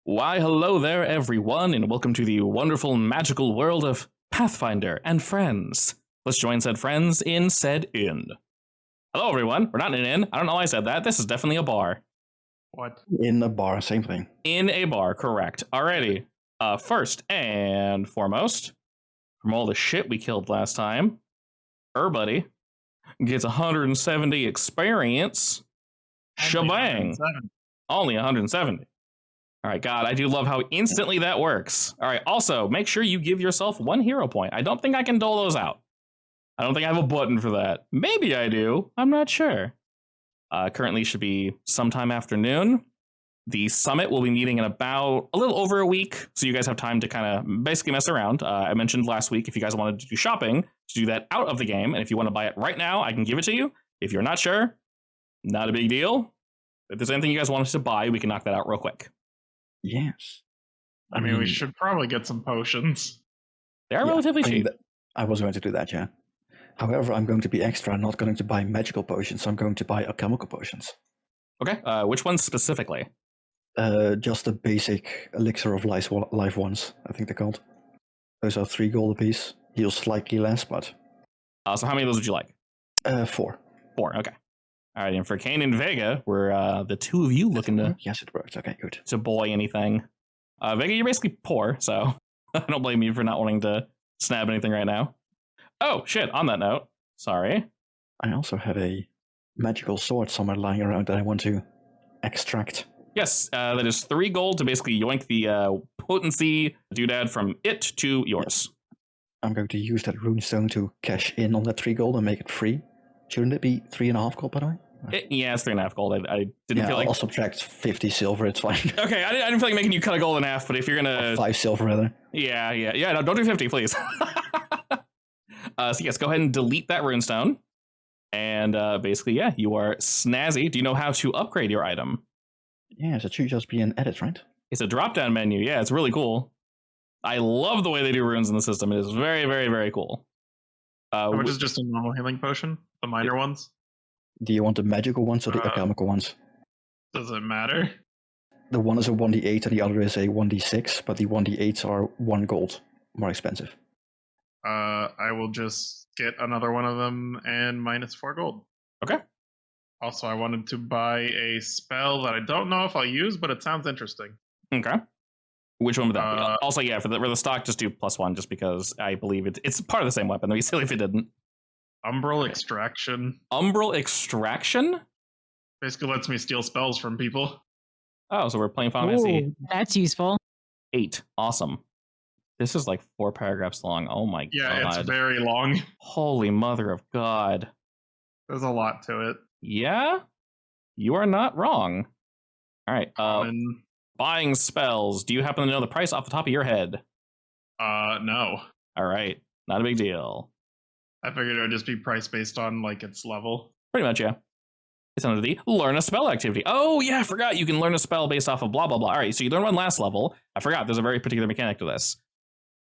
Why, hello there, everyone, and welcome to the wonderful, magical world of Pathfinder and friends. Let's join said friends in said inn. Hello, everyone. We're not in an inn. I don't know why I said that. This is definitely a bar. What? In a bar, same thing. In a bar, correct. Alrighty. First and foremost, from all the shit we killed last time, Buddy gets 170 experience. Shebang. Only 170. All right, God, I do love how instantly that works. All right, also, make sure you give yourself 1 hero point. I don't think I can dole those out. I don't think I have a button for that. Maybe I do. I'm not sure. Currently should be sometime afternoon. The summit will be meeting in about a little over a week, so you guys have time to kind of basically mess around. I mentioned last week if you guys wanted to do shopping, to do that out of the game, and if you want to buy it right now, I can give it to you. If you're not sure, not a big deal. If there's anything you guys wanted to buy, we can knock that out real quick. Yes. I mean, we should probably get some potions. They are relatively cheap. I was going to do that, yeah. However, I'm going to be extra. I'm not going to buy magical potions. So I'm going to buy alchemical potions. Okay, which ones specifically? Just the basic elixir of life ones, I think they're called. Those are 3 gold apiece. Heal slightly less, but... So how many of those would you like? 4. 4, okay. All right, and for Kane and Vega, we're the two of you looking to... Yes, it works. Okay, good. To boy anything. Vega, you're basically poor, so I don't blame you for not wanting to snab anything right now. Oh, shit, on that note. Sorry. I also have a magical sword somewhere lying around that I want to extract. Yes, that is 3 gold to basically yoink the potency doodad from it to yours. I'm going to use that runestone to cash in on that 3 gold and make it free. Shouldn't it be 3.5 gold, by the way? Yeah, it's 3.5 gold. I didn't feel like... I'll subtract 50 silver, it's fine. Okay, I didn't feel like making you cut a gold in half, but if you're gonna... 5 silver, rather. Yeah, no, don't do 50, please. So yes, go ahead and delete that runestone. And basically, yeah, you are snazzy. Do you know how to upgrade your item? Yes, it should just be an edit, right? It's a drop-down menu. Yeah, it's really cool. I love the way they do runes in the system. It is very, very, very cool. Which is just a normal healing potion? The minor ones? Do you want the magical ones or the alchemical ones? Does it matter? The one is a 1d8 and the other is a 1d6, but the 1d8s are 1 gold more expensive. I will just get another one of them and minus 4 gold. Okay. Also, I wanted to buy a spell that I don't know if I'll use, but it sounds interesting. Okay. Which one would that be? Also, yeah, for the stock, just do +1, just because I believe it's part of the same weapon. It'd be silly if it didn't. Umbral Extraction. Umbral Extraction? Basically lets me steal spells from people. Oh, so we're playing Final Fantasy. That's useful. 8. Awesome. This is like 4 paragraphs long. Oh my god. Yeah, it's very long. Holy mother of God. There's a lot to it. Yeah? You are not wrong. All right. Buying spells. Do you happen to know the price off the top of your head? No. All right. Not a big deal. I figured it would just be price based on like its level. Pretty much, yeah. It's under the learn a spell activity. Oh, yeah, I forgot. You can learn a spell based off of blah, blah, blah. All right, so you learn one last level. I forgot. There's a very particular mechanic to this.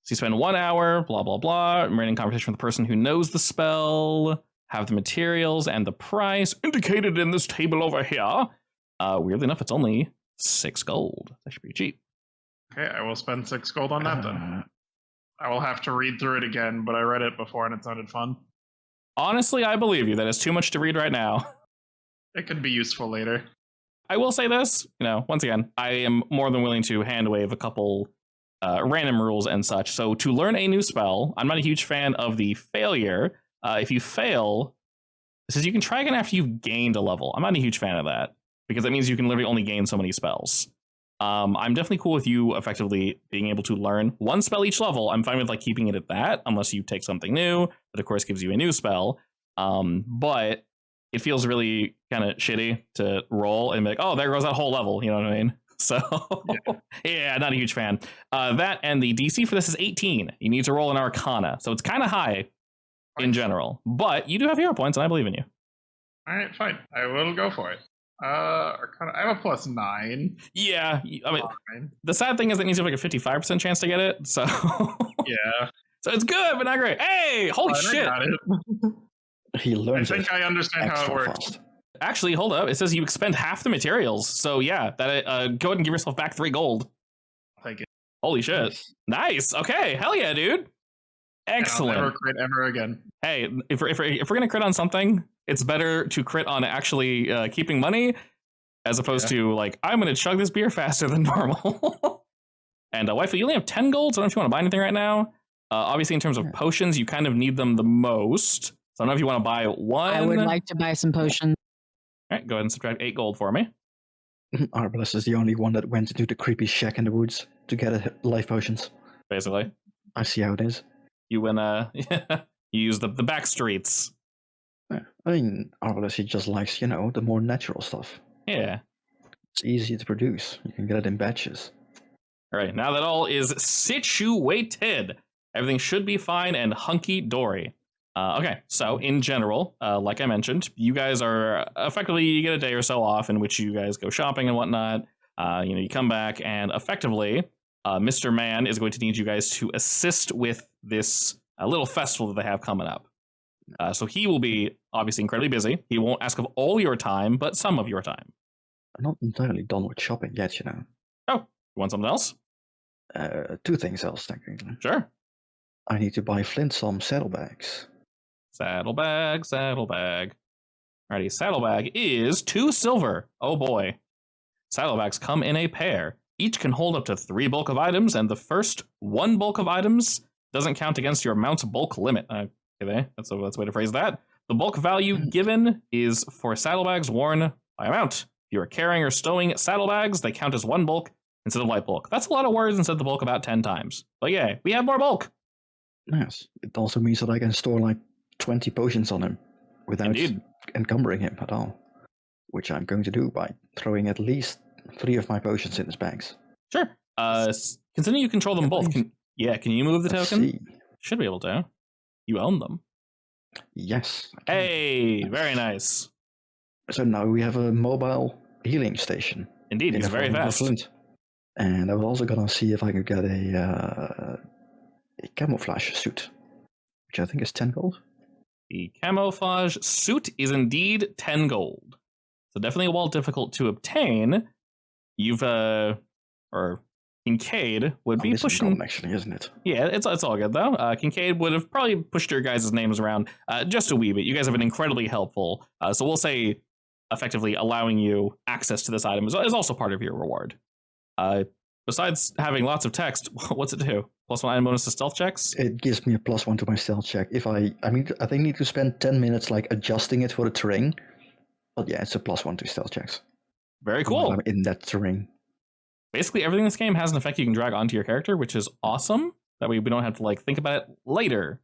So you spend 1 hour, blah, blah, blah, remaining conversation with the person who knows the spell, have the materials and the price indicated in this table over here. Weirdly enough, it's only 6 gold. That should be cheap. Okay, I will spend 6 gold on that then. I will have to read through it again, but I read it before and it sounded fun. Honestly, I believe you. That is too much to read right now. It could be useful later. I will say this, once again, I am more than willing to hand wave a couple random rules and such. So to learn a new spell, I'm not a huge fan of the failure. If you fail, it says you can try again after you've gained a level. I'm not a huge fan of that because that means you can literally only gain so many spells. I'm definitely cool with you effectively being able to learn 1 spell each level. I'm fine with like keeping it at that, unless you take something new that of course gives you a new spell. But it feels really kind of shitty to roll and be like, oh, there goes that whole level. You know what I mean? So yeah, not a huge fan. That and the DC for this is 18. You need to roll an Arcana, so it's kind of high in general. But you do have hero points, and I believe in you. All right, fine. I will go for it. Arcana, I have a +9. Yeah, I mean, the sad thing is that means you have like a 55% chance to get it. So yeah, so it's good, but not great. Hey, holy shit! I got it. He learns. I think I understand how it works. Fast. Actually, hold up. It says you expend half the materials. So yeah, that go ahead and give yourself back 3 gold. Holy shit. Nice. Okay. Hell yeah, dude. Excellent. And I'll never crit ever again. Hey, if we're gonna crit on something, it's better to crit on actually keeping money as opposed to like, I'm gonna chug this beer faster than normal. And waifu, you only have 10 gold, so I don't know if you want to buy anything right now. Obviously, in terms of potions, you kind of need them the most. So I don't know if you want to buy one. I would like to buy some potions. All right, go ahead and subtract 8 gold for me. Arbalest is the only one that went into the creepy shack in the woods to get life potions. Basically, I see how it is. You win. You use the back streets. I mean, Arbalest, he just likes, the more natural stuff. Yeah. It's easy to produce. You can get it in batches. All right, now that all is situated, everything should be fine and hunky-dory. Okay, so in general, like I mentioned, you guys are effectively, you get a day or so off in which you guys go shopping and whatnot. You come back and effectively, Mr. Man is going to need you guys to assist with this little festival that they have coming up. So he will be obviously incredibly busy. He won't ask of all your time, but some of your time. I'm not entirely done with shopping yet, Oh, you want something else? 2 things else, technically. Sure. I need to buy Flint some saddlebags. Saddlebag. Alrighty, saddlebag is 2 silver. Oh boy. Saddlebags come in a pair. Each can hold up to 3 bulk of items, and the first 1 bulk of items doesn't count against your mount's bulk limit. Okay, that's a way to phrase that. The bulk value given is for saddlebags worn by a mount. If you are carrying or stowing saddlebags, they count as 1 bulk instead of light bulk. That's a lot of words and said the bulk about 10 times. But yeah, we have more bulk. Yes, it also means that I can store like 20 potions on him without encumbering him at all. Which I'm going to do by throwing at least 3 of my potions in his bags. Sure. Considering you control them both, can you move the token? Should be able to. You own them. Yes. Hey, very nice. So now we have a mobile healing station. Indeed, he's very fast. Flint. And I was also gonna see if I could get a camouflage suit, which I think is 10 gold. The camouflage suit is indeed 10 gold. So definitely while difficult to obtain, you've or Kincaid would be pushing. Gold, actually, isn't it? Yeah, it's all good though. Kincaid would have probably pushed your guys' names around just a wee bit. You guys have been incredibly helpful. So we'll say effectively allowing you access to this item is also part of your reward. Besides having lots of text, what's it do? +1 item bonus to stealth checks? It gives me a +1 to my stealth check. If I think I need to spend 10 minutes like adjusting it for the terrain. But yeah, it's a +1 to stealth checks. Very cool. I'm in that terrain. Basically, everything in this game has an effect you can drag onto your character, which is awesome. That way we don't have to think about it later.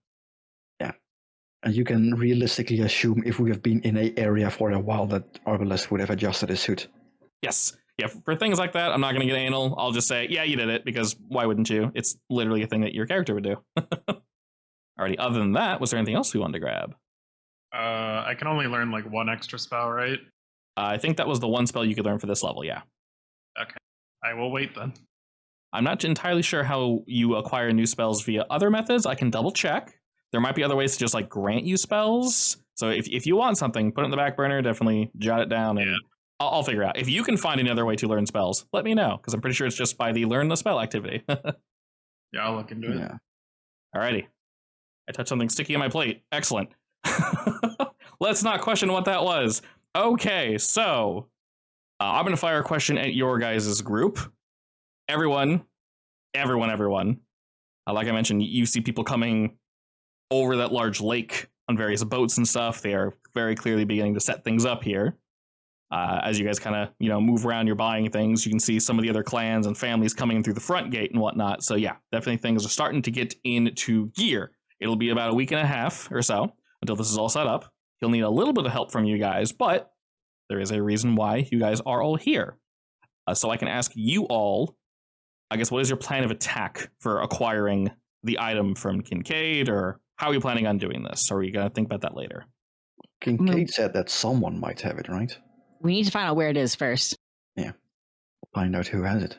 Yeah. And you can realistically assume if we have been in an area for a while that Arbalest would have adjusted his suit. Yes. Yeah, for things like that, I'm not going to get anal. I'll just say, yeah, you did it, because why wouldn't you? It's literally a thing that your character would do. Alrighty, other than that, was there anything else we wanted to grab? I can only learn 1 extra spell, right? I think that was the 1 spell you could learn for this level, yeah. Okay. I will wait then. I'm not entirely sure how you acquire new spells via other methods. I can double check. There might be other ways to just grant you spells. So if you want something, put it in the back burner, definitely jot it down, and I'll figure out. If you can find another way to learn spells, let me know, because I'm pretty sure it's just by the learn the spell activity. Yeah, I'll look into it. Yeah. Alrighty. I touched something sticky on my plate. Excellent. Let's not question what that was. Okay, so I'm going to fire a question at your guys' group. Everyone. Like I mentioned, you see people coming over that large lake on various boats and stuff. They are very clearly beginning to set things up here. As you guys kind of, move around, you're buying things. You can see some of the other clans and families coming through the front gate and whatnot. So yeah, definitely things are starting to get into gear. It'll be about a week and a half or so until this is all set up. You'll need a little bit of help from you guys, but there is a reason why you guys are all here. So I can ask you all, I guess, what is your plan of attack for acquiring the item from Kincaid, or how are you planning on doing this? Or are you going to think about that later? Kincaid said that someone might have it, right? We need to find out where it is first. Yeah. We'll find out who has it.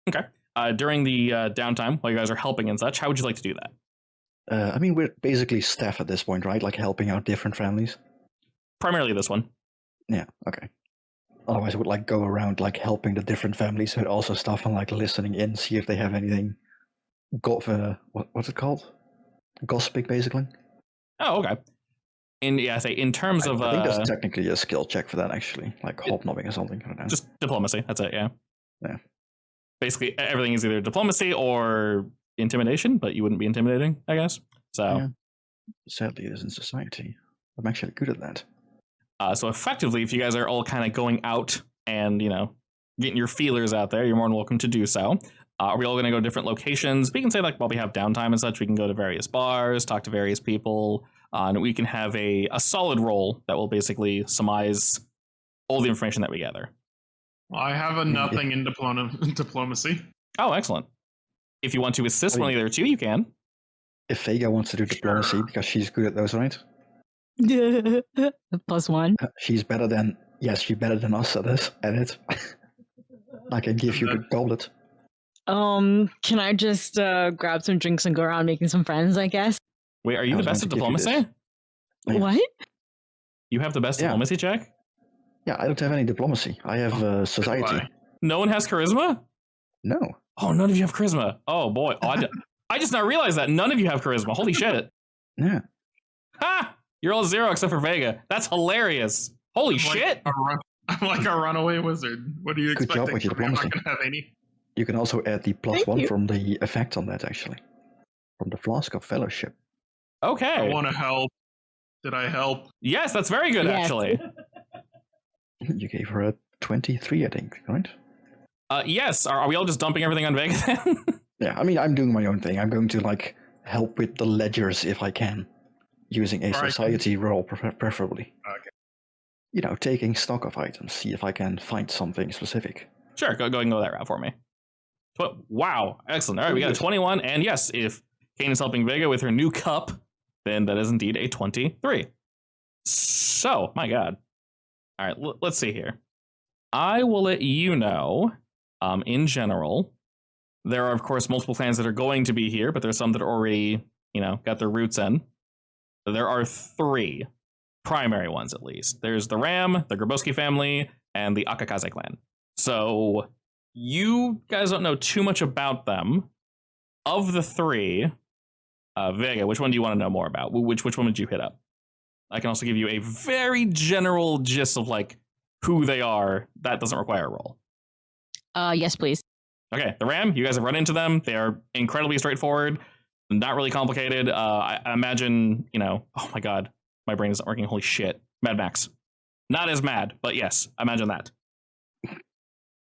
Okay. During the downtime, while you guys are helping and such, how would you like to do that? We're basically staff at this point, right? Helping out different families. Primarily this one. Yeah, okay. Otherwise, I would like go around like helping the different families with also stuff and like listening in, see if they have anything. What's it called? Gossiping, basically. Oh, okay. And yeah, say in terms of I think there's technically a skill check for that actually, like hobnobbing or something. I don't know. just diplomacy. That's it. Yeah. Yeah. Basically, everything is either diplomacy or intimidation, but you wouldn't be intimidating, I guess. So, Yeah. Sadly, it is in society. I'm actually good at that. So effectively, if you guys are all kind of going out and getting your feelers out there, you're more than welcome to do so. Are we all going to go to different locations? We can say like while we have downtime and such, we can go to various bars, talk to various people, and we can have a solid roll that will basically surmise all the information that we gather. Well, I have a nothing in diplomacy. Oh, excellent. If you want to assist one of the other two, you can. If Vega wants to do diplomacy because she's good at those, right? +1. She's better than us at it. I can give you the goblet. Can I just grab some drinks and go around making some friends, I guess? Wait, are you the best at diplomacy? Yes. What? You have the best diplomacy check? Yeah, I don't have any diplomacy. I have society. No one has charisma? No. Oh, none of you have charisma. Oh, boy. Oh, I just now realized that none of you have charisma. Holy shit. Yeah. Ha! You're all 0 except for Vega. That's hilarious. Holy shit. I'm like a runaway wizard. What are you Good expecting? job with your I'm not diplomacy. going to have any. You can also add the Thank +1 you. from the effect on that, actually. From the Flask of Fellowship. Okay. I want to help. Did I help? Yes, that's very good, Yes. actually. You gave her a 23, I think, right? Yes. Are we all just dumping everything on Vega then? Yeah, I mean, I'm doing my own thing. I'm going to, like, help with the ledgers if I can. Using a Right. society roll, preferably. Okay. Taking stock of items, see if I can find something specific. Sure, go ahead and go that route for me. Wow, excellent. All right, we got a 21, and yes, if Kane is helping Vega with her new cup, then that is indeed a 23. So, my god. All right, let's see here. I will let you know, in general, there are, of course, multiple clans that are going to be here, but there's some that are already, got their roots in. There are 3 primary ones, at least. There's the Ram, the Grabowski family, and the Akakaze clan. So, you guys don't know too much about them. Of the 3, Vega, which one do you want to know more about? Which one would you hit up? I can also give you a very general gist of like who they are. That doesn't require a roll. Yes, please. Okay, the Ram, you guys have run into them. They are incredibly straightforward, not really complicated. I imagine, oh my god, my brain isn't working. Holy shit. Mad Max. Not as mad, but yes, imagine that.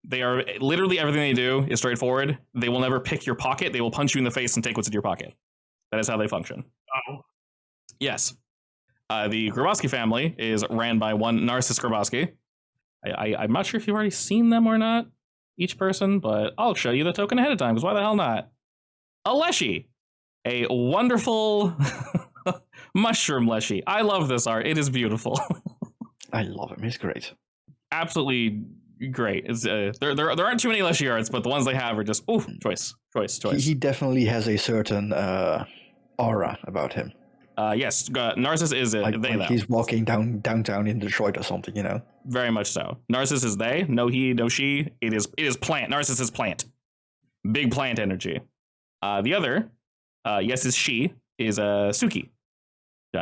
They are literally everything they do is straightforward. They will never pick your pocket. They will punch you in the face and take what's in your pocket. That is how they function. Oh. Yes. The Grabowski family is ran by one Narcissus Grabowski. I'm not sure if you've already seen them or not, each person, but I'll show you the token ahead of time, because why the hell not? A Leshy. A wonderful mushroom Leshy. I love this art. It is beautiful. I love him. He's great. Absolutely great. It's, there aren't too many Leshy arts, but the ones they have are just, choice. He definitely has a certain aura about him. Yes, Narcissus is a Like they, though. he's walking downtown in Detroit or something, Very much so. Narcissus is they, no he, no she. It is plant. Narcissus is plant. Big plant energy. The other, yes, is she, is Suki.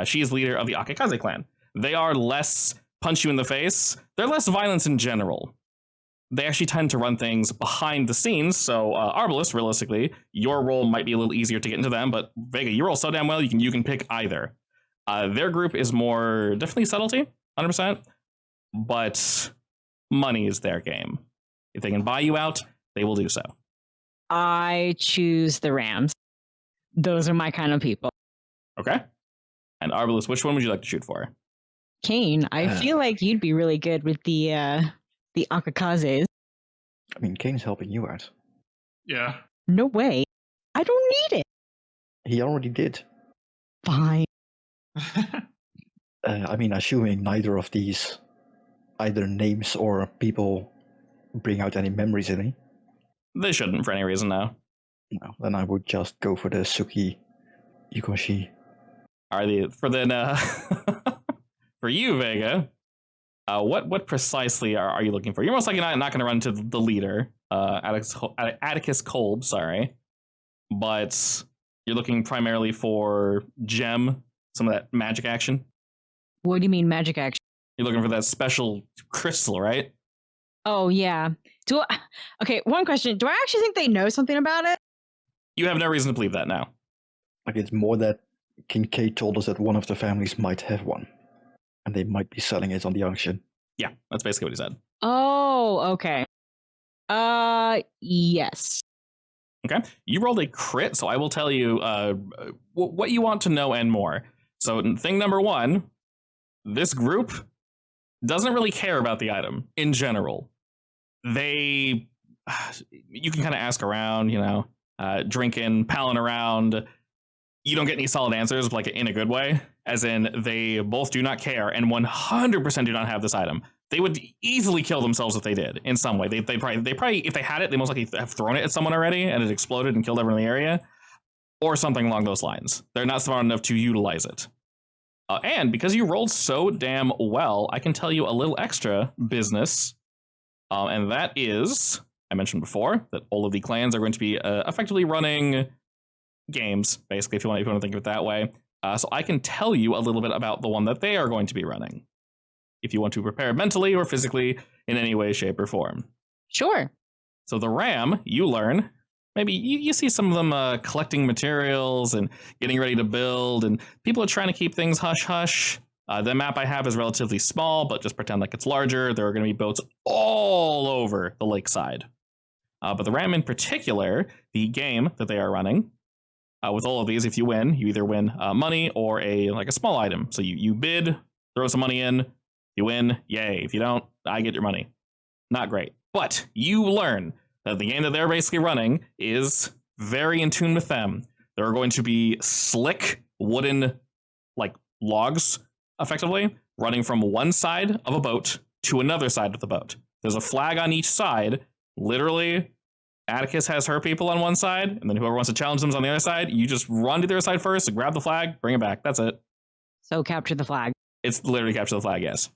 She is leader of the Akakaze clan. They are less punch you in the face. They're less violence in general. They actually tend to run things behind the scenes, so Arbalest, realistically, your role might be a little easier to get into them, but Vega, you roll so damn well, you can pick either. Their group is more, definitely subtlety, 100%, but money is their game. If they can buy you out, they will do so. I choose the Rams. Those are my kind of people. Okay? And Arbalest, which one would you like to shoot for? Kane, I feel like you'd be really good with the Akakazes. I mean, Kane's helping you out. Yeah. No way. I don't need it. He already did. Fine. I mean, assuming neither of these, either names or people, bring out any memories in me. They shouldn't for any reason, no. No, then I would just go for the Suki Yukoshi. For you, Vega, What precisely are you looking for? You're most likely not going to run into the leader, Atticus Kolb, sorry. But you're looking primarily for gem, some of that magic action. What do you mean magic action? You're looking for that special crystal, right? Oh, yeah. Okay, one question. Do I actually think they know something about it? You have no reason to believe that now. Like, it's more that Kincaid told us that one of the families might have one. And they might be selling it on the auction. Yeah, that's basically what he said. Oh, okay. Yes. Okay. You rolled a crit, so I will tell you what you want to know and more. So thing number one, this group doesn't really care about the item in general. You can kind of ask around, drinking, palling around. You don't get any solid answers, like in a good way, as in they both do not care and 100% do not have this item. They would easily kill themselves if they did in some way. They probably, if they had it, they most likely have thrown it at someone already and it exploded and killed everyone in the area, or something along those lines. They're not smart enough to utilize it. And because you rolled so damn well, I can tell you a little extra business. And that is, I mentioned before, that all of the clans are going to be effectively running games, basically, if you want to think of it that way. So I can tell you a little bit about the one that they are going to be running, if you want to prepare mentally or physically in any way, shape, or form. Sure. So the RAM, you learn, maybe you see some of them collecting materials and getting ready to build, and people are trying to keep things hush-hush. The map I have is relatively small, but just pretend like it's larger. There are going to be boats all over the lakeside. But the RAM in particular, the game that they are running, with all of these, if you win, you either win money or a small item. So you bid, throw some money in, you win, yay. If you don't, I get your money. Not great. But you learn that the game that they're basically running is very in tune with them. There are going to be slick wooden logs, effectively, running from one side of a boat to another side of the boat. There's a flag on each side. Literally, Atticus has her people on one side, and then whoever wants to challenge them is on the other side. You just run to the other side first, and grab the flag, bring it back. That's it. So capture the flag. It's literally capture the flag, yes.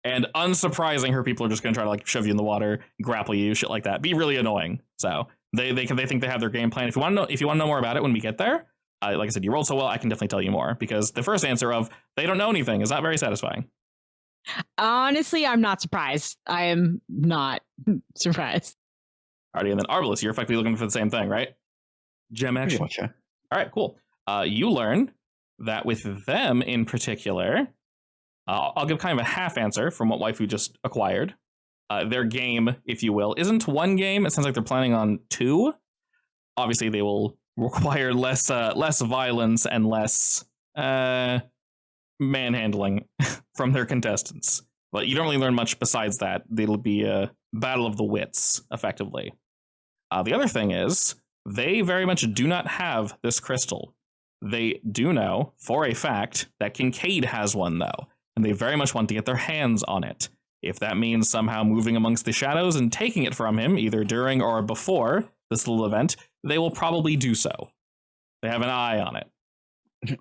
And unsurprising, her people are just going to try to shove you in the water, grapple you, shit like that. Be really annoying. So they think they have their game plan. If you want to know more about it when we get there, like I said, you rolled so well, I can definitely tell you more, because the first answer of they don't know anything is not very satisfying. Honestly, I'm not surprised. I am not surprised. Alrighty, and then Arbalest, you're effectively looking for the same thing, right? Gem action. Gotcha. All right, cool. You learn that with them in particular, I'll give kind of a half answer from what Waifu just acquired. Their game, if you will, isn't one game. It sounds like they're planning on two. Obviously, they will require less violence and less manhandling from their contestants. But you don't really learn much besides that. It'll be a battle of the wits, effectively. The other thing is, they very much do not have this crystal. They do know, for a fact, that Kincaid has one, though, and they very much want to get their hands on it. If that means somehow moving amongst the shadows and taking it from him, either during or before this little event, they will probably do so. They have an eye on it.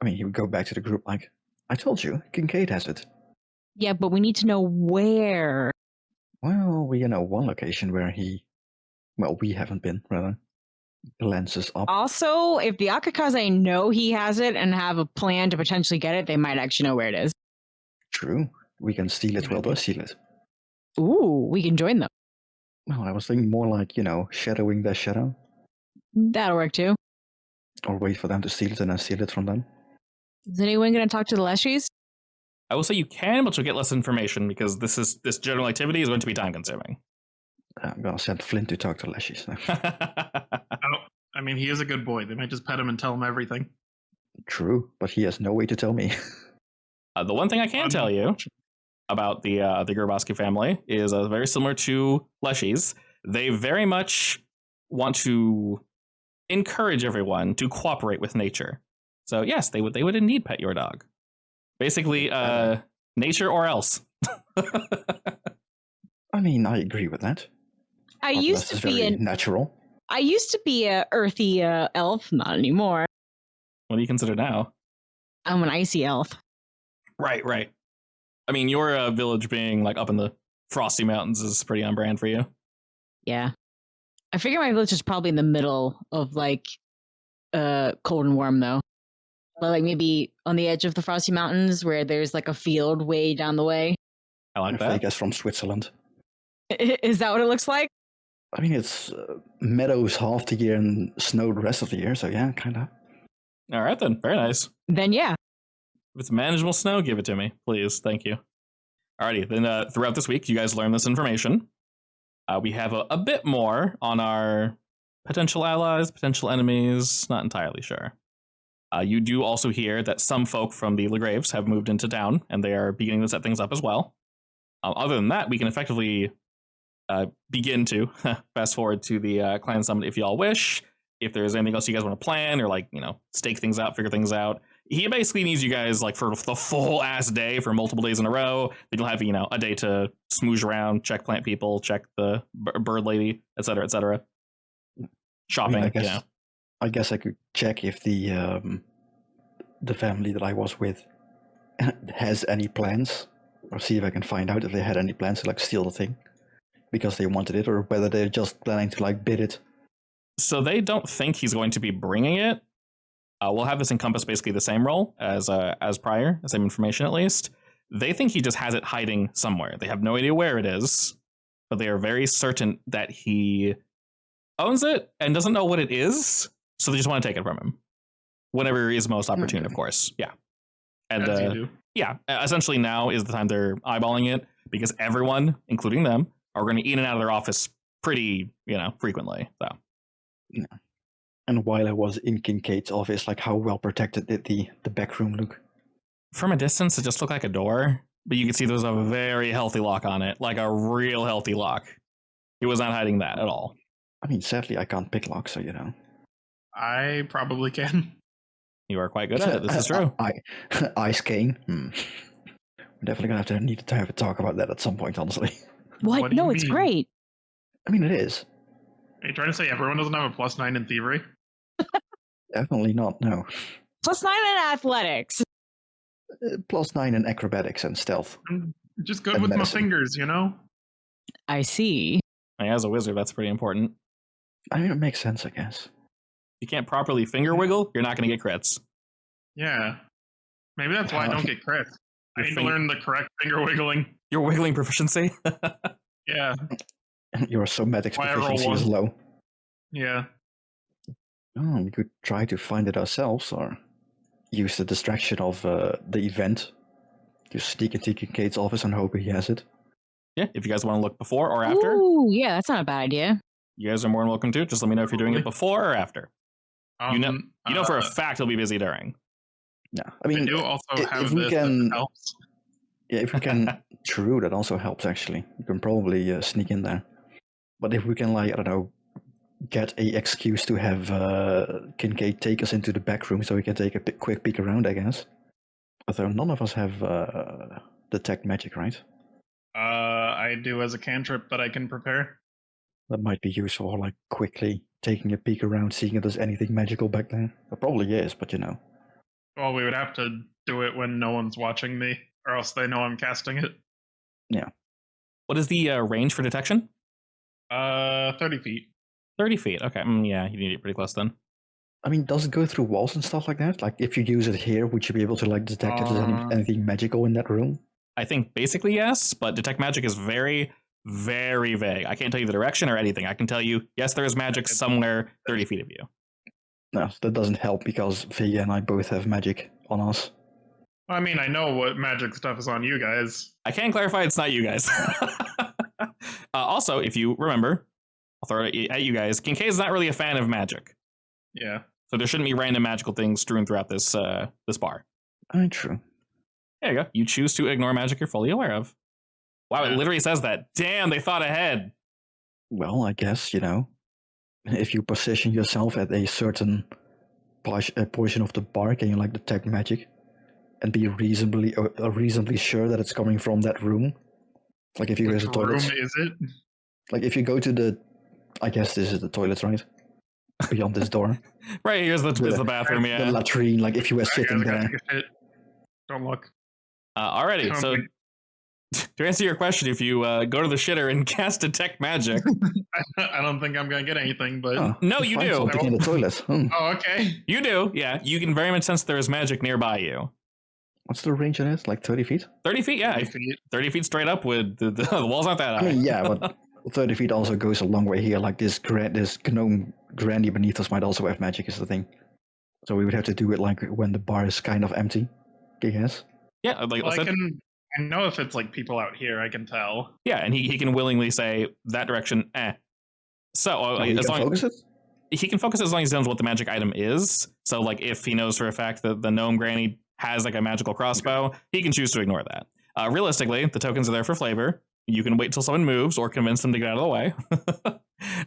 I mean, you would go back to the group like, I told you, Kincaid has it. Yeah, but we need to know where. Well, we know one location where we haven't been, rather. Glances up. Also, if the Akakaze know he has it and have a plan to potentially get it, they might actually know where it is. True. We can steal it while they steal it. Ooh, we can join them. Well, I was thinking more like, shadowing their shadow. That'll work too. Or wait for them to steal it and then steal it from them. Is anyone going to talk to the Leshies? I will say you can, but you'll get less information because this general activity is going to be time consuming. I'm going to send Flint to talk to Leshies. I mean, he is a good boy. They might just pet him and tell him everything. True, but he has no way to tell me. The one thing I can tell you about the Gerbaski family is very similar to Leshies. They very much want to encourage everyone to cooperate with nature. So yes, they would indeed pet your dog. Basically, nature or else. I mean, I agree with that. I used to be natural. I used to be a earthy elf, not anymore. What do you consider now? I'm an icy elf. Right. I mean, your village being like up in the Frosty Mountains is pretty on brand for you. Yeah. I figure my village is probably in the middle of like cold and warm though. But like maybe on the edge of the Frosty Mountains where there's like a field way down the way. I like I that. guess from Switzerland. Is that what it looks like? I mean, it's meadows half the year and snow the rest of the year, so yeah, kind of. All right, then. Very nice. Then yeah. If it's manageable snow, give it to me, please. Thank you. Alrighty, then throughout this week, you guys learn this information. We have a bit more on our potential allies, potential enemies, not entirely sure. You do also hear that some folk from the Legraves have moved into town, and they are beginning to set things up as well. Other than that, we can effectively begin to fast forward to the clan summit if y'all wish. If there's anything else you guys want to plan or like, stake things out, figure things out. He basically needs you guys like for the full ass day for multiple days in a row. Then you'll have, a day to smooge around, check plant people, check the bird lady, etc., etc. Shopping, I guess I could check if the family that I was with has any plans, or see if I can find out if they had any plans to like steal the thing because they wanted it, or whether they're just planning to like bid it. So they don't think he's going to be bringing it. We'll have this encompass basically the same role as prior, the same information at least. They think he just has it hiding somewhere. They have no idea where it is, but they are very certain that he owns it and doesn't know what it is. So they just want to take it from him whenever is most opportune, of course. Yeah. And yeah, essentially now is the time they're eyeballing it because everyone, including them, are going to in and out of their office pretty, frequently. So. Yeah. And while I was in Kincaid's office, like how well protected did the back room look? From a distance, it just looked like a door, but you could see there was a very healthy lock on it, like a real healthy lock. He was not hiding that at all. I mean, sadly, I can't pick locks, so I probably can. You are quite good at it. This is true. Ice cane. We're definitely gonna need to have a talk about that at some point, honestly. What? No, it's great. I mean, it is. Are you trying to say everyone doesn't have a +9 in thievery? Definitely not, no. +9 in athletics. +9 in acrobatics and stealth. I'm just good with medicine. My fingers, I see. As a wizard, that's pretty important. I mean, it makes sense, I guess. You can't properly finger wiggle, you're not going to get crits. Yeah. Maybe that's why I don't get crits. I need to learn the correct finger wiggling. Your wiggling proficiency? Yeah. Your somatics proficiency is low. Yeah. Oh, we could try to find it ourselves, or use the distraction of the event to sneak into Kincaid's office and hope he has it. Yeah, if you guys want to look before or after. Ooh, yeah, that's not a bad idea. You guys are more than welcome to. Just let me know if you're doing it before or after. You know for a fact he'll be busy during. Yeah, I mean, I do also have if we this can, that helps. Yeah, if we can, true, that also helps actually. You can probably sneak in there. But if we can, like, I don't know, get a excuse to have Kincaid take us into the back room so we can take a quick peek around, I guess. Although none of us have detect magic, right? I do as a cantrip that I can prepare. That might be useful, like quickly taking a peek around, seeing if there's anything magical back there. There probably is, but Well, we would have to do it when no one's watching me, or else they know I'm casting it. Yeah. What is the range for detection? 30 feet. 30 feet, okay. Yeah, you need to get pretty close then. I mean, does it go through walls and stuff like that? Like, if you use it here, would you be able to, like, detect if there's anything magical in that room? I think basically yes, but detect magic is very, very vague. I can't tell you the direction or anything. I can tell you, yes, there is magic somewhere 30 feet of you. No, that doesn't help because Vega and I both have magic on us. I mean, I know what magic stuff is on you guys. I can clarify it's not you guys. Also, if you remember, I'll throw it at you guys. Kincaid is not really a fan of magic. Yeah. So there shouldn't be random magical things strewn throughout this this bar. True. There you go. You choose to ignore magic you're fully aware of. Wow, it literally says that. Damn, they thought ahead. Well, I guess, if you position yourself at a certain portion of the bar, can you, like, detect magic and be reasonably sure that it's coming from that room? Like, if you go to the toilets. Which room is it? Like, if you go to the... I guess this is the toilets, right? Beyond this door. Right, here's the bathroom, yeah. The latrine, like, if you were sitting there. Don't look. Alrighty, so To answer your question, if you go to the shitter and cast detect magic, I don't think I'm gonna get anything, but No, you find do. something in the toilet. oh, okay. you do. Yeah, you can very much sense there is magic nearby you. What's the range on it? Like 30 feet? 30 feet, yeah. 30 feet. 30 feet straight up with the walls aren't that high. I mean, yeah, but 30 feet also goes a long way here. Like this gnome granny beneath us might also have magic, is the thing. So we would have to do it like when the bar is kind of empty. I guess. Yeah, like Well, I said, I know if it's like people out here, I can tell. yeah, and he can willingly say that direction, So He as can long focus it? he can focus as long as he knows what the magic item is. So like if he knows for a fact that the gnome granny has like a magical crossbow, he can choose to ignore that. Realistically, the tokens are there for flavor. You can wait till someone moves or convince them to get out of the way.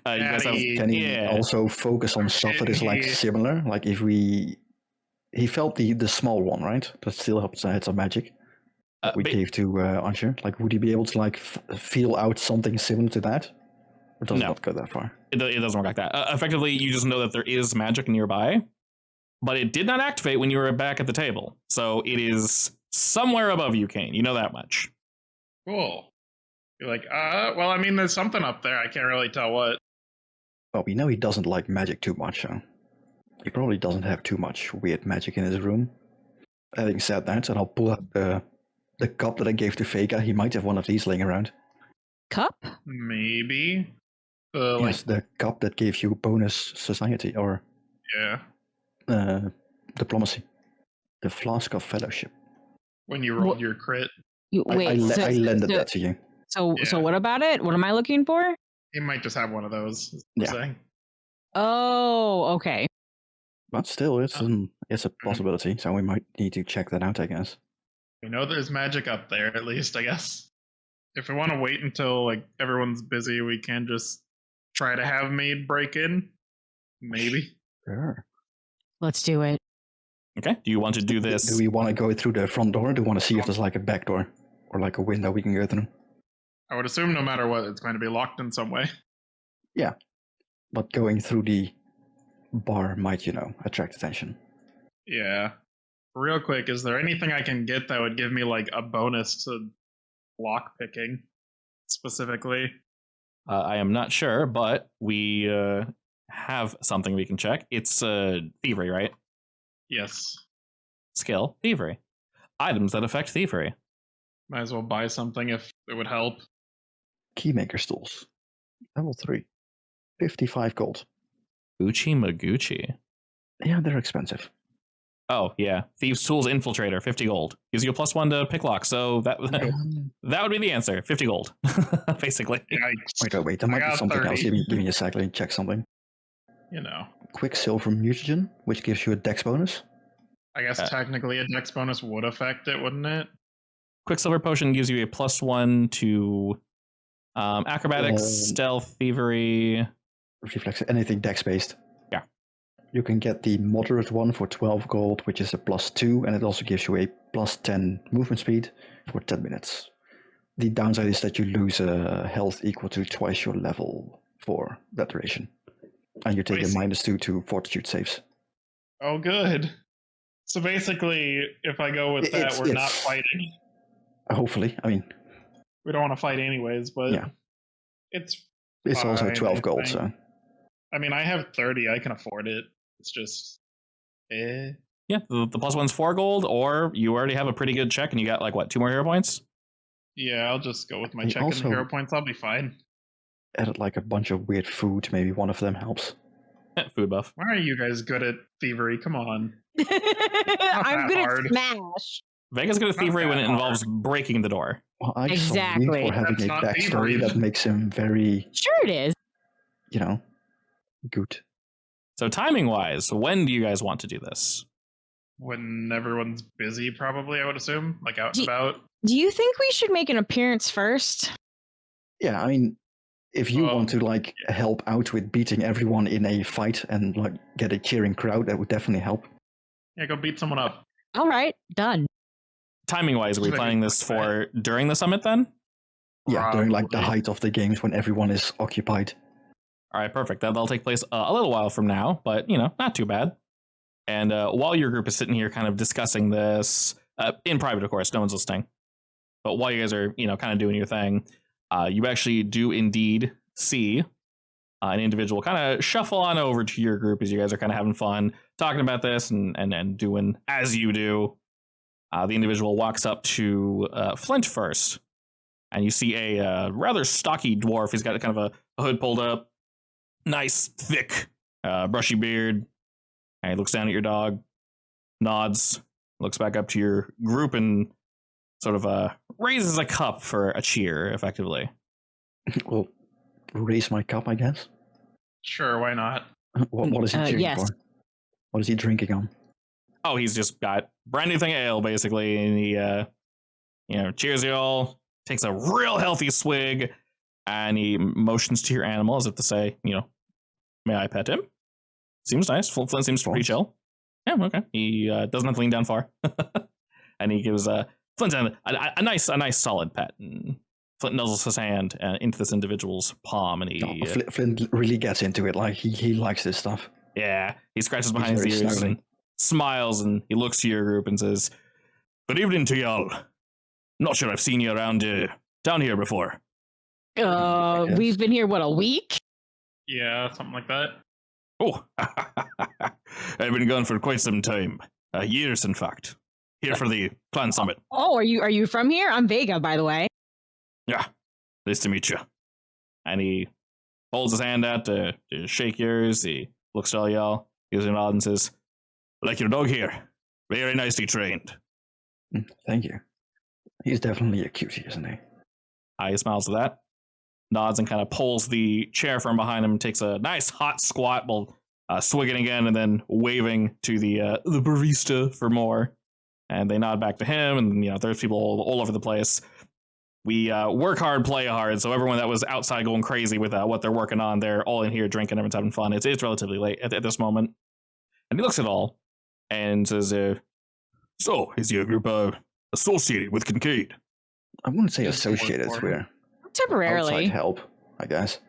You guys have, Can he also focus on stuff that is like similar? Like if he felt the small one, right? That still had some magic. We gave to Archer. Like, would he be able to like feel out something similar to that? Or does it not go that far? It doesn't work like that. Effectively, you just know that there is magic nearby, but it did not activate when you were back at the table. So it is somewhere above you, Kane. You know that much. Cool. You're like, well, I mean, there's something up there. I can't really tell what. Well, we know he doesn't like magic too much, so he probably doesn't have too much weird magic in his room. Having said that, and I'll pull up the cup that I gave to Vega. He might have one of these laying around. Cup? Maybe. Yes, the cup that gave you bonus society or diplomacy. The flask of fellowship. When you rolled your crit. I lended that to you. So what about it? What am I looking for? He might just have one of those. Yeah. Oh, okay. But still, it's a possibility. So we might need to check that out, I guess. We know there's magic up there, at least, I guess. If we want to wait until like everyone's busy, we can just try to have Maid break in. Maybe. Sure. Let's do it. Okay. Do you want to do this? Do we want to go through the front door? Or do we want to see if there's like a back door or like a window we can go through? I would assume no matter what, it's going to be locked in some way. Yeah. But going through the bar might, attract attention. Yeah. Real quick, is there anything I can get that would give me like a bonus to lock picking specifically? I am not sure, but we have something we can check. It's thievery, right? Yes. Skill, thievery. Items that affect thievery. Might as well buy something if it would help. Keymaker stools. Level 3. 55 gold. Gucci Magucci. Yeah, they're expensive. Oh, yeah. Thieves' Tools Infiltrator, 50 gold. Gives you a +1 to pick lock, so that would be the answer. 50 gold, basically. Wait. There might be something 30. else. Give me a sec. Let me check something. Quicksilver Mutagen, which gives you a dex bonus. I guess technically a dex bonus would affect it, wouldn't it? Quicksilver Potion gives you a +1 to acrobatics, stealth, thievery. Reflex, anything dex-based. Yeah. You can get the moderate one for 12 gold, which is a +2, and it also gives you a +10 movement speed for 10 minutes. The downside is that you lose a health equal to twice your level for that duration. And you take a -2 to fortitude saves. Oh, good. So basically, if I go with that, we're not fighting. Hopefully. I mean, we don't want to fight anyways, but yeah. It's also 12 gold, so. I mean, I have 30. I can afford it. It's just, Yeah, the +1's 4 gold, or you already have a pretty good check and you got, 2 more hero points? Yeah, I'll just go with my check and the hero points. I'll be fine. Added, a bunch of weird food. Maybe one of them helps. Food buff. Why are you guys good at thievery? Come on. I'm good at Smash. Vega's good at thievery when it involves breaking the door. Well, I saw Lee for having a backstory that makes him very... Sure it is. Good. So timing-wise, when do you guys want to do this? When everyone's busy, probably, I would assume. Out and about. Do you think we should make an appearance first? Yeah, I mean, if you want to, help out with beating everyone in a fight and, get a cheering crowd, that would definitely help. Yeah, go beat someone up. All right, done. Timing-wise, are we planning this for during the summit, then? Yeah, during, the height of the games when everyone is occupied. All right, perfect. That'll take place a little while from now, but, not too bad. And while your group is sitting here kind of discussing this, in private, of course, no one's listening. But while you guys are, kind of doing your thing, you actually do indeed see an individual kind of shuffle on over to your group as you guys are kind of having fun talking about this and doing as you do. The individual walks up to Flint first, and you see a rather stocky dwarf. He's got kind of a hood pulled up, nice, thick, brushy beard. And he looks down at your dog, nods, looks back up to your group, and sort of raises a cup for a cheer, effectively. Well, raise my cup, I guess. Sure, why not? What is he cheering yes. for? What is he drinking on? Oh, he's just got brand new thing of ale, basically, and he, cheers you all, takes a real healthy swig, and he motions to your animal as if to say, may I pet him? Seems nice. Flint seems pretty chill. Yeah, okay. He doesn't have to lean down far, and he gives Flint a nice solid pet. And Flint nuzzles his hand into this individual's palm, and he Flint really gets into it. Like he likes this stuff. Yeah, he scratches behind his ears and smiles, and he looks to your group and says, "Good evening to y'all. Not sure I've seen you around down here before." We've been here, a week? Yeah, something like that. Oh, I've been gone for quite some time. Years, in fact. Here for the clan summit. Oh, are you from here? I'm Vega, by the way. Yeah, nice to meet you. And he holds his hand out to shake yours. He looks at all y'all, gives you a nod and says, "Like your dog here. Very nicely trained." Thank you. He's definitely a cutie, isn't he? He smiles at that, nods, and kind of pulls the chair from behind him, takes a nice hot squat while swigging again, and then waving to the barista for more. And they nod back to him, and there's people all over the place. We work hard, play hard, so everyone that was outside going crazy with what they're working on, they're all in here drinking, everyone's having fun. It's relatively late at this moment. And he looks at all and says, "So, is your group associated with Kincaid?" I wouldn't say associated. We're temporarily outside help, I guess.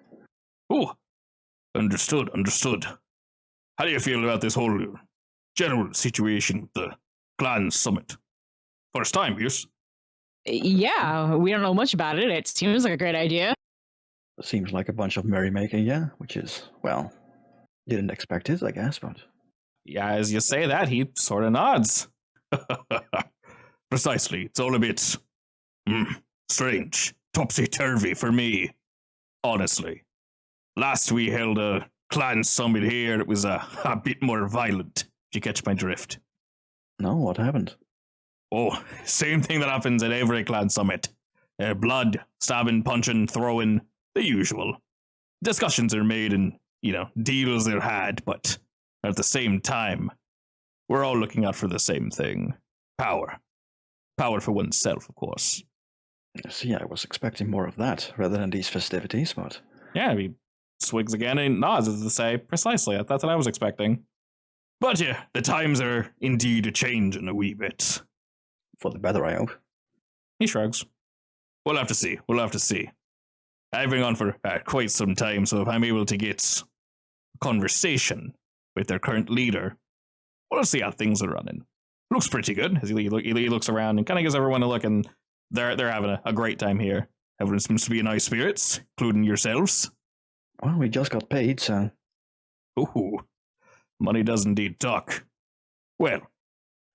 Oh, understood. How do you feel about this whole general situation with the clan summit? First time, yes? Yeah, we don't know much about it. It seems like a great idea. Seems like a bunch of merrymaking, yeah, which is, well, didn't expect it, I guess, but... Yeah, as you say that, he sort of nods. Precisely. It's all a bit strange, topsy-turvy for me, honestly. Last we held a clan summit here, it was a bit more violent, if you catch my drift. No, what happened? Oh, same thing that happens at every clan summit. Blood, stabbing, punching, throwing, the usual. Discussions are made and, deals are had, but at the same time, we're all looking out for the same thing. Power. Power for oneself, of course. See, I was expecting more of that, rather than these festivities, but... Yeah, he swigs again and nods as to say, precisely, that's what I was expecting. But yeah, the times are indeed a-changing a wee bit. For the better, I hope. He shrugs. We'll have to see. I've been on for quite some time, so if I'm able to get a conversation with their current leader, we'll see how things are running. Looks pretty good. As he looks around and kind of gives everyone a look, and they're having a great time here. Everyone seems to be in high spirits, including yourselves. Well, we just got paid, so... Ooh, money does indeed talk. Well,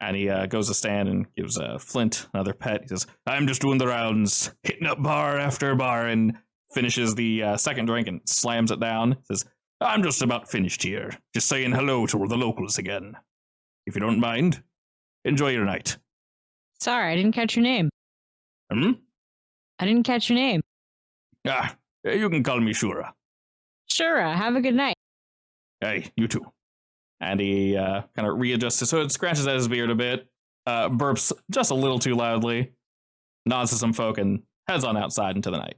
and he goes to stand and gives Flint another pet. He says, "I'm just doing the rounds, hitting up bar after bar," and finishes the second drink and slams it down. Says, "I'm just about finished here. Just saying hello to the locals again. If you don't mind, enjoy your night." Sorry, I didn't catch your name. I didn't catch your name. You can call me Shura. Shura, have a good night. Hey, you too. And he kind of readjusts his hood, scratches at his beard a bit, burps just a little too loudly, nods to some folk, and heads on outside into the night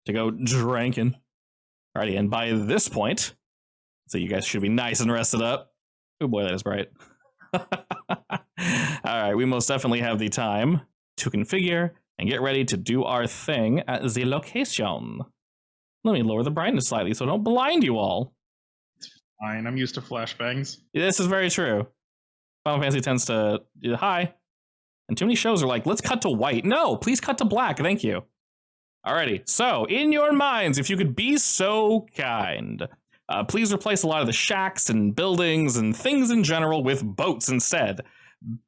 to go drinking. Alrighty, and by this point, so you guys should be nice and rested up. Oh boy, that is bright. Alright, we most definitely have the time to configure and get ready to do our thing at the location. Let me lower the brightness slightly so I don't blind you all. Fine, I'm used to flashbangs. This is very true. Final Fantasy tends to... Hi. And too many shows are like, let's cut to white. No, please cut to black. Thank you. Alrighty, so in your minds, if you could be so kind, please replace a lot of the shacks and buildings and things in general with boats instead.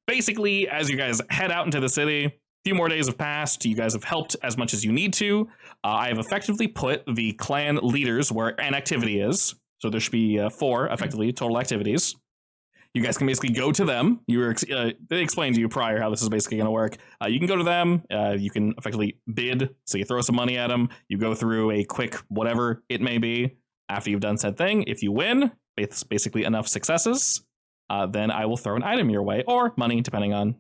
Basically, as you guys head out into the city, a few more days have passed. You guys have helped as much as you need to. I have effectively put the clan leaders where an activity is. So there should be 4, effectively, total activities. You guys can basically go to them. They explained to you prior how this is basically going to work. You can go to them. You can effectively bid. So you throw some money at them. You go through a quick whatever it may be. After you've done said thing, if you win, it's basically enough successes, then I will throw an item your way or money, depending on,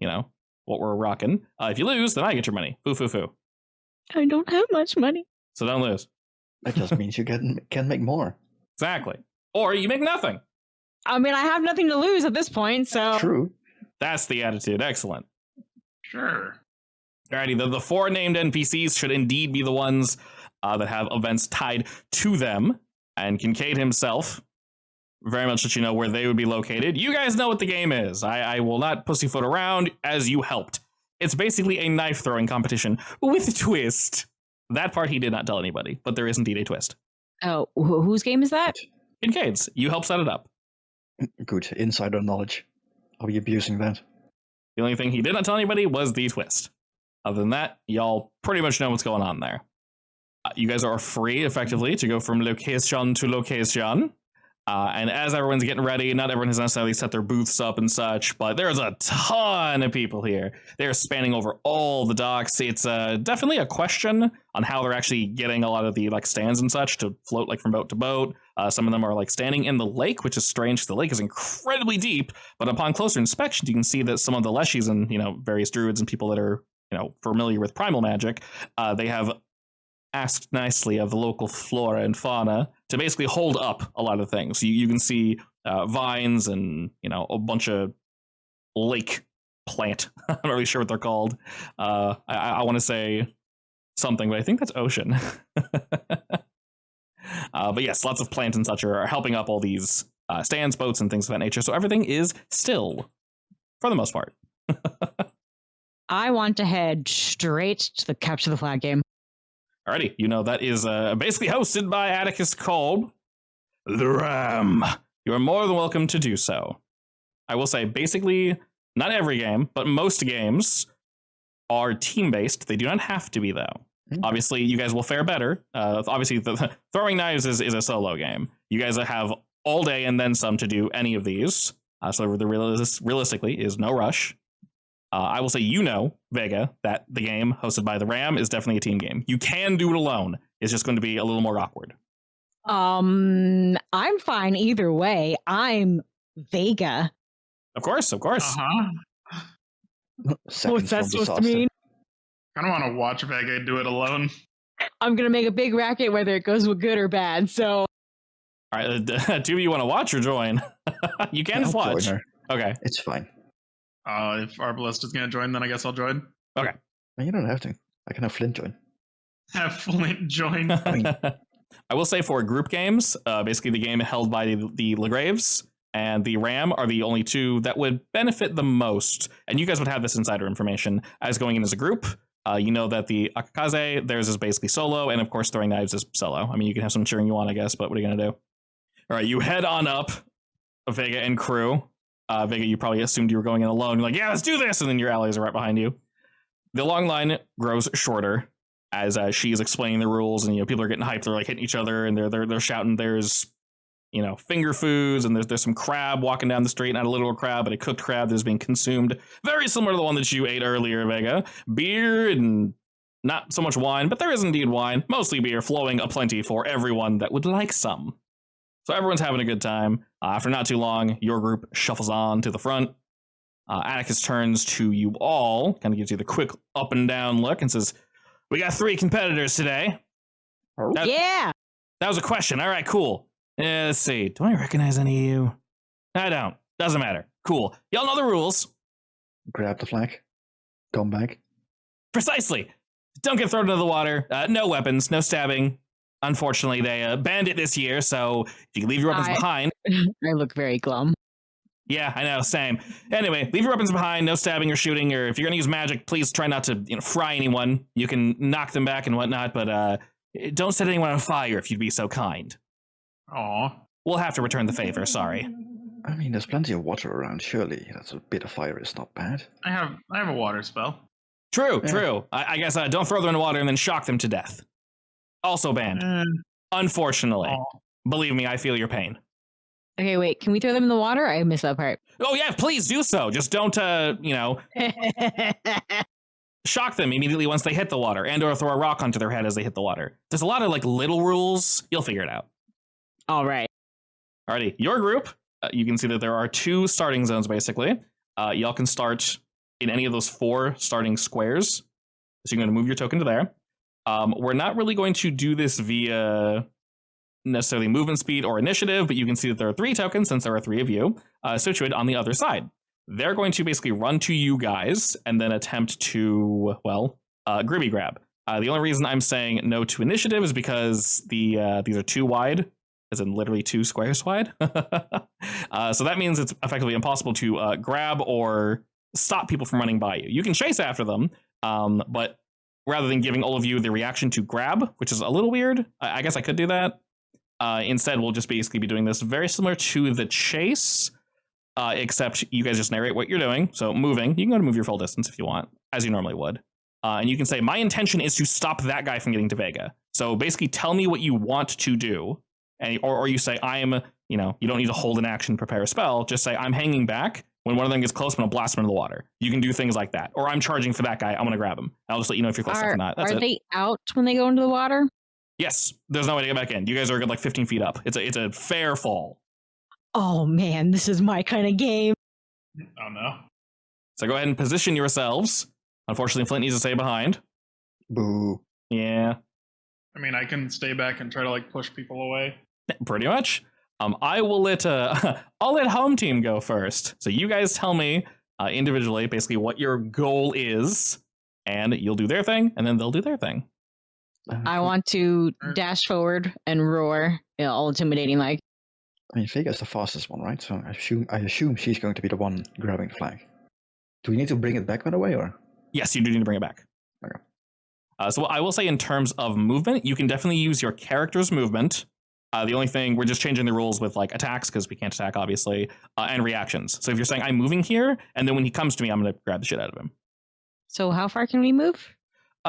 what we're rocking. If you lose, then I get your money. Foo, foo, foo. I don't have much money. So don't lose. That just means you can make more. Exactly. Or you make nothing. I mean, I have nothing to lose at this point, so... True. That's the attitude. Excellent. Sure. Alrighty, the 4 named NPCs should indeed be the ones that have events tied to them. And Kincaid himself very much let you know where they would be located. You guys know what the game is. I will not pussyfoot around as you helped. It's basically a knife throwing competition with a twist. That part he did not tell anybody, but there is indeed a twist. Oh, whose game is that? Kincaid's. You helped set it up. Good insider knowledge. I'll be abusing that. The only thing he did not tell anybody was the twist. Other than that, y'all pretty much know what's going on there. You guys are free, effectively, to go from location to location. And as everyone's getting ready, not everyone has necessarily set their booths up and such, but there's a ton of people here. They're spanning over all the docks. It's definitely a question on how they're actually getting a lot of the stands and such to float from boat to boat. Some of them are standing in the lake, which is strange because the lake is incredibly deep. But upon closer inspection, you can see that some of the leshies and various druids and people that are familiar with primal magic, they have asked nicely of the local flora and fauna to basically hold up a lot of things. You can see vines and a bunch of lake plant. I'm not really sure what they're called. I want to say something, but I think that's ocean. But yes, lots of plants and such are helping up all these stands, boats, and things of that nature. So everything is still, for the most part. I want to head straight to the Capture the Flag game. Alrighty, that is basically hosted by Atticus Kolb, the Ram. You are more than welcome to do so. I will say, basically, not every game, but most games are team-based. They do not have to be, though. Obviously, you guys will fare better. Obviously, the throwing knives is a solo game. You guys have all day and then some to do any of these. So the realistically is no rush. I will say, Vega, that the game hosted by the Ram is definitely a team game. You can do it alone. It's just going to be a little more awkward. I'm fine either way. I'm Vega. Of course. Uh-huh. What's that supposed to mean? I don't want to watch Vega do it alone. I'm going to make a big racket whether it goes good or bad, so... All right, do you want to watch or join? You can just watch. Okay. It's fine. If Arbalest is going to join, then I guess I'll join. Okay. You don't have to. I can have Flint join. Have Flint join. I will say for group games, basically the game held by the Legraves and the Ram are the only 2 that would benefit the most. And you guys would have this insider information as going in as a group. You know that the Akakaze, theirs is basically solo, and of course throwing knives is solo. I mean, you can have some cheering you want, I guess, but what are you going to do? All right, you head on up, Vega and crew. Vega, you probably assumed you were going in alone. You're like, yeah, let's do this, and then your allies are right behind you. The long line grows shorter as she is explaining the rules, and people are getting hyped. They're hitting each other, and they're shouting. There's finger foods, and there's some crab walking down the street. Not a literal crab, but a cooked crab that's being consumed, very similar to the one that you ate earlier, Vega. Beer and not so much wine, but there is indeed wine, mostly beer, flowing aplenty for everyone that would like some. So everyone's having a good time. After not too long, your group shuffles on to the front. Atticus turns to you all, kind of gives you the quick up and down look and says, we got 3 competitors today. Yeah! That was a question. All right, cool. Let's see. Do I recognize any of you? I don't. Doesn't matter. Cool. Y'all know the rules. Grab the flag. Come back. Precisely. Don't get thrown into the water. No weapons. No stabbing. Unfortunately, they banned it this year, so if you can leave your weapons behind... I look very glum. Yeah, I know, same. Anyway, leave your weapons behind, no stabbing or shooting, or if you're gonna use magic, please try not to fry anyone. You can knock them back and whatnot, but don't set anyone on fire if you'd be so kind. Aw. We'll have to return the favor, sorry. I mean, there's plenty of water around. Surely that's a bit of fire is not bad. I have a water spell. True, Yeah. true. I guess don't throw them in the water and then shock them to death. Also banned. Unfortunately. Aw. Believe me, I feel your pain. Okay, wait. Can we throw them in the water? I missed that part. Oh yeah, please do so. Just don't, shock them immediately once they hit the water, and or throw a rock onto their head as they hit the water. There's a lot of little rules. You'll figure it out. All right. Alrighty, your group. You can see that there are 2 starting zones basically. Y'all can start in any of those 4 starting squares. So you're going to move your token to there. We're not really going to do this via necessarily movement speed or initiative, but you can see that there are 3 tokens since there are 3 of you situated on the other side. They're going to basically run to you guys and then attempt to, gribby grab. The only reason I'm saying no to initiative is because these are too wide, as in literally 2 squares wide. So that means it's effectively impossible to grab or stop people from running by you. You can chase after them, but rather than giving all of you the reaction to grab, which is a little weird, I guess I could do that. Instead, we'll just basically be doing this very similar to the chase, except you guys just narrate what you're doing. So moving, you can go to move your full distance if you want, as you normally would. And you can say, my intention is to stop that guy from getting to Vega. So basically tell me what you want to do. And, or you say, you don't need to hold an action, prepare a spell. Just say, I'm hanging back. When one of them gets close, I'm going to blast them into the water. You can do things like that. Or I'm charging for that guy. I'm going to grab him. I'll just let you know if you're close enough or not. That's Are it. they out when they go into the water? Yes. There's no way to get back in. You guys are 15 feet up. It's a fair fall. Oh man, this is my kind of game. Oh no. So go ahead and position yourselves. Unfortunately, Flint needs to stay behind. Boo. Yeah, I mean, I can stay back and try to push people away. pretty much. I will let I'll let home team go first. So you guys tell me individually basically what your goal is, and you'll do their thing, and then they'll do their thing. I want to dash forward and roar, all intimidating like. I mean, Vega's the fastest one, right? So I assume she's going to be the one grabbing the flag. Do we need to bring it back, by the way, or? Yes, you do need to bring it back. Okay. So I will say in terms of movement, you can definitely use your character's movement. The only thing, we're just changing the rules with attacks, because we can't attack, obviously, and reactions. So if you're saying, I'm moving here, and then when he comes to me, I'm going to grab the shit out of him. So how far can we move?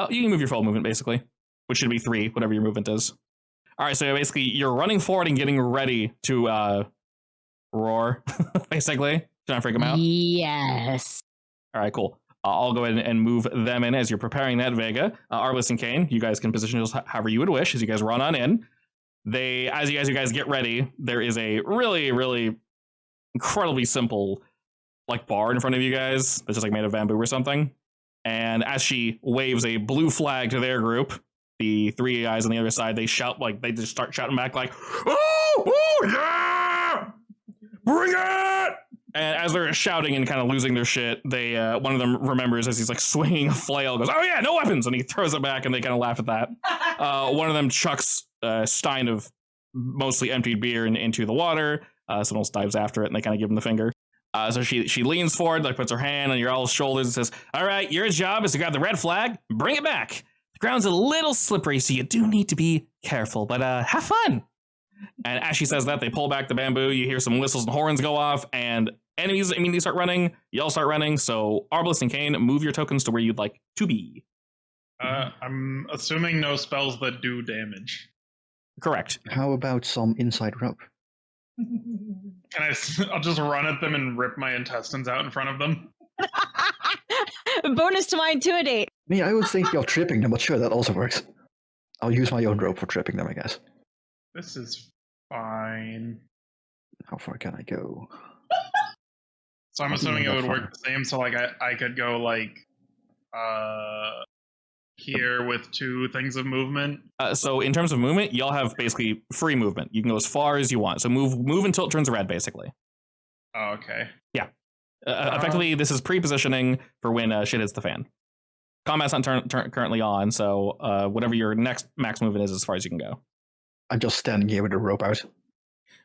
You can move your full movement, basically, which should be 3, whatever your movement is. All right, so basically, you're running forward and getting ready to roar, basically. Trying to freak them out? Yes. All right, cool. I'll go ahead and move them in as you're preparing that, Vega. Arliss and Kane, you guys can position yourselves however you would wish as you guys run on in. As you guys get ready, there is a really, really incredibly simple bar in front of you guys that's just made of bamboo or something. And as she waves a blue flag to their group, the 3 guys on the other side, they shout, they just start shouting back oh yeah, bring it! And as they're shouting and kind of losing their shit, they one of them remembers as he's swinging a flail, goes, oh yeah, no weapons, and he throws it back, and they kind of laugh at that. One of them chucks a stein of mostly emptied beer into the water. Someone else dives after it, and they kind of give him the finger. So she leans forward, puts her hand on your all's shoulders and says, all right, your job is to grab the red flag, bring it back. The ground's a little slippery, so you do need to be careful, but have fun. And as she says that, they pull back the bamboo. You hear some whistles and horns go off, and enemies immediately start running. Y'all start running. So Arliss and Kane, move your tokens to where you'd like to be. I'm assuming no spells that do damage. Correct. How about some inside rope? I'll just run at them and rip my intestines out in front of them. Bonus to my intimidate. I mean, I was thinking of tripping them, but sure, that also works. I'll use my own rope for tripping them, I guess. This is fine. How far can I go? So I'm assuming it would work the same. So I could go here with 2 things of movement. So in terms of movement, y'all have basically free movement. You can go as far as you want. So move until it turns red, basically. Oh, okay. Yeah. Effectively, this is pre-positioning for when shit hits the fan. Combat's not currently on, so whatever your next max movement is as far as you can go. I'm just standing here with the rope out.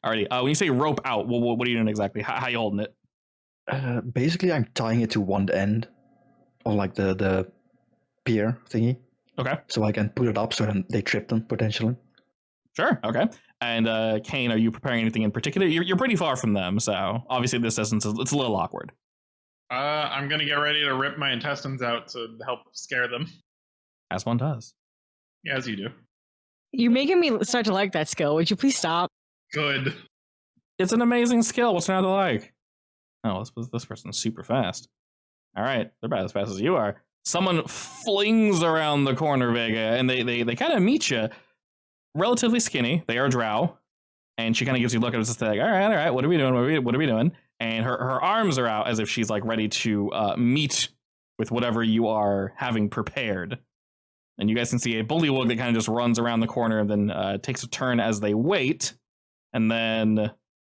Alrighty. When you say rope out, what are you doing exactly? How are you holding it? Basically, I'm tying it to one end of like the pier thingy. Okay. So I can put it up so then they trip them potentially. Sure. Okay. And Kane, are you preparing anything in particular? You're pretty far from them, so obviously this distance it's a little awkward. I'm gonna get ready to rip my intestines out to help scare them. As one does. Yeah, as you do. You're making me start to like that skill. Would you please stop? Good. It's an amazing skill. What's not to like? Oh, this person's super fast. All right, they're about as fast as you are. Someone flings around the corner, Vega, and they kind of meet you. Relatively skinny. They are drow, and she kind of gives you a look and it's just like, all right, what are we doing? What are we doing? And her arms are out as if she's like ready to meet with whatever you are having prepared. And you guys can see a bullywug that kind of just runs around the corner and then takes a turn as they wait. And then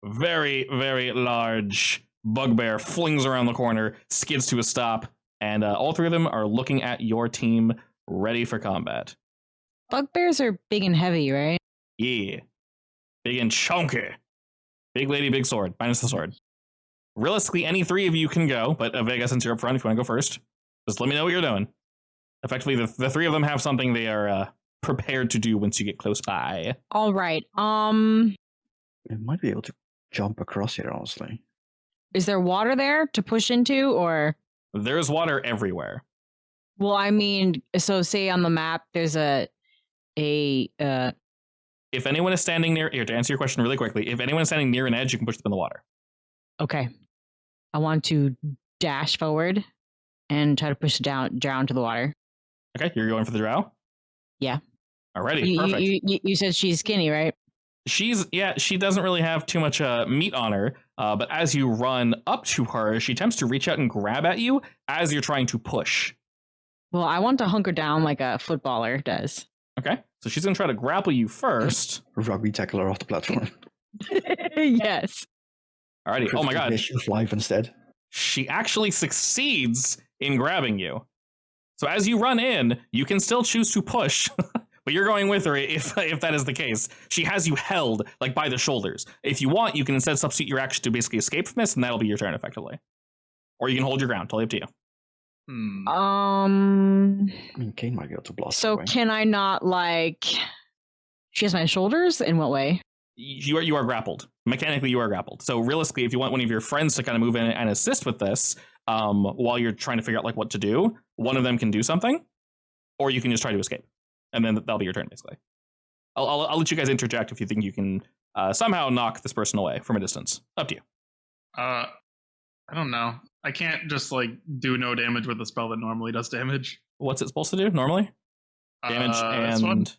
very, very large bugbear flings around the corner, skids to a stop, and all three of them are looking at your team ready for combat. Bugbears are big and heavy, right? Yeah. Big and chunky. Big lady, big sword. Minus the sword. Realistically, any three of you can go, but Vega, since you're up front, if you want to go first, just let me know what you're doing. Effectively, the three of them have something they are prepared to do once you get close by. All right. We might be able to jump across here, honestly. Is there water there to push into, or? There's water everywhere. Well, I mean, so say on the map, there's if anyone is standing near, here, to answer your question really quickly, if anyone is standing near an edge, you can push them in the water. Okay. I want to dash forward and try to push it down to the water. Okay, you're going for the drow? Yeah. Alrighty, perfect. You said she's skinny, right? She doesn't really have too much meat on her, but as you run up to her, she attempts to reach out and grab at you as you're trying to push. Well, I want to hunker down like a footballer does. Okay, so she's going to try to grapple you first. Rugby tackle her off the platform. Yes. Alrighty, oh my god. She's live instead. She actually succeeds in grabbing you. So as you run in, you can still choose to push, but you're going with her if that is the case. She has you held, like, by the shoulders. If you want, you can instead substitute your action to basically escape from this, and that'll be your turn, effectively. Or you can hold your ground, totally up to you. I mean, Kane might be able to blast. So away. can I not, like... She has my shoulders? In what way? You are grappled. Mechanically, you are grappled. So realistically, if you want one of your friends to kind of move in and assist with this, while you're trying to figure out like what to do, one of them can do something, or you can just try to escape, and then that'll be your turn, basically. I'll let you guys interject if you think you can somehow knock this person away from a distance. Up to you. I don't know. I can't just like do no damage with a spell that normally does damage. What's it supposed to do normally? Damage and...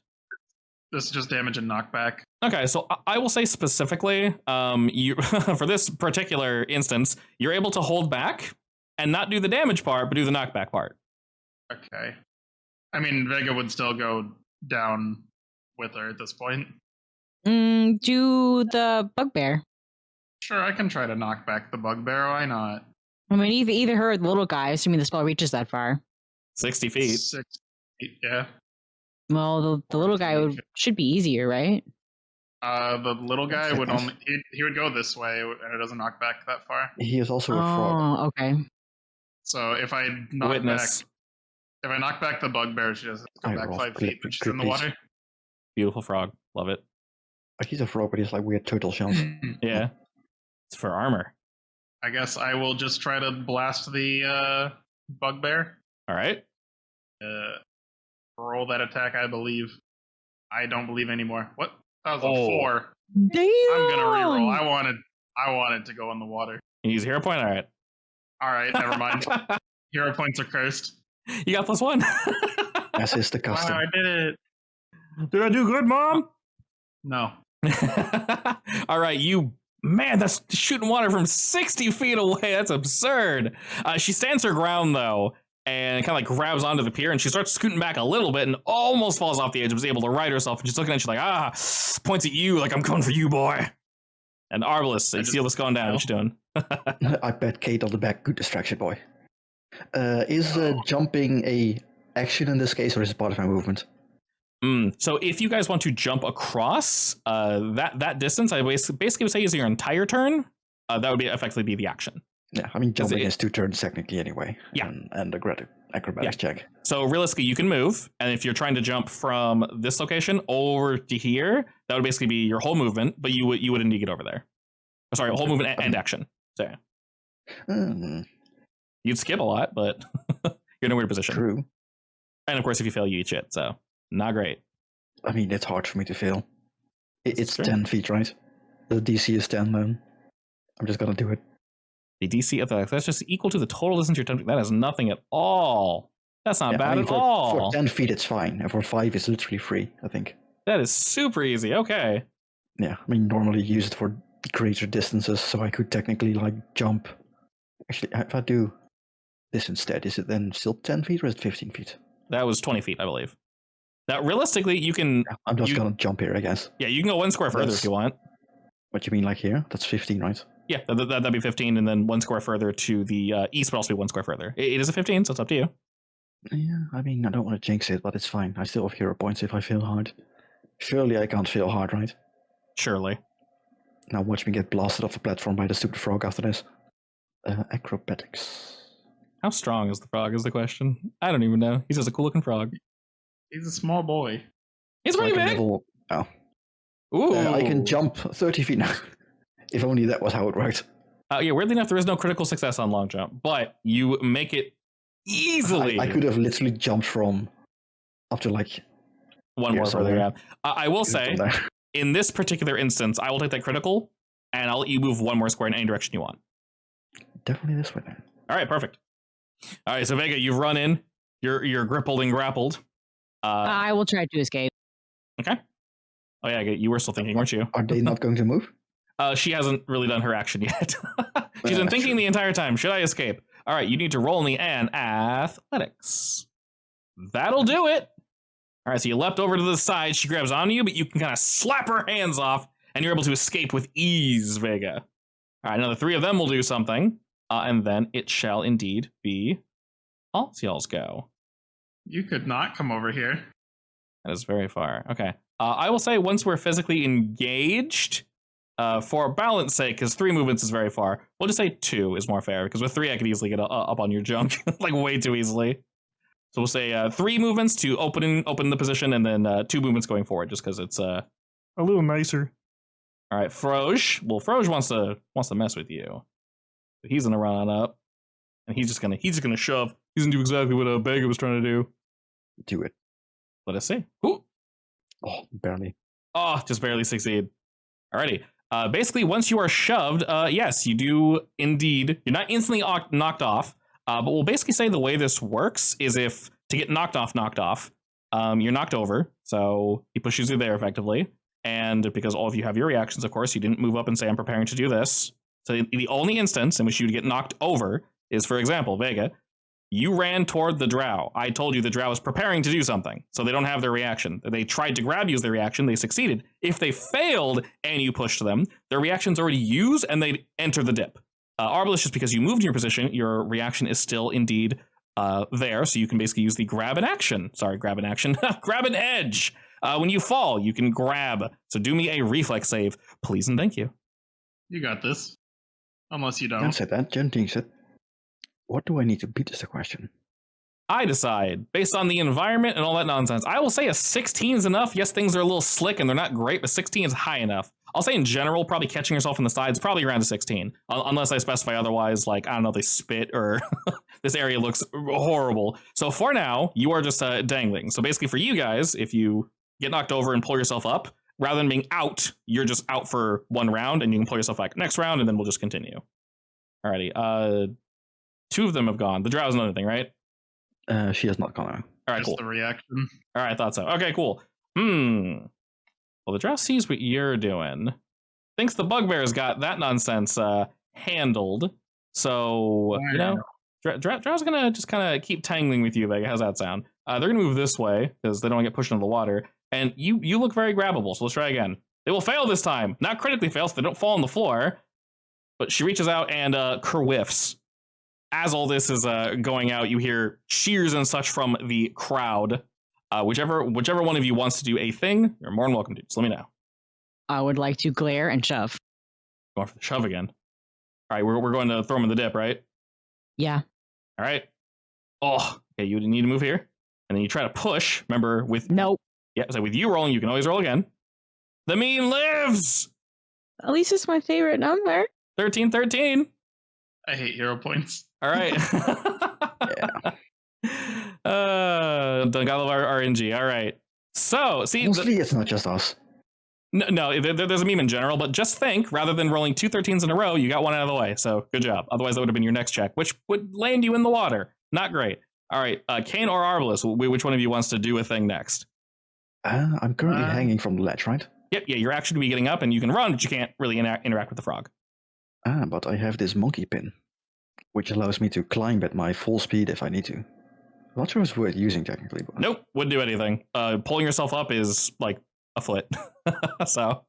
This is just damage and knockback. Okay, so I will say specifically, you for this particular instance, you're able to hold back and not do the damage part, but do the knockback part. Okay. I mean, Vega would still go down with her at this point. Do the bugbear. Sure, I can try to knock back the bugbear. Why not? I mean, either her or the little guy, assuming the spell reaches that far. 60 feet. 6 feet, yeah. Well, the little guy should be easier, right? The little guy would only he would go this way, and it doesn't knock back that far. He is also a frog. Oh, okay. So if I knock back the bugbear, she doesn't go back 5 feet, but she's in the water. Beautiful frog, love it. He's a frog, but he's like weird turtle shells. Yeah, it's for armor. I guess I will just try to blast the bugbear. All right. Roll that attack, I believe. I don't believe anymore. What? That was a 4. Damn! I'm gonna reroll. I wanted to go in the water. You use a hero point? Alright. Alright, never mind. Hero points are cursed. You got +1. As is the custom. Wow, I did it. Did I do good, Mom? No. Alright, man, that's shooting water from 60 feet away. That's absurd. She stands her ground, though, and kind of like grabs onto the pier, and she starts scooting back a little bit and almost falls off the edge, was able to right herself, and she's looking at you like, points at you like, I'm coming for you, boy. And Arbalest, you see what's going down. What you doing? I pat Kate on the back. Good distraction, boy. Is jumping a action in this case, or is it part of my movement? So if you guys want to jump across that distance, I basically would say is your entire turn. That would effectively be the action. Yeah, I mean, jumping it- is 2 turns technically anyway. Yeah. And acrobatics check. So realistically, you can move, and if you're trying to jump from this location over to here, that would basically be your whole movement, but you wouldn't need to get over there. Sorry, whole movement and action. So you'd skip a lot, but you're in a weird position. True. And of course, if you fail, you eat shit. So not great. I mean, it's hard for me to fail. It's true. 10 feet, right? The DC is 10, then. I'm just gonna do it. The DC of that's just equal to the total distance you're attempting. That is nothing at all. That's not bad at all. For 10 feet, it's fine. And for 5, it's literally free, I think. That is super easy. Okay. Yeah, I mean, normally use it for greater distances, so I could technically, like, jump. Actually, if I do this instead, is it then still 10 feet or is it 15 feet? That was 20 feet, I believe. Now, realistically, you can... Yeah, I'm just gonna jump here, I guess. Yeah, you can go 1 square further if you want. What you mean, like here? That's 15, right? Yeah, that'd be 15, and then 1 square further to the east would also be 1 square further. It is a 15, so it's up to you. Yeah, I mean, I don't want to jinx it, but it's fine. I still have hero points if I fail hard. Surely I can't fail hard, right? Surely. Now watch me get blasted off the platform by the stupid frog after this. Acrobatics. How strong is the frog is the question. I don't even know. He's just a cool looking frog. He's a small boy. He's pretty Like a big. level... Oh. Ooh. I can jump 30 feet now. If only that was how it worked. Yeah, weirdly enough, there is no critical success on long jump, but you make it easily. I could have literally jumped from up to like 1 more further. Yeah. I will say, there. in this particular instance, I will take that critical, and I'll let you move 1 more square in any direction you want. Definitely this way then. All right, perfect. All right, so Vega, you've run in. You're grappled and grappled. I will try to escape. Okay. Oh yeah, you were still thinking, weren't you? Are they not going to move? She hasn't really done her action yet. She's been thinking the entire time. Should I escape? All right, you need to roll me an athletics. That'll do it. All right, so you leapt over to the side. She grabs onto you, but you can kind of slap her hands off, and you're able to escape with ease, Vega. All right, now the 3 of them will do something, and then it shall indeed be all y'all's go. You could not come over here. That is very far. Okay. I will say once we're physically engaged, for balance sake, because 3 movements is very far, we'll just say 2 is more fair, because with 3 I could easily get up on your junk, like way too easily. So we'll say 3 movements to open the position, and then 2 movements going forward, just because it's a little nicer. All right, Froge. Well, Froge wants to mess with you. But he's gonna run on up, and he's just gonna shove. He's gonna do exactly what Vega was trying to do. Do it. Let us see. Ooh. Oh, barely. Oh, just barely succeed. Alrighty. Basically, once you are shoved, yes, you do indeed. You're not instantly knocked off, but we'll basically say the way this works is if to get knocked off, you're knocked over, so he pushes you there effectively, and because all of you have your reactions, of course, you didn't move up and say, I'm preparing to do this. So the only instance in which you would get knocked over is, for example, Vega, you ran toward the drow. I told you the drow is preparing to do something, so they don't have their reaction. They tried to grab you as their reaction. They succeeded. If they failed and you pushed them, their reaction's already used and they enter the dip. Arbalest, just because you moved in your position, your reaction is still indeed there, so you can basically use the grab an action. Sorry, grab an action. Grab an edge. When you fall, you can grab. So do me a reflex save, please and thank you. You got this. Unless you don't. Can't say that. Jen thinks it. What do I need to beat is the question. I decide, based on the environment and all that nonsense. I will say a 16 is enough. Yes, things are a little slick and they're not great, but 16 is high enough. I'll say in general, probably catching yourself in the sides, probably around a 16. Unless I specify otherwise, like, I don't know, they spit or this area looks horrible. So for now, you are just dangling. So basically for you guys, if you get knocked over and pull yourself up, rather than being out, you're just out for 1 round and you can pull yourself back next round and then we'll just continue. Alrighty, 2 of them have gone. The drow is another thing, right? She has not gone out. All right, Just cool. the reaction. All right, I thought so. Okay, cool. Well, the drow sees what you're doing. Thinks the bugbear's got that nonsense handled. So, you know, drow's gonna just kind of keep tangling with you, Vega. How's that sound? They're gonna move this way because they don't want to get pushed into the water. And you look very grabbable, so let's try again. They will fail this time. Not critically fail, so they don't fall on the floor. But she reaches out and kerwhiffs. As all this is going out, you hear cheers and such from the crowd. Whichever one of you wants to do a thing, you're more than welcome to. Just let me know. I would like to glare and shove. Going for the shove again. All right, we're going to throw him in the dip, right? Yeah. All right. Oh, okay. You need to move here, and then you try to push. Remember, with Nope. yeah, so with you rolling, you can always roll again. The mean lives. At least it's my favorite number. 13. I hate hero points. All right. Don't got our RNG. All right. So see, Mostly it's not just us. no, there's a meme in general, but just think, rather than rolling 2 13s in a row, you got one out of the way. So good job. Otherwise, that would have been your next check, which would land you in the water. Not great. All right, Kane or Arbalest, which one of you wants to do a thing next? I'm currently hanging from the ledge, right? Yep, yeah, your action to be getting up, and you can run, but you can't really interact with the frog. But I have this monkey pin, which allows me to climb at my full speed if I need to. I'm not sure it's worth using technically. But... Nope, wouldn't do anything. Pulling yourself up is like a foot, so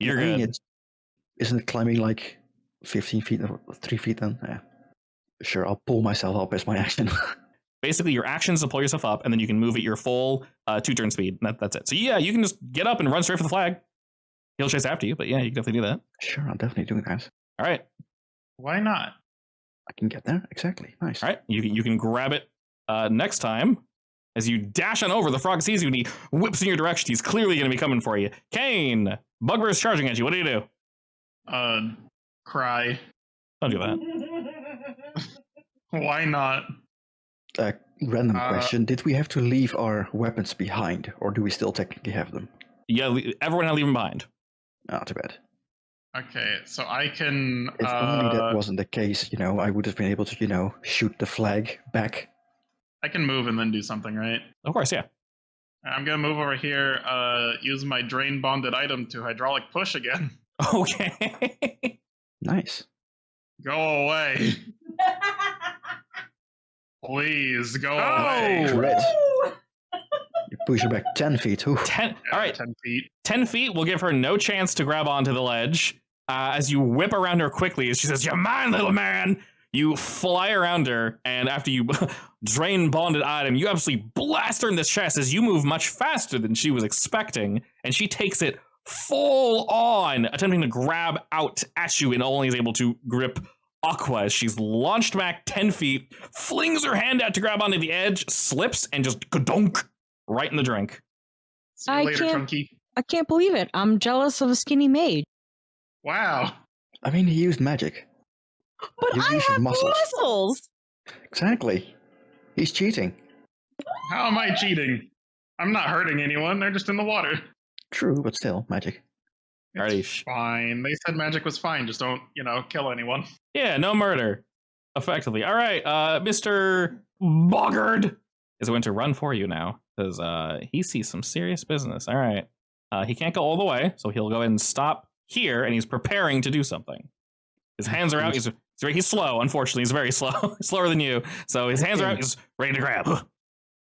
you're good. Isn't it climbing like 15 feet or 3 feet then? Yeah. Sure, I'll pull myself up as my action. Basically, your action is to pull yourself up, and then you can move at your full 2-turn speed. That's it. So yeah, you can just get up and run straight for the flag. He'll chase after you, but yeah, you can definitely do that. Sure, I'm definitely doing that. All right. Why not? I can get there. Exactly. Nice. All right. You can grab it next time. As you dash on over, the frog sees you and he whips in your direction. He's clearly going to be coming for you. Kane, Bugbear is charging at you. What do? Cry. Don't do that. Why not? Random question. Did we have to leave our weapons behind, or do we still technically have them? Yeah, everyone had to leave them behind. Ah, too bad. Okay, so I can... If only that wasn't the case, I would have been able to, shoot the flag back. I can move and then do something, right? Of course, yeah. I'm going to move over here, use my drain bonded item to hydraulic push again. Okay. Nice. Go away. Please, go away. Crit. You push her back 10 feet. Ooh. 10. All right. 10 feet. 10 feet will give her no chance to grab onto the ledge. As you whip around her quickly, as she says, "You're mine, little man." You fly around her, and after you drain bonded item, you absolutely blast her in the chest as you move much faster than she was expecting, and she takes it full on, attempting to grab out at you, and only is able to grip Aqua as she's launched back 10 feet, flings her hand out to grab onto the edge, slips, and just gadonk right in the drink. See you later, Chunky. I can't believe it. I'm jealous of a skinny maid. Wow. I mean, he used magic. But You I use your have muscles. Exactly. He's cheating. How am I cheating? I'm not hurting anyone. They're just in the water. True, but still, magic. It's fine. They said magic was fine. Just don't, kill anyone. Yeah, no murder. Effectively. All right, Mr. Boggard is going to run for you now, because he sees some serious business. All right. He can't go all the way, so he'll go ahead and stop here, and he's preparing to do something. His hands are out. He's slow, unfortunately. He's very slow. Slower than you. So his hands are out. He's ready to grab.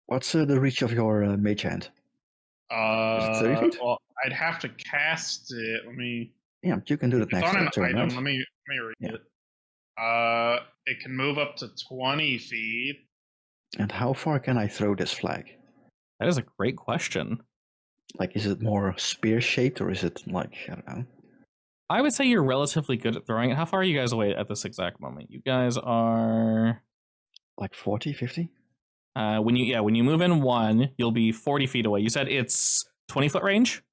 What's the reach of your mage hand? Is it 30 feet? Well, I'd have to cast it. Let me... Yeah, you can do that next on an turn, item. right? Let me read it. It can move up to 20 feet. And how far can I throw this flag? That is a great question. Like, is it more spear-shaped, or is it like, I don't know? I would say you're relatively good at throwing it. How far are you guys away at this exact moment? You guys are... Like 40, 50? When you move in one, you'll be 40 feet away. You said it's 20-foot range?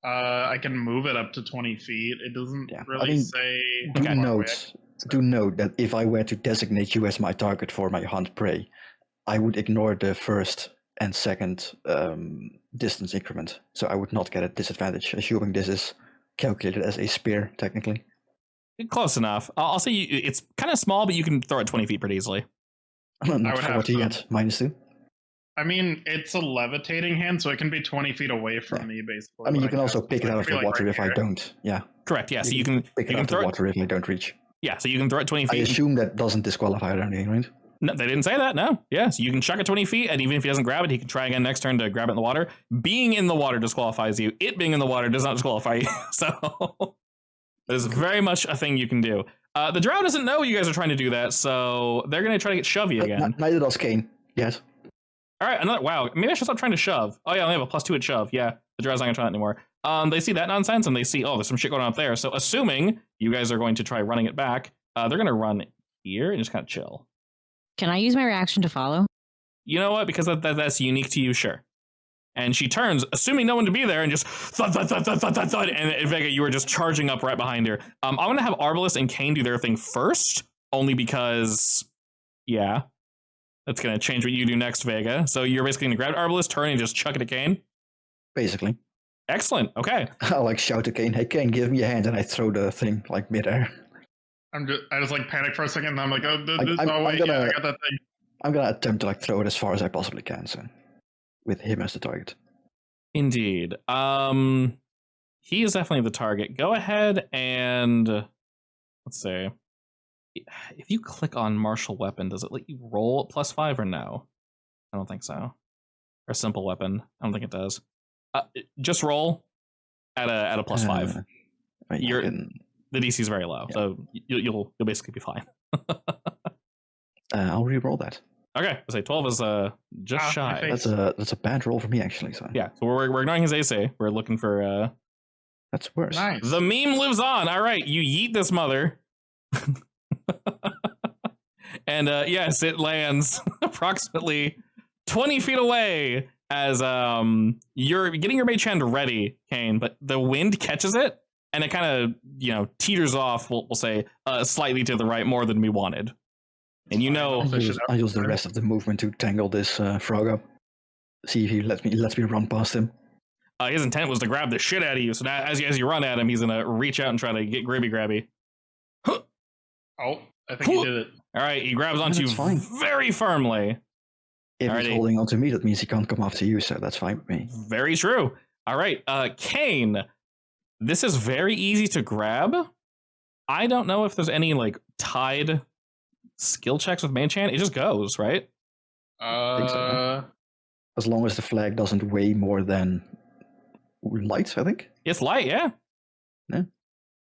I can move it up to 20 feet. It doesn't really say... Do note that if I were to designate you as my target for my hunt prey, I would ignore the first and second distance increment. So I would not get a disadvantage, assuming this is calculated as a spear, technically. Close enough. I'll say it's kind of small, but you can throw it 20 feet pretty easily. Not 40 yet, -2. I mean, it's a levitating hand, so it can be 20 feet away from me, basically. I mean, you can also pick it out of the water if I don't. Yeah. Correct, yeah. So you can pick it out of the water if I don't reach. Yeah, so you can throw it 20 feet. I assume that doesn't disqualify it or anything, right? No, they didn't say that, no. Yeah, so you can chuck it 20 feet, and even if he doesn't grab it, he can try again next turn to grab it in the water. Being in the water disqualifies you. It being in the water does not disqualify you. So there's very much a thing you can do. The drow doesn't know you guys are trying to do that, so they're going to try to get shovey again. Neither does Kane. Yes. All right, wow. Maybe I should stop trying to shove. Oh, yeah, I only have a +2 at shove. Yeah, the drow's not going to try that anymore. They see that nonsense, and they see, there's some shit going on up there. So assuming you guys are going to try running it back, they're going to run here and just kind of chill. Can I use my reaction to follow? You know what? Because that's unique to you, sure. And she turns, assuming no one to be there, and just thud, thud, thud, thud, thud, thud, thud. And Vega, you were just charging up right behind her. I'm going to have Arbalest and Kane do their thing first, only because, yeah, that's going to change what you do next, Vega. So you're basically going to grab Arbalest, turn, and just chuck it at Kane? Basically. Excellent. Okay. I'll like shout to Kane, "Hey Kane, give me a hand," and I throw the thing like midair. I just like panic for a second, and I'm like, oh, I'm wait, gonna- yeah, I got that thing. I'm gonna attempt to like throw it as far as I possibly can, so with him as the target. Indeed. He is definitely the target. Go ahead and let's see. If you click on martial weapon, does it let you roll at +5 or no? I don't think so. Or simple weapon. I don't think it does. Just roll at a +5. The DC is very low, so you'll basically be fine. I'll re-roll that. Okay, I say 12 is just shy. That's a bad roll for me actually. So yeah, so we're ignoring his AC. We're looking for that's worse. Nice. The meme lives on. All right, you yeet this mother. And yes, it lands approximately 20 feet away as you're getting your mage hand ready, Kane, but the wind catches it and it kind of, teeters off, we'll say, slightly to the right more than we wanted. And I use the rest of the movement to tangle this frog up. See if he lets me run past him. His intent was to grab the shit out of you, so now as you run at him, he's gonna reach out and try to get grabby. Oh, I think he did it. All right, he grabs onto you very firmly. If he's holding onto me, that means he can't come after you, so that's fine with me. Very true. All right, Kane, this is very easy to grab. I don't know if there's any tied skill checks with Mage Hand. It just goes, right? I think so. As long as the flag doesn't weigh more than light, I think. It's light, yeah.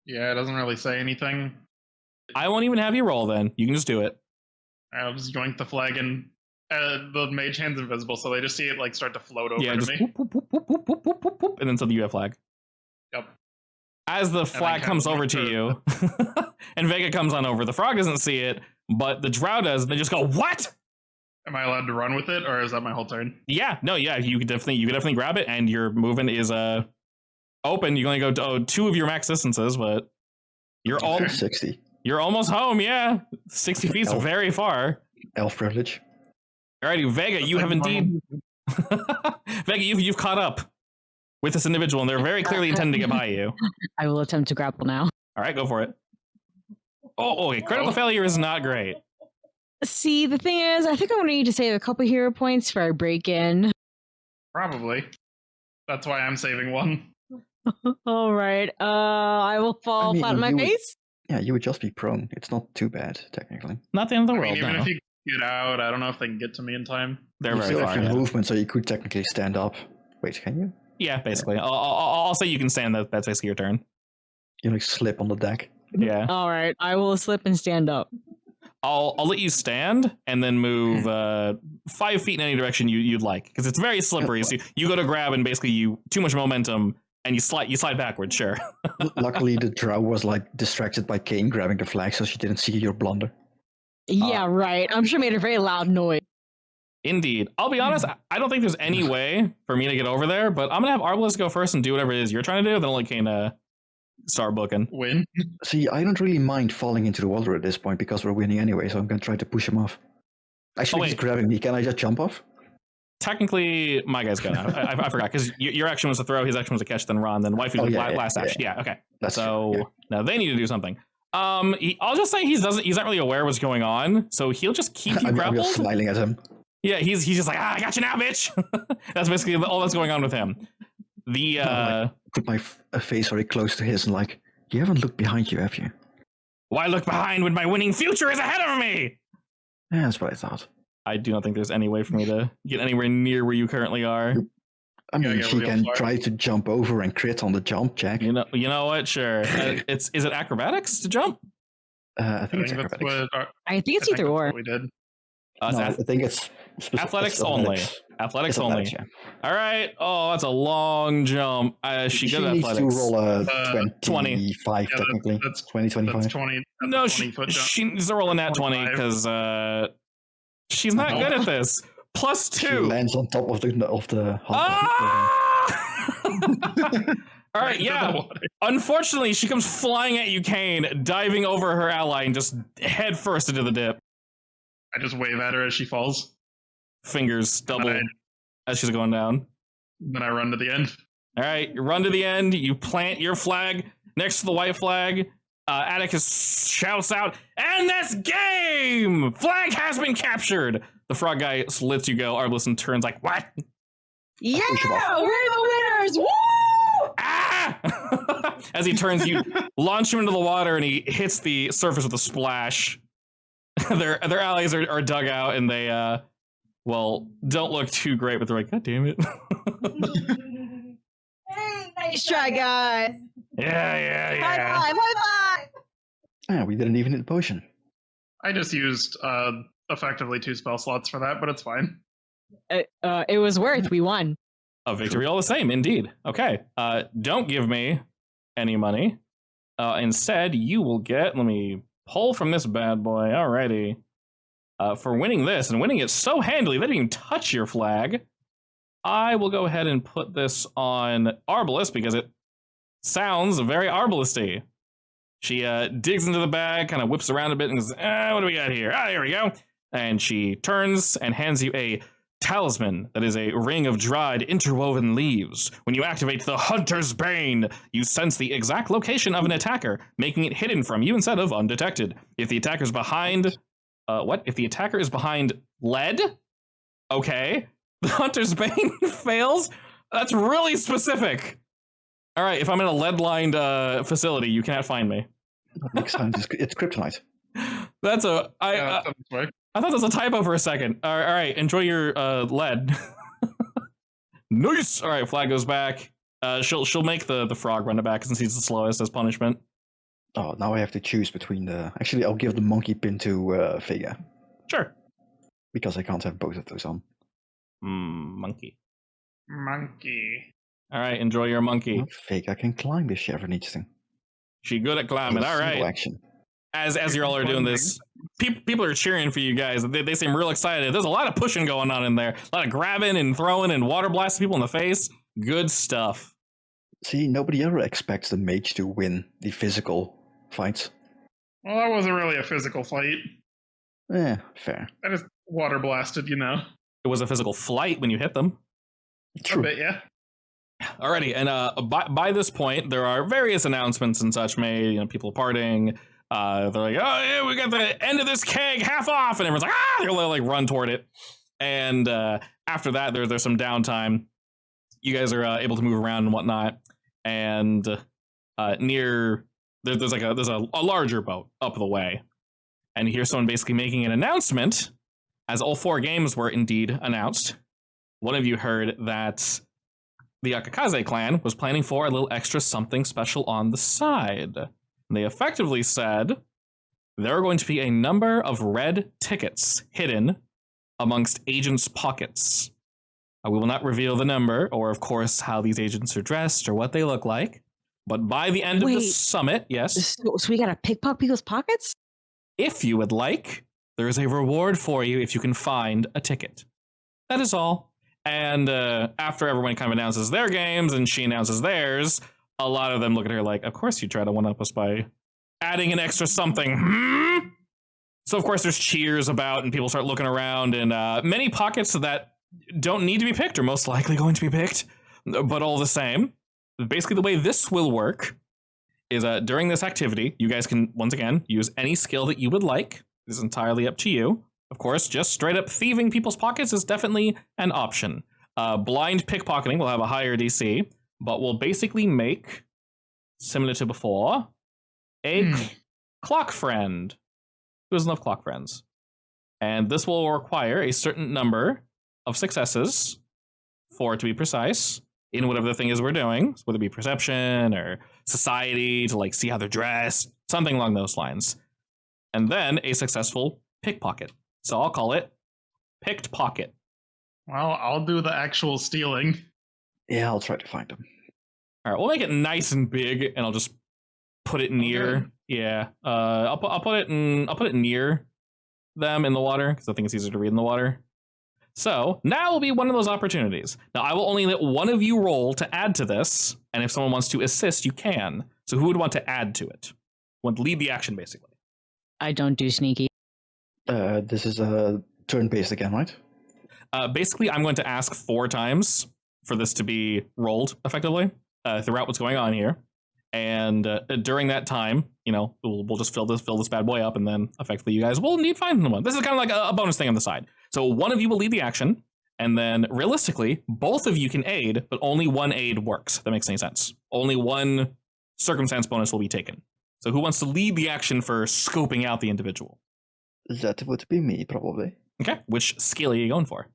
Yeah, it doesn't really say anything. I won't even have you roll then. You can just do it. I'll just yoink the flag and the mage hand's invisible, so they just see it start to float over to me. Whoop, whoop, whoop, whoop, whoop, whoop, whoop, whoop, and then so you have flag. Yep. As the flag comes over to you, and Vega comes on over, the frog doesn't see it, but the drow does, and they just go, "What?" Am I allowed to run with it, or is that my whole turn? Yeah, no, yeah, you could definitely grab it, and your movement is open. You can only go 2 of your max distances, but you're all 60. You're almost home, yeah. 60 feet's very far. Elf privilege. Alrighty, Vega, you have indeed Vega, you've caught up with this individual, and they're very clearly intending to get by you. I will attempt to grapple now. Alright, go for it. Oh, okay. Critical failure is not great. See, the thing is, I think I'm going to need to save a couple hero points for I break in. Probably. That's why I'm saving 1. All right. I will fall flat on my face. Yeah, you would just be prone. It's not too bad, technically. Not the end of the world, even if you get out, I don't know if they can get to me in time. They're very far. You have movement, so you could technically stand up. Wait, can you? Yeah, basically. Yeah. I'll say you can stand. That's basically your turn. You slip on the deck. Yeah. All right, I will slip and stand up. I'll let you stand and then move 5 feet in any direction you'd like, because it's very slippery. So you go to grab and basically too much momentum and you slide backwards. Sure. Luckily, the drow was distracted by Kane grabbing the flag, so she didn't see your blunder. Yeah, right. I'm sure it made a very loud noise. Indeed. I'll be honest, I don't think there's any way for me to get over there, but I'm gonna have Arbalest go first and do whatever it is you're trying to do. Then I'll let Kane start booking. Win. See, I don't really mind falling into the water at this point because we're winning anyway, so I'm gonna try to push him off. Actually, he's grabbing me. Can I just jump off? Technically, my guy's gonna. I forgot, because your action was to throw, his action was to catch, then run, then wifey was last action. Yeah, okay. Now they need to do something. I'll just say he's not really aware what's going on, so he'll just keep you grappled. I'm just smiling at him. Yeah, he's just like, I got you now, bitch. That's basically all that's going on with him. Put my face very close to his and you haven't looked behind you, have you? Why look behind when my winning future is ahead of me? Yeah, that's what I thought. I do not think there's any way for me to get anywhere near where you currently are. I mean, she can try to jump over and crit on the jump check. You know what? Sure. Is it acrobatics to jump? I think it's acrobatics. I think it's either or. We did. No, I think it's athletics only. Athletics only. Yeah. All right. Oh, that's a long jump. She good at needs athletics. to roll a 20. 25 technically. That's 20, 25. That's 20. That's No, 20 foot jump. she needs to roll a nat 20 because she's not good at this. Plus 2. She lands on top of the All right, yeah. Unfortunately, she comes flying at you, Kane, diving over her ally and just head first into the dip. I just wave at her as she falls. Fingers double as she's going down. Then I run to the end. All right, you run to the end. You plant your flag next to the white flag. Atticus shouts out, "And this game! Flag has been captured!" The frog guy lets you go. Arbalest turns like, "What?" Yeah, we're the winners! Woo! Ah! As he turns, you launch him into the water, and he hits the surface with a splash. Their allies are dug out, and they don't look too great, but they're like, "God damn it!" Hey, nice try, guys. Yeah. High five! Yeah, we didn't even hit the potion. I just used effectively 2 spell slots for that, but it's fine. It was worth. We won. A victory all the same, indeed. Okay. Don't give me any money. Instead, you will get. Let me pull from this bad boy. Alrighty. For winning this and winning it so handily, they didn't even touch your flag. I will go ahead and put this on Arbalest because it sounds very Arbalisty. She digs into the bag, kind of whips around a bit, and goes, "What do we got here? Here we go." And she turns and hands you a talisman that is a ring of dried interwoven leaves. When you activate the Hunter's Bane, you sense the exact location of an attacker, making it hidden from you instead of undetected. If the attacker's behind... If the attacker is behind lead? Okay. The Hunter's Bane fails? That's really specific. All right, if I'm in a lead-lined facility, you can't find me. That makes sense. It's kryptonite. That's a... I I thought that was a typo for a second. All right, enjoy your lead. Nice. All right, flag goes back. She'll make the frog run it back since he's the slowest as punishment. Oh, now I have to choose between the... Actually, I'll give the monkey pin to Vega. Sure. Because I can't have both of those on. Monkey. Monkey. All right, enjoy your monkey. Well, Vega can climb if she ever needs to. She good at climbing. All right. Action. As you all are doing this, people are cheering for you guys. They seem real excited. There's a lot of pushing going on in there. A lot of grabbing and throwing and water blasting people in the face. Good stuff. See, nobody ever expects the mage to win the physical fights. Well, that wasn't really a physical fight. Fair. I just water blasted, you know. It was a physical flight when you hit them. True. A bit, yeah. Alrighty, and by this point, there are various announcements and such made. You know, people partying. They're like, "Oh yeah, we got the end of this keg half off," and everyone's like, "Ah!" They're like run toward it. And after that, there's some downtime. You guys are able to move around and whatnot. And near there's a larger boat up the way, and you hear someone basically making an announcement, as all 4 games were indeed announced. One of you heard that the Akakaze clan was planning for a little extra something special on the side. They effectively said there are going to be a number of red tickets hidden amongst agents' pockets. We will not reveal the number, or of course how these agents are dressed or what they look like. But by the end of the summit, yes. So we gotta pickpocket people's pockets? If you would like, there is a reward for you if you can find a ticket. That is all. And after everyone kind of announces their games and she announces theirs, a lot of them look at her like, "Of course you try to one-up us by adding an extra something. So of course there's cheers about and people start looking around, and many pockets that don't need to be picked are most likely going to be picked. But all the same, basically the way this will work is during this activity, you guys can, once again, use any skill that you would like. This is entirely up to you. Of course, just straight up thieving people's pockets is definitely an option. Blind pickpocketing will have a higher DC, but will basically make, similar to before, a clock friend. Who doesn't love clock friends? And this will require a certain number of successes, 4 to be precise, in whatever the thing is we're doing, whether it be perception or society to like see how they're dressed, something along those lines. And then a successful pickpocket. So I'll call it picked pocket. Well, I'll do the actual stealing. Yeah, I'll try to find them. All right, we'll make it nice and big, and I'll just put it near. Okay. Yeah, I'll put it near them in the water because I think it's easier to read in the water. So now will be one of those opportunities. Now I will only let one of you roll to add to this, and if someone wants to assist, you can. So who would want to add to it? Want to lead the action, basically. I don't do sneaky. This is a turn-based again, right? Basically, I'm going to ask 4 times for this to be rolled effectively throughout what's going on here. And during that time, we'll just fill this bad boy up, and then effectively you guys will need find one. This is kind of like a bonus thing on the side. So one of you will lead the action, and then realistically, both of you can aid, but only one aid works. If that makes any sense. Only one circumstance bonus will be taken. So who wants to lead the action for scoping out the individual? That would be me, probably. Okay, which skill are you going for?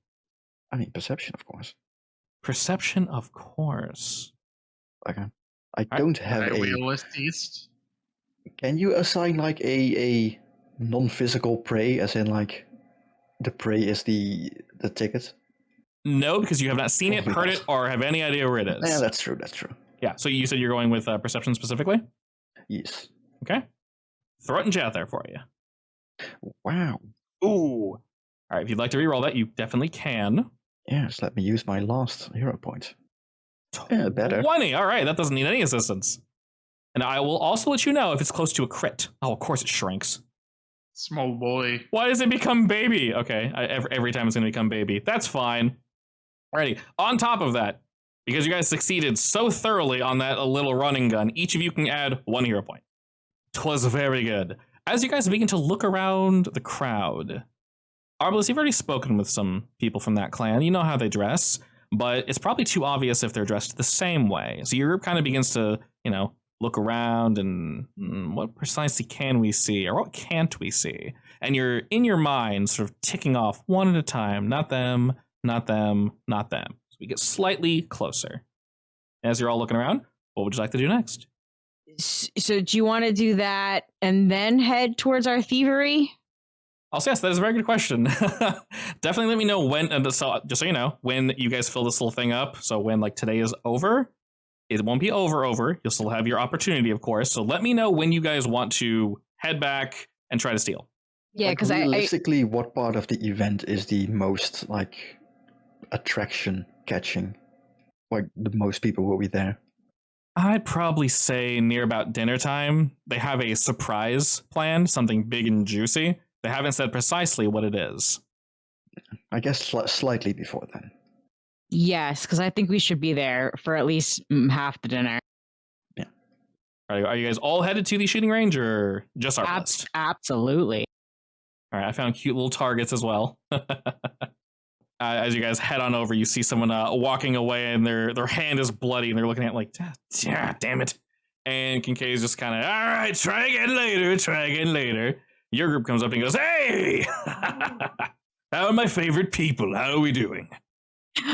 I mean, perception, of course. Perception, of course. Okay. I don't have a... Wheelless East. Can you assign like a non-physical prey, as in like the prey is the ticket? No, because you have not seen it, heard it, or have any idea where it is. Yeah, that's true. Yeah, so you said you're going with perception specifically? Yes. Okay. Throw it in chat there for you. Wow. Ooh. All right, if you'd like to reroll that, you definitely can. Yes, let me use my last hero point. Better. 20. All right, that doesn't need any assistance. And I will also let you know if it's close to a crit. Oh, of course it shrinks. Small boy. Why does it become baby? Okay, every time it's going to become baby. That's fine. Alrighty. On top of that, because you guys succeeded so thoroughly on that little running gun, each of you can add 1 hero point. 'Twas very good. As you guys begin to look around the crowd, Arbalest, you've already spoken with some people from that clan. You know how they dress, but it's probably too obvious if they're dressed the same way. So your group kind of begins to, look around and what precisely can we see or what can't we see? And you're in your mind sort of ticking off one at a time, not them, not them, not them. So we get slightly closer. As you're all looking around, what would you like to do next? So do you want to do that and then head towards our thievery? Also, yes, that is a very good question. Definitely let me know when, so just so you know, when you guys fill this little thing up. So when today is over, it won't be over. You'll still have your opportunity, of course. So let me know when you guys want to head back and try to steal. Yeah, because realistically, what part of the event is the most attraction catching? Like the most people will be there. I'd probably say near about dinner time. They have a surprise planned, something big and juicy. They haven't said precisely what it is. I guess slightly before then. Yes, because I think we should be there for at least half the dinner. Yeah. Are you guys all headed to the shooting range or just our list? Absolutely. All right, I found cute little targets as well. As you guys head on over, you see someone walking away and their hand is bloody and they're looking at damn it. And Kincaid's just kind of, all right, try again later. Your group comes up and goes, hey! How are my favorite people? How are we doing?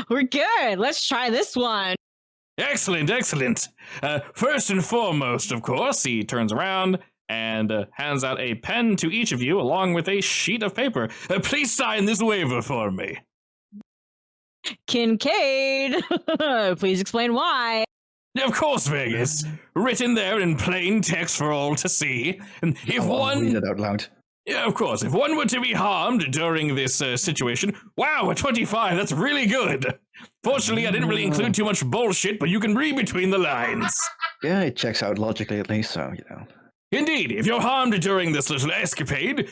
We're good. Let's try this one. Excellent. First and foremost, of course, he turns around and hands out a pen to each of you along with a sheet of paper. Please sign this waiver for me. Kincaid, please explain why. Of course, Vegas. Written there in plain text for all to see. And if I'll read it out loud. Yeah, of course. If one were to be harmed during this situation, wow, a 25, that's really good. Fortunately, I didn't really include too much bullshit, but you can read between the lines. Yeah, it checks out logically at least, so, Indeed, if you're harmed during this little escapade,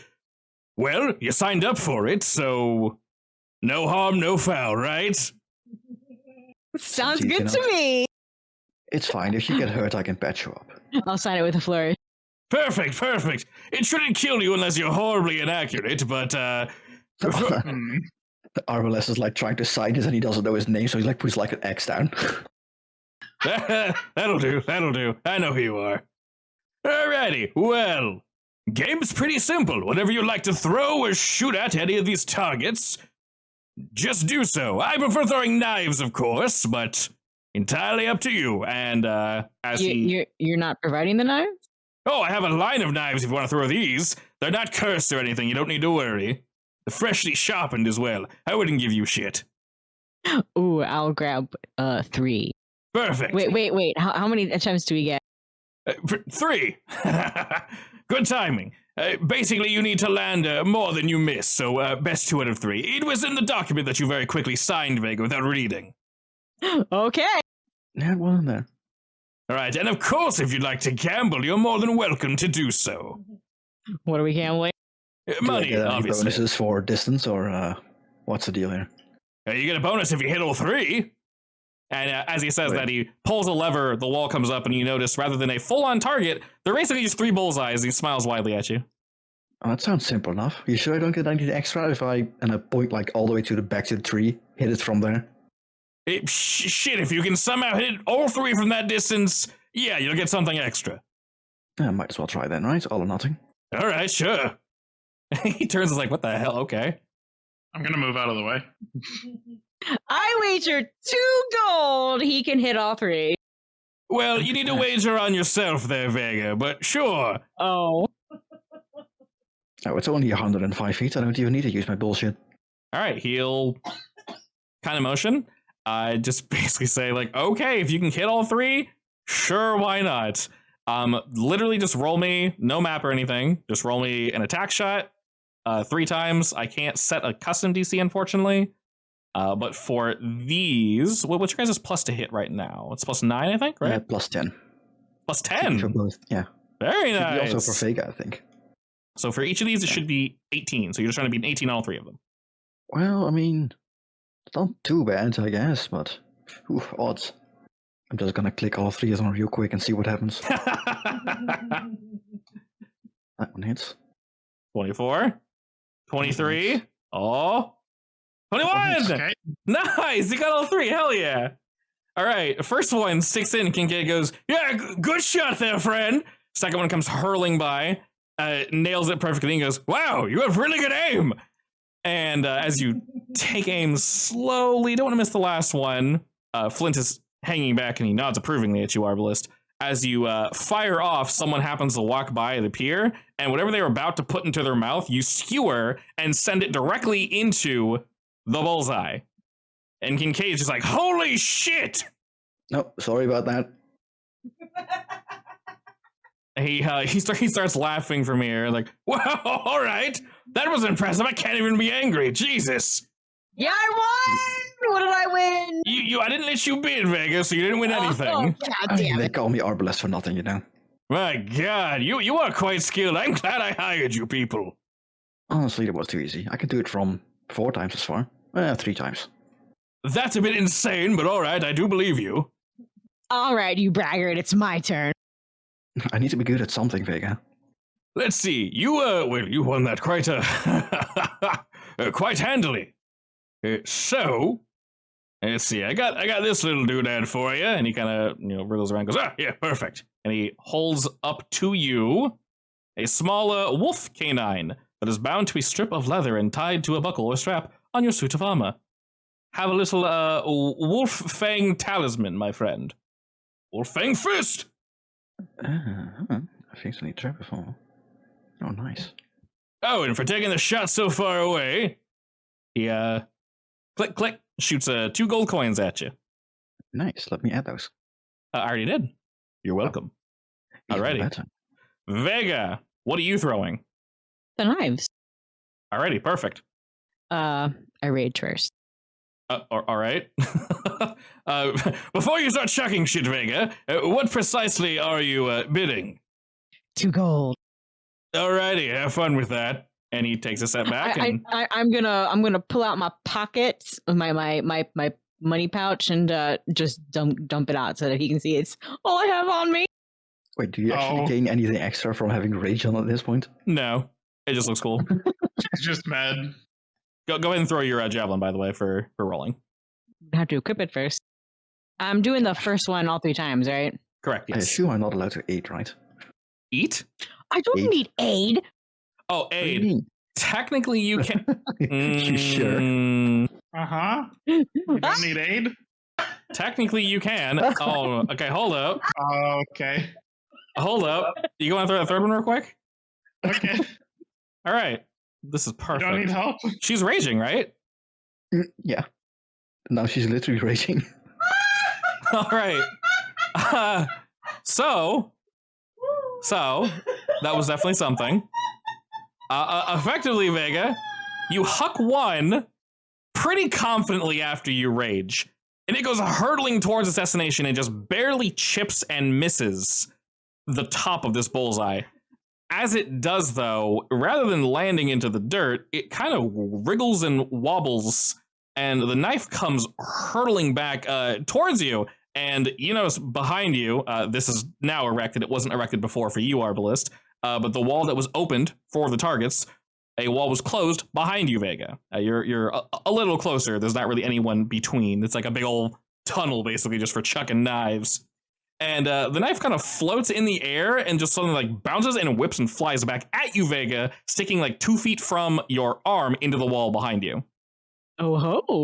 well, you signed up for it, so no harm, no foul, right? Sounds good to me. It's fine. If you get hurt, I can patch you up. I'll sign it with a flourish. Perfect. It shouldn't kill you unless you're horribly inaccurate, but Arbalest is trying to sign this and he doesn't know his name, so he puts an X down. That'll do. I know who you are. Alrighty, well, game's pretty simple. Whatever you like to throw or shoot at any of these targets, just do so. I prefer throwing knives, of course, but entirely up to you. And you're not providing the knives? Oh, I have a line of knives if you want to throw these. They're not cursed or anything. You don't need to worry. freshly sharpened as well. I wouldn't give you shit. Ooh, I'll grab 3. Perfect. Wait. How many attempts do we get? 3. Good timing. Basically, you need to land more than you miss, so best 2 out of 3. It was in the document that you very quickly signed, Vega, without reading. Okay. Yeah, well in there. All right, and of course, if you'd like to gamble, you're more than welcome to do so. What are we gambling? Money, Do I get any obviously. bonuses for distance, or what's the deal here? You get a bonus if you hit all 3. And as he says Right. that, he pulls a lever, the wall comes up, and you notice rather than a full-on target, they're basically just 3 bullseyes. He smiles widely at you. Oh, that sounds simple enough. You sure I don't get anything extra if I point like all the way to the back to the tree, hit it from there? Shit, if you can somehow hit all 3 from that distance, yeah, you'll get something extra. Yeah, might as well try then, right? All or nothing. All right, sure. He turns and is like, what the hell? Okay. I'm gonna move out of the way. I wager 2 gold. He can hit all 3. Well, you need to wager on yourself there, Vega, but sure. Oh. Oh, it's only 105 feet. I don't even need to use my bullshit. All right, he'll kind of motion. Just basically say, like, okay, if you can hit all 3, sure, why not? Literally just roll me, no map or anything, just roll me an attack shot 3 times. I can't set a custom DC, unfortunately. But for these, what's your guys' plus to hit right now? It's plus 9, I think, right? Plus 10. Plus For 10. both. Yeah. Very Should be nice. also for Vega, I think. So for each of these, it should be 18. So you're just trying to beat an 18 on all 3 of them. Well, I mean, it's not too bad, I guess, but odds. I'm just gonna click all 3 of them real quick and see what happens. That one hits. 24, 23, oh, 21! Okay. Nice! You got all 3, hell yeah! Alright, first one, 6 in, Kincaid goes, yeah, good shot there, friend! Second one comes hurling by, nails it perfectly, and goes, wow, you have really good aim! And as you take aim slowly, don't want to miss the last one, Flint is hanging back and he nods approvingly at you, Arbalist. As you fire off, someone happens to walk by the pier, and whatever they were about to put into their mouth, you skewer and send it directly into the bullseye. And Kincaid's just like, holy shit! No, sorry about that. He starts laughing from here, like, wow, all right, that was impressive. I can't even be angry. Jesus. Yeah, I won! What did I win? I didn't let you bid, Vegas, so you didn't win anything. Oh, God I mean, damn they it. call me Arbalest for nothing, you know. My God, you are quite skilled. I'm glad I hired you people. Honestly, it was too easy. I could do it from 4 times as far. 3 times. That's a bit insane, but all right, I do believe you. All right, you braggart. It's my turn. I need to be good at something, Vega. Let's see. You won that quite quite handily. So, let's see. I got this little doodad for you, and he kind of wriggles around, and goes, yeah, perfect. And he holds up to you a small wolf canine that is bound to a strip of leather and tied to a buckle or strap on your suit of armor. Have a little wolf fang talisman, my friend. Wolf fang fist. I think I need to before. Oh, nice. Oh, and for taking the shot so far away, he click click shoots 2 gold coins at you. Nice. Let me add those. I already did. You're welcome. Even Alrighty. better. Vega, what are you throwing? The knives. Alrighty, perfect. I rage first. All right. Before you start chucking shit, Vega, what precisely are you bidding? 2 gold. Alrighty, have fun with that. And he takes a step back. I'm gonna pull out my pockets, my money pouch, and just dump it out so that he can see it's all I have on me. Wait, do you actually gain anything extra from having rage on at this point? No, it just looks cool. He's just mad. Go ahead and throw your javelin, by the way, for rolling. I have to equip it first. I'm doing the first one all 3 times, right? Correct. I Yes. assume I'm not allowed to eat, right? Eat? I don't Aid. need aid. Oh, What do you aid. mean? Technically, you can. You sure? Uh-huh. You don't need aid? Technically, you can. Oh, okay. Hold up. Okay. Hold up. You want to throw that 3rd one real quick? Okay. All right. This is perfect. You don't need help? She's raging, right? Yeah. Now she's literally raging. All right. So that was definitely something. Effectively, Vega, you huck one pretty confidently after you rage, and it goes hurtling towards its destination and just barely chips and misses the top of this bullseye. As it does, though, rather than landing into the dirt, it kind of wriggles and wobbles, and the knife comes hurtling back towards you. And you notice behind you, this is now erected. It wasn't erected before for you, Arbalist, but the wall that was opened for the targets, a wall was closed behind you, Vega. You're a little closer. There's not really anyone between. It's like a big old tunnel, basically, just for chucking knives. And the knife kind of floats in the air and just suddenly like bounces and whips and flies back at you, Vega, sticking like 2 feet from your arm into the wall behind you. Oh ho!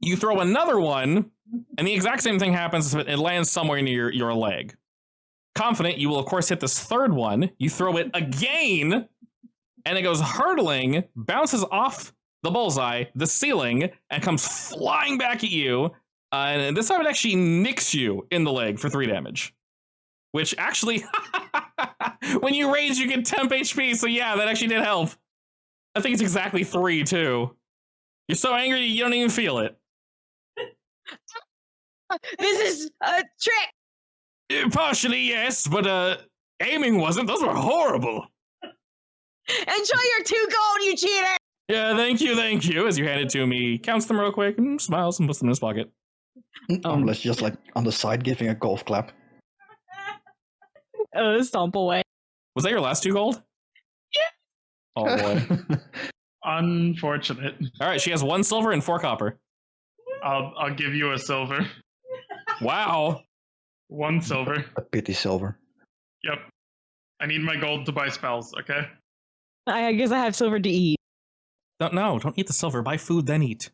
You throw another one, and the exact same thing happens. It lands somewhere near your leg. Confident, you will of course hit this third one. You throw it again, and it goes hurtling, bounces off the bullseye, the ceiling, and comes flying back at you. And this time it actually nicks you in the leg for 3 damage. Which actually, when you rage, you get temp HP. So yeah, that actually did help. I think it's exactly 3 too. You're so angry you don't even feel it. This is a trick! Partially, yes, but aiming wasn't. Those were horrible. Enjoy your 2 gold, you cheater! Yeah, thank you. As you hand it to me, counts them real quick and smiles and puts them in his pocket. Let's just like on the side giving a golf clap. Stomp away. Was that your last 2 gold? Yeah. Oh boy. Unfortunate. All right, she has 1 silver and 4 copper. I'll give you a silver. Wow. 1 silver. A pity silver. Yep. I need my gold to buy spells, okay? I guess I have silver to eat. Don't eat the silver. Buy food, then eat.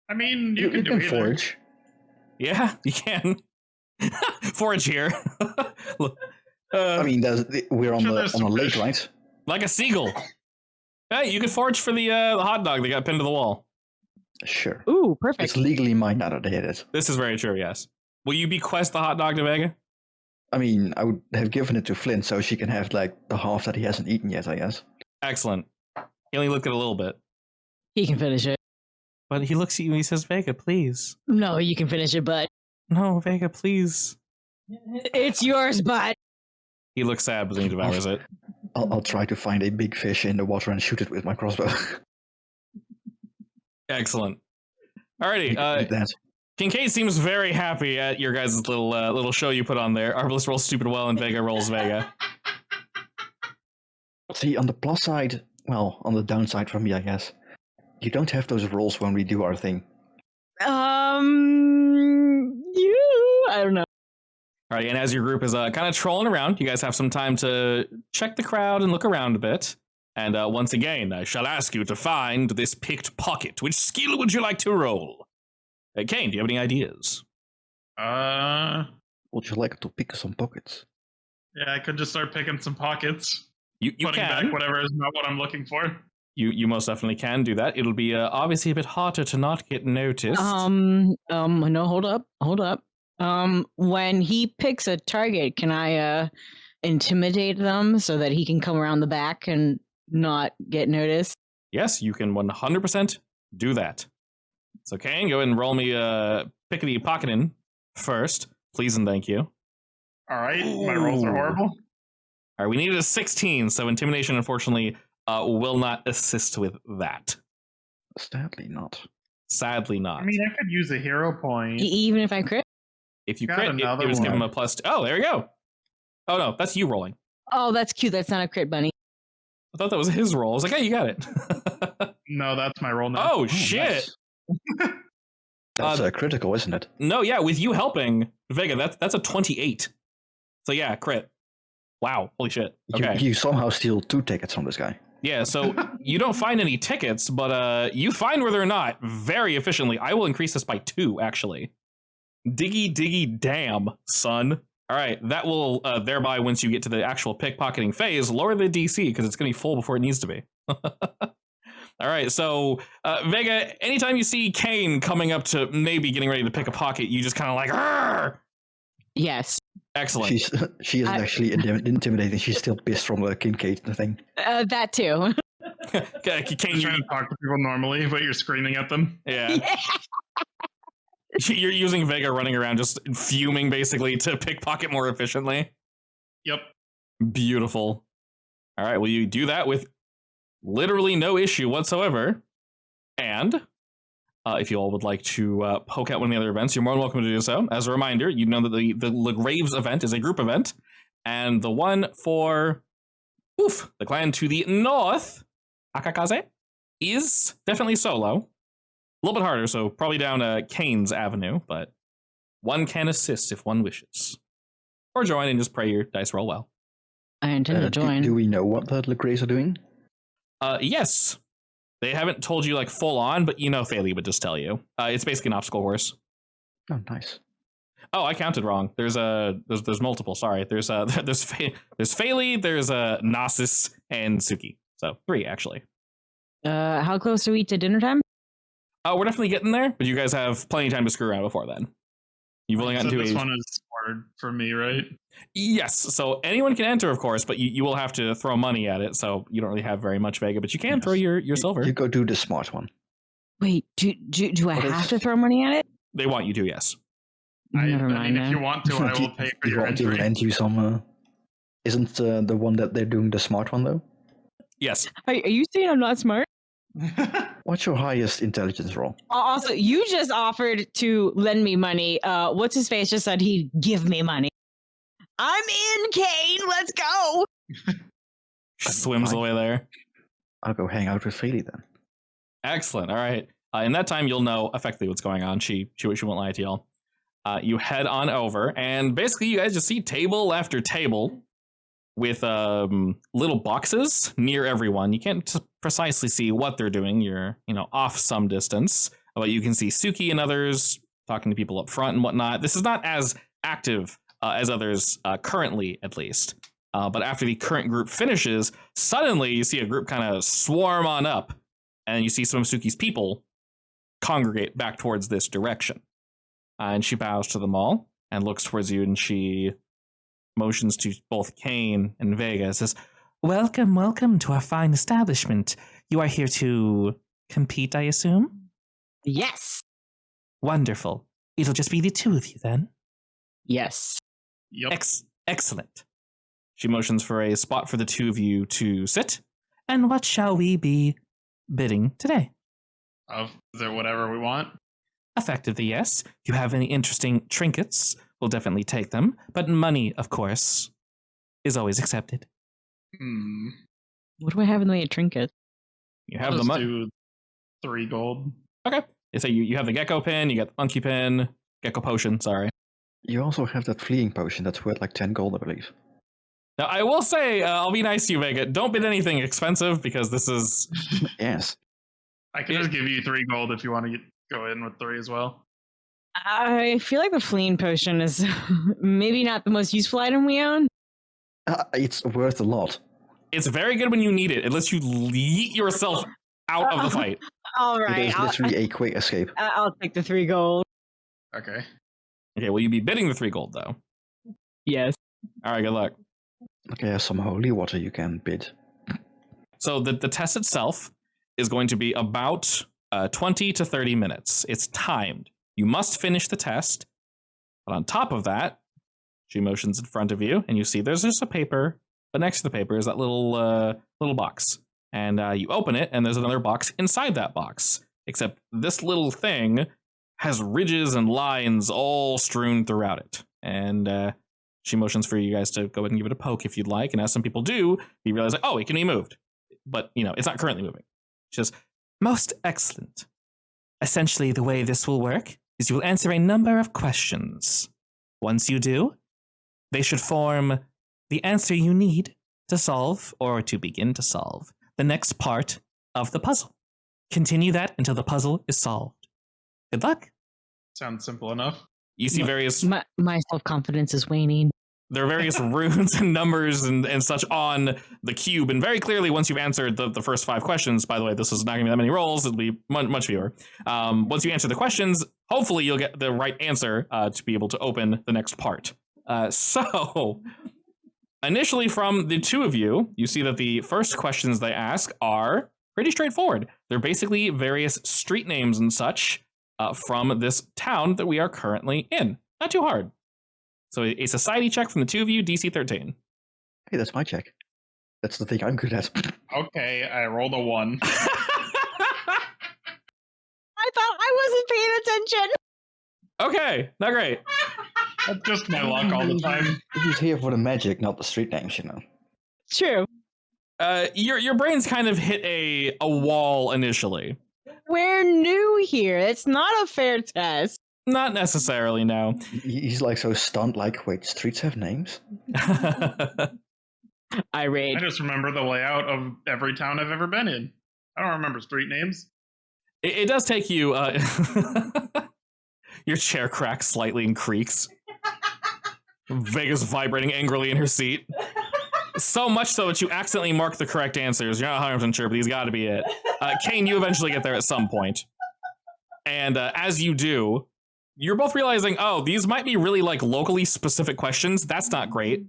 I mean, you can do can either. forage. Yeah, you can. Forage here. I mean, we're on Sure, on a lake, right? Like a seagull. Hey, you can forage for the hot dog that got pinned to the wall. Sure. Ooh, perfect. It's legally mine now that they hit it. This is very true, yes. Will you bequest the hot dog to Vega? I mean, I would have given it to Flint so she can have like the half that he hasn't eaten yet, I guess. Excellent. He only looked at a little bit. He can finish it. But he looks at you and he says, Vega, please. No, you can finish it, bud. No, Vega, please. It's yours, bud. He looks sad, but then he devours it. I'll try to find a big fish in the water and shoot it with my crossbow. Excellent. Alrighty. Kincaid seems very happy at your guys' little show you put on there. Arbalist rolls stupid well and Vega rolls Vega. See, on the plus side, well, on the downside for me, I guess, you don't have those rolls when we do our thing. I don't know. All right, and as your group is kind of trolling around, you guys have some time to check the crowd and look around a bit. And once again, I shall ask you to find this picked pocket. Which skill would you like to roll? Kane, do you have any ideas? Would you like to pick some pockets? Yeah, I could just start picking some pockets. You putting can. back whatever is not what I'm looking for. You most definitely can do that. It'll be obviously a bit harder to not get noticed. No, hold up. When he picks a target, can I intimidate them so that he can come around the back and not get noticed? Yes, you can 100% do that. So Kane, go ahead and roll me pickety pocketing first, please and thank you. All right, my rolls are horrible. All right, we needed a 16, so intimidation, unfortunately, will not assist with that. Sadly not. Sadly not. I mean, I could use a hero point. Even if I crit? If you Got crit, another it was give him one. a plus. Oh, there you go. Oh, no, that's you rolling. Oh, that's cute. That's not a crit, bunny. I thought that was his roll. I was like, hey, you got it. No, that's my roll now. Oh, shit. Nice. That's critical, isn't it? No, yeah, with you helping, Vega, that's a 28. So yeah, crit. Wow, holy shit. Okay. You somehow steal 2 tickets from this guy. Yeah, so you don't find any tickets, but you find where they're not very efficiently. I will increase this by 2, actually. Diggy, diggy, damn, son. All right, that will thereby, once you get to the actual pickpocketing phase, lower the DC because it's going to be full before it needs to be. All right, so Vega, anytime you see Kane coming up to maybe getting ready to pick a pocket, you just kind of like, argh! Yes. Excellent. She isn't actually intimidating. She's still pissed from the Kincaid thing. That too. Kane, You're trying to talk to people normally, but you're screaming at them. Yeah. You're using Vega running around just fuming basically to pickpocket more efficiently. Yep. Beautiful. All right, well, you do that with literally no issue whatsoever. And if you all would like to poke out one of the other events, you're more than welcome to do so. As a reminder, you know that the Graves event is a group event, and the one for the clan to the north, Akakaze, is definitely solo. A little bit harder, so probably down Kane's Avenue, but one can assist if one wishes. Or join and just pray your dice roll well. I intend to join. Do we know what the Legrays are doing? Yes. They haven't told you like full on, but you know Thalie would just tell you. It's basically an obstacle course. Oh, nice. Oh, I counted wrong. There's multiple. Sorry. There's Thalie, there's Nasus, and Suki. So 3 actually. How close are we to dinner time? Oh, we're definitely getting there, but you guys have plenty of time to screw around before then. You've only gotten So to this age. one is hard for me, right? Yes, so anyone can enter, of course, but you will have to throw money at it, so you don't really have very much Vega, but you can throw your silver. You go do the smart one. Wait, do I have to throw money at it? They want you to, yes. Never mind. If you want to, I will pay for you your want to entry. lend you some... Isn't the one that they're doing the smart one, though? Yes. Are you saying I'm not smart? What's your highest intelligence roll? Also, you just offered to lend me money. What's his face just said he'd give me money. I'm in, Kane. Let's go. She swims away there. I'll go hang out with Thalie then. Excellent. All right. In that time, you'll know effectively what's going on. She won't lie to y'all. You head on over, and basically, you guys just see table after table with little boxes near everyone. You can't precisely see what they're doing. You're off some distance, but you can see Suki and others talking to people up front and whatnot. This is not as active as others currently, at least. But after the current group finishes, suddenly you see a group kind of swarm on up, and you see some of Suki's people congregate back towards this direction. And she bows to them all and looks towards you, and she motions to both Kane and Vega and says, Welcome to our fine establishment. You are here to compete, I assume? Yes. Wonderful. It'll just be the two of you then? Yes. Yep. Excellent. She motions for a spot for the two of you to sit. And what shall we be bidding today? Is it whatever we want? Effectively, yes. If you have any interesting trinkets, we'll definitely take them. But money, of course, is always accepted. What do I have in the way of trinkets? You have the money. Do 3 gold. Okay. So you have the gecko pin, you got the monkey pin, gecko potion, sorry. You also have that fleeing potion that's worth like 10 gold, I believe. Now, I will say, I'll be nice to you, Vega. Don't bid anything expensive, because this is... Yes. I can just give you 3 gold if you want to go in with 3 as well. I feel like the fleeing potion is maybe not the most useful item we own. It's worth a lot. It's very good when you need it. It lets you yeet yourself out of the fight. All right. It is literally a quick escape. I'll take the 3 gold. Okay. Okay, will you be bidding the 3 gold, though? Yes. All right, good luck. Okay, some holy water you can bid. So the test itself is going to be about 20 to 30 minutes. It's timed. You must finish the test. But on top of that, she motions in front of you, and you see there's just a paper, but next to the paper is that little box. And you open it, and there's another box inside that box. Except this little thing has ridges and lines all strewn throughout it. And she motions for you guys to go ahead and give it a poke if you'd like. And as some people do, you realize, like, oh, it can be moved. But, it's not currently moving. She says, most excellent. Essentially, the way this will work is you will answer a number of questions. Once you do, they should form the answer you need to solve, or to begin to solve, the next part of the puzzle. Continue that until the puzzle is solved. Good luck. Sounds simple enough. You see various... My self-confidence is waning. there are various runes and numbers and such on the cube. And very clearly, once you've answered the first 5 questions, by the way, this is not going to be that many rolls. It'll be much fewer. Once you answer the questions, hopefully you'll get the right answer to be able to open the next part. So initially from the two of you, you see that the first questions they ask are pretty straightforward. They're basically various street names and such from this town that we are currently in. Not too hard. So a society check from the two of you, DC 13. Hey, that's my check. That's the thing I'm good at. Okay, I rolled a 1. I thought I wasn't paying attention. Okay, not great. That's just my luck all the time. He's here for the magic, not the street names, you know. True. Your brains kind of hit a wall initially. We're new here. It's not a fair test. Not necessarily, no. He's like so stunned, like, wait, streets have names? Irate. I just remember the layout of every town I've ever been in. I don't remember street names. It does take you... your chair cracks slightly and creaks. Vega's vibrating angrily in her seat. So much so that you accidentally mark the correct answers. You're not 100% sure, but these got to be it. Kane, you eventually get there at some point. And as you do, you're both realizing, oh, these might be really like locally specific questions. That's not great.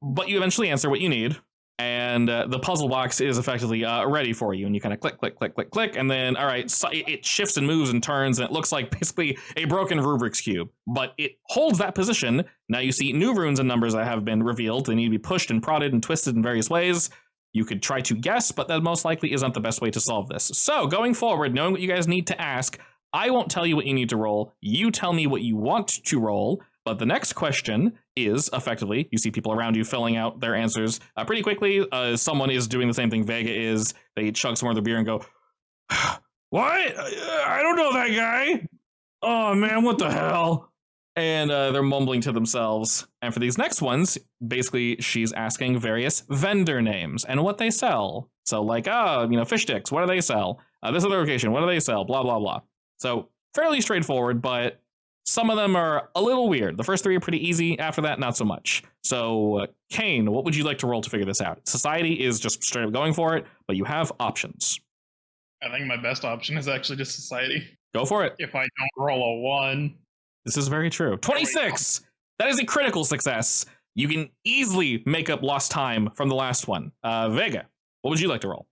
But you eventually answer what you need. And the puzzle box is effectively ready for you. And you kind of click, click, click, click, click. And then, all right, so it shifts and moves and turns. And it looks like basically a broken Rubrik's Cube. But it holds that position. Now you see new runes and numbers that have been revealed. They need to be pushed and prodded and twisted in various ways. You could try to guess, but that most likely isn't the best way to solve this. So going forward, knowing what you guys need to ask, I won't tell you what you need to roll. You tell me what you want to roll. But the next question is, effectively, you see people around you filling out their answers pretty quickly. Someone is doing the same thing Vega is. They chug some more of their beer and go, what? I don't know that guy. Oh, man, what the hell? And they're mumbling to themselves. And for these next ones, basically, she's asking various vendor names and what they sell. So like, fish sticks, what do they sell? This other location, what do they sell? Blah, blah, blah. So fairly straightforward, but some of them are a little weird. The first 3 are pretty easy. After that, not so much. So, Kane, what would you like to roll to figure this out? Society is just straight up going for it, but you have options. I think my best option is actually just society. Go for it. If I don't roll a 1. This is very true. 26! That is a critical success. You can easily make up lost time from the last one. Vega, what would you like to roll?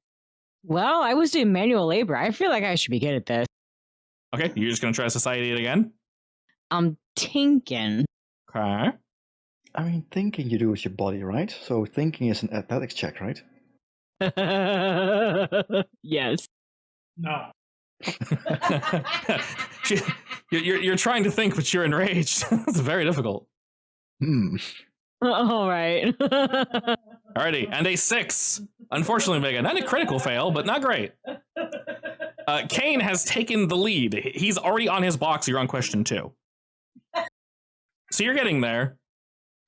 Well, I was doing manual labor. I feel like I should be good at this. Okay, you're just going to try society again? I'm tinking. Okay. I mean, thinking you do with your body, right? So thinking is an athletics check, right? Yes. No. You're trying to think, but you're enraged. It's very difficult. All right. Alrighty, and a 6. Unfortunately, Vega, not a critical fail, but not great. Kane has taken the lead. He's already on his box. You're on question 2. So you're getting there,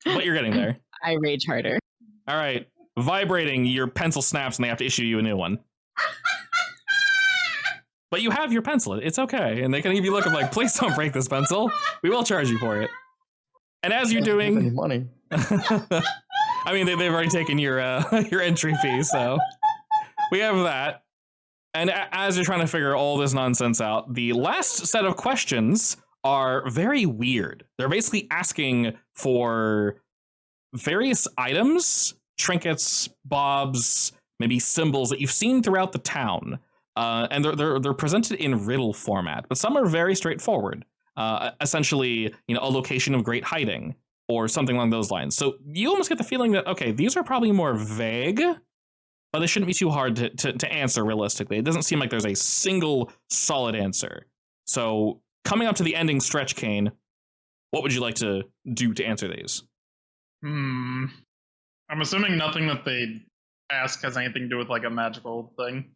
but you're getting there. I rage harder. All right, vibrating, your pencil snaps and they have to issue you a new one. But you have your pencil. It's okay. And they can give you a look of like, please don't break this pencil. We will charge you for it. And as you're doing... Any money. I mean, they've already taken your entry fee, so we have that. And as you're trying to figure all this nonsense out, the last set of questions are very weird. They're basically asking for various items, trinkets, bobs, maybe symbols that you've seen throughout the town. And they're presented in riddle format, but some are very straightforward. Essentially, a location of great hiding or something along those lines. So you almost get the feeling that, okay, these are probably more vague, but they shouldn't be too hard to answer realistically. It doesn't seem like there's a single solid answer. So coming up to the ending stretch, Kane, what would you like to do to answer these? I'm assuming nothing that they ask has anything to do with like a magical thing.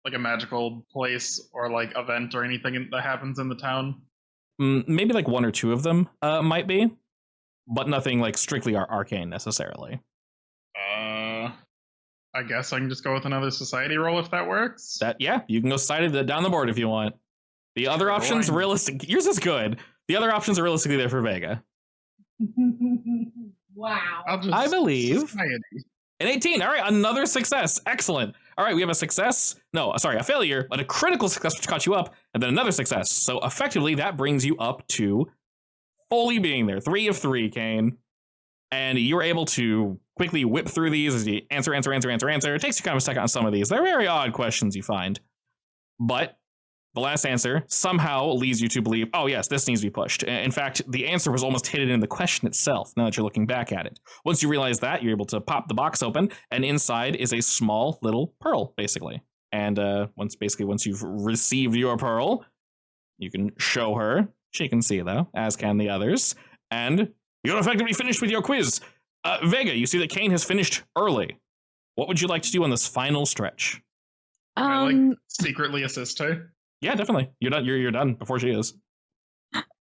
Like a magical place or like event or anything that happens in the town. Maybe like 1 or 2 of them might be, but nothing like strictly arcane necessarily. I guess I can just go with another society roll if that works. Yeah, you can go society down the board if you want. The other options, realistic. Yours is good. The other options are realistically there for Vega. Wow. I believe. Society. An 18. All right, another success. Excellent. All right, we have a success. No, sorry, a failure, but a critical success which caught you up, and then another success. So effectively, that brings you up to fully being there. 3 of 3, Kane. And you're able to quickly whip through these as you answer. It takes you kind of a second on some of these. They're very odd questions you find. But the last answer somehow leads you to believe, oh yes, this needs to be pushed. In fact, the answer was almost hidden in the question itself, now that you're looking back at it. Once you realize that, you're able to pop the box open, and inside is a small little pearl, basically. And once you've received your pearl, you can show her. She can see, though, as can the others. And you're effectively finished with your quiz. Vega, you see that Kane has finished early. What would you like to do on this final stretch? Can I secretly assist her? Yeah, definitely. You're done. You're done before she is.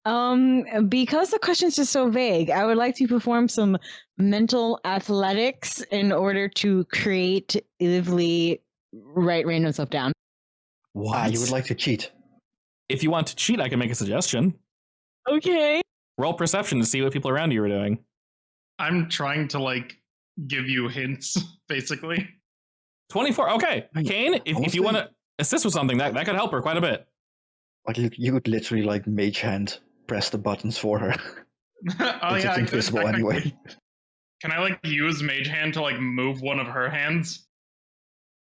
Because the question's just so vague, I would like to perform some mental athletics in order to creatively write random stuff down. What? You would like to cheat? If you want to cheat, I can make a suggestion. Okay. Roll perception to see what people around you are doing. I'm trying to give you hints, basically. 24. Okay, Kane, if you want to assist with something, that could help her quite a bit. Like you could literally mage hand press the buttons for her. It's invisible anyway. Can I use mage hand to move one of her hands?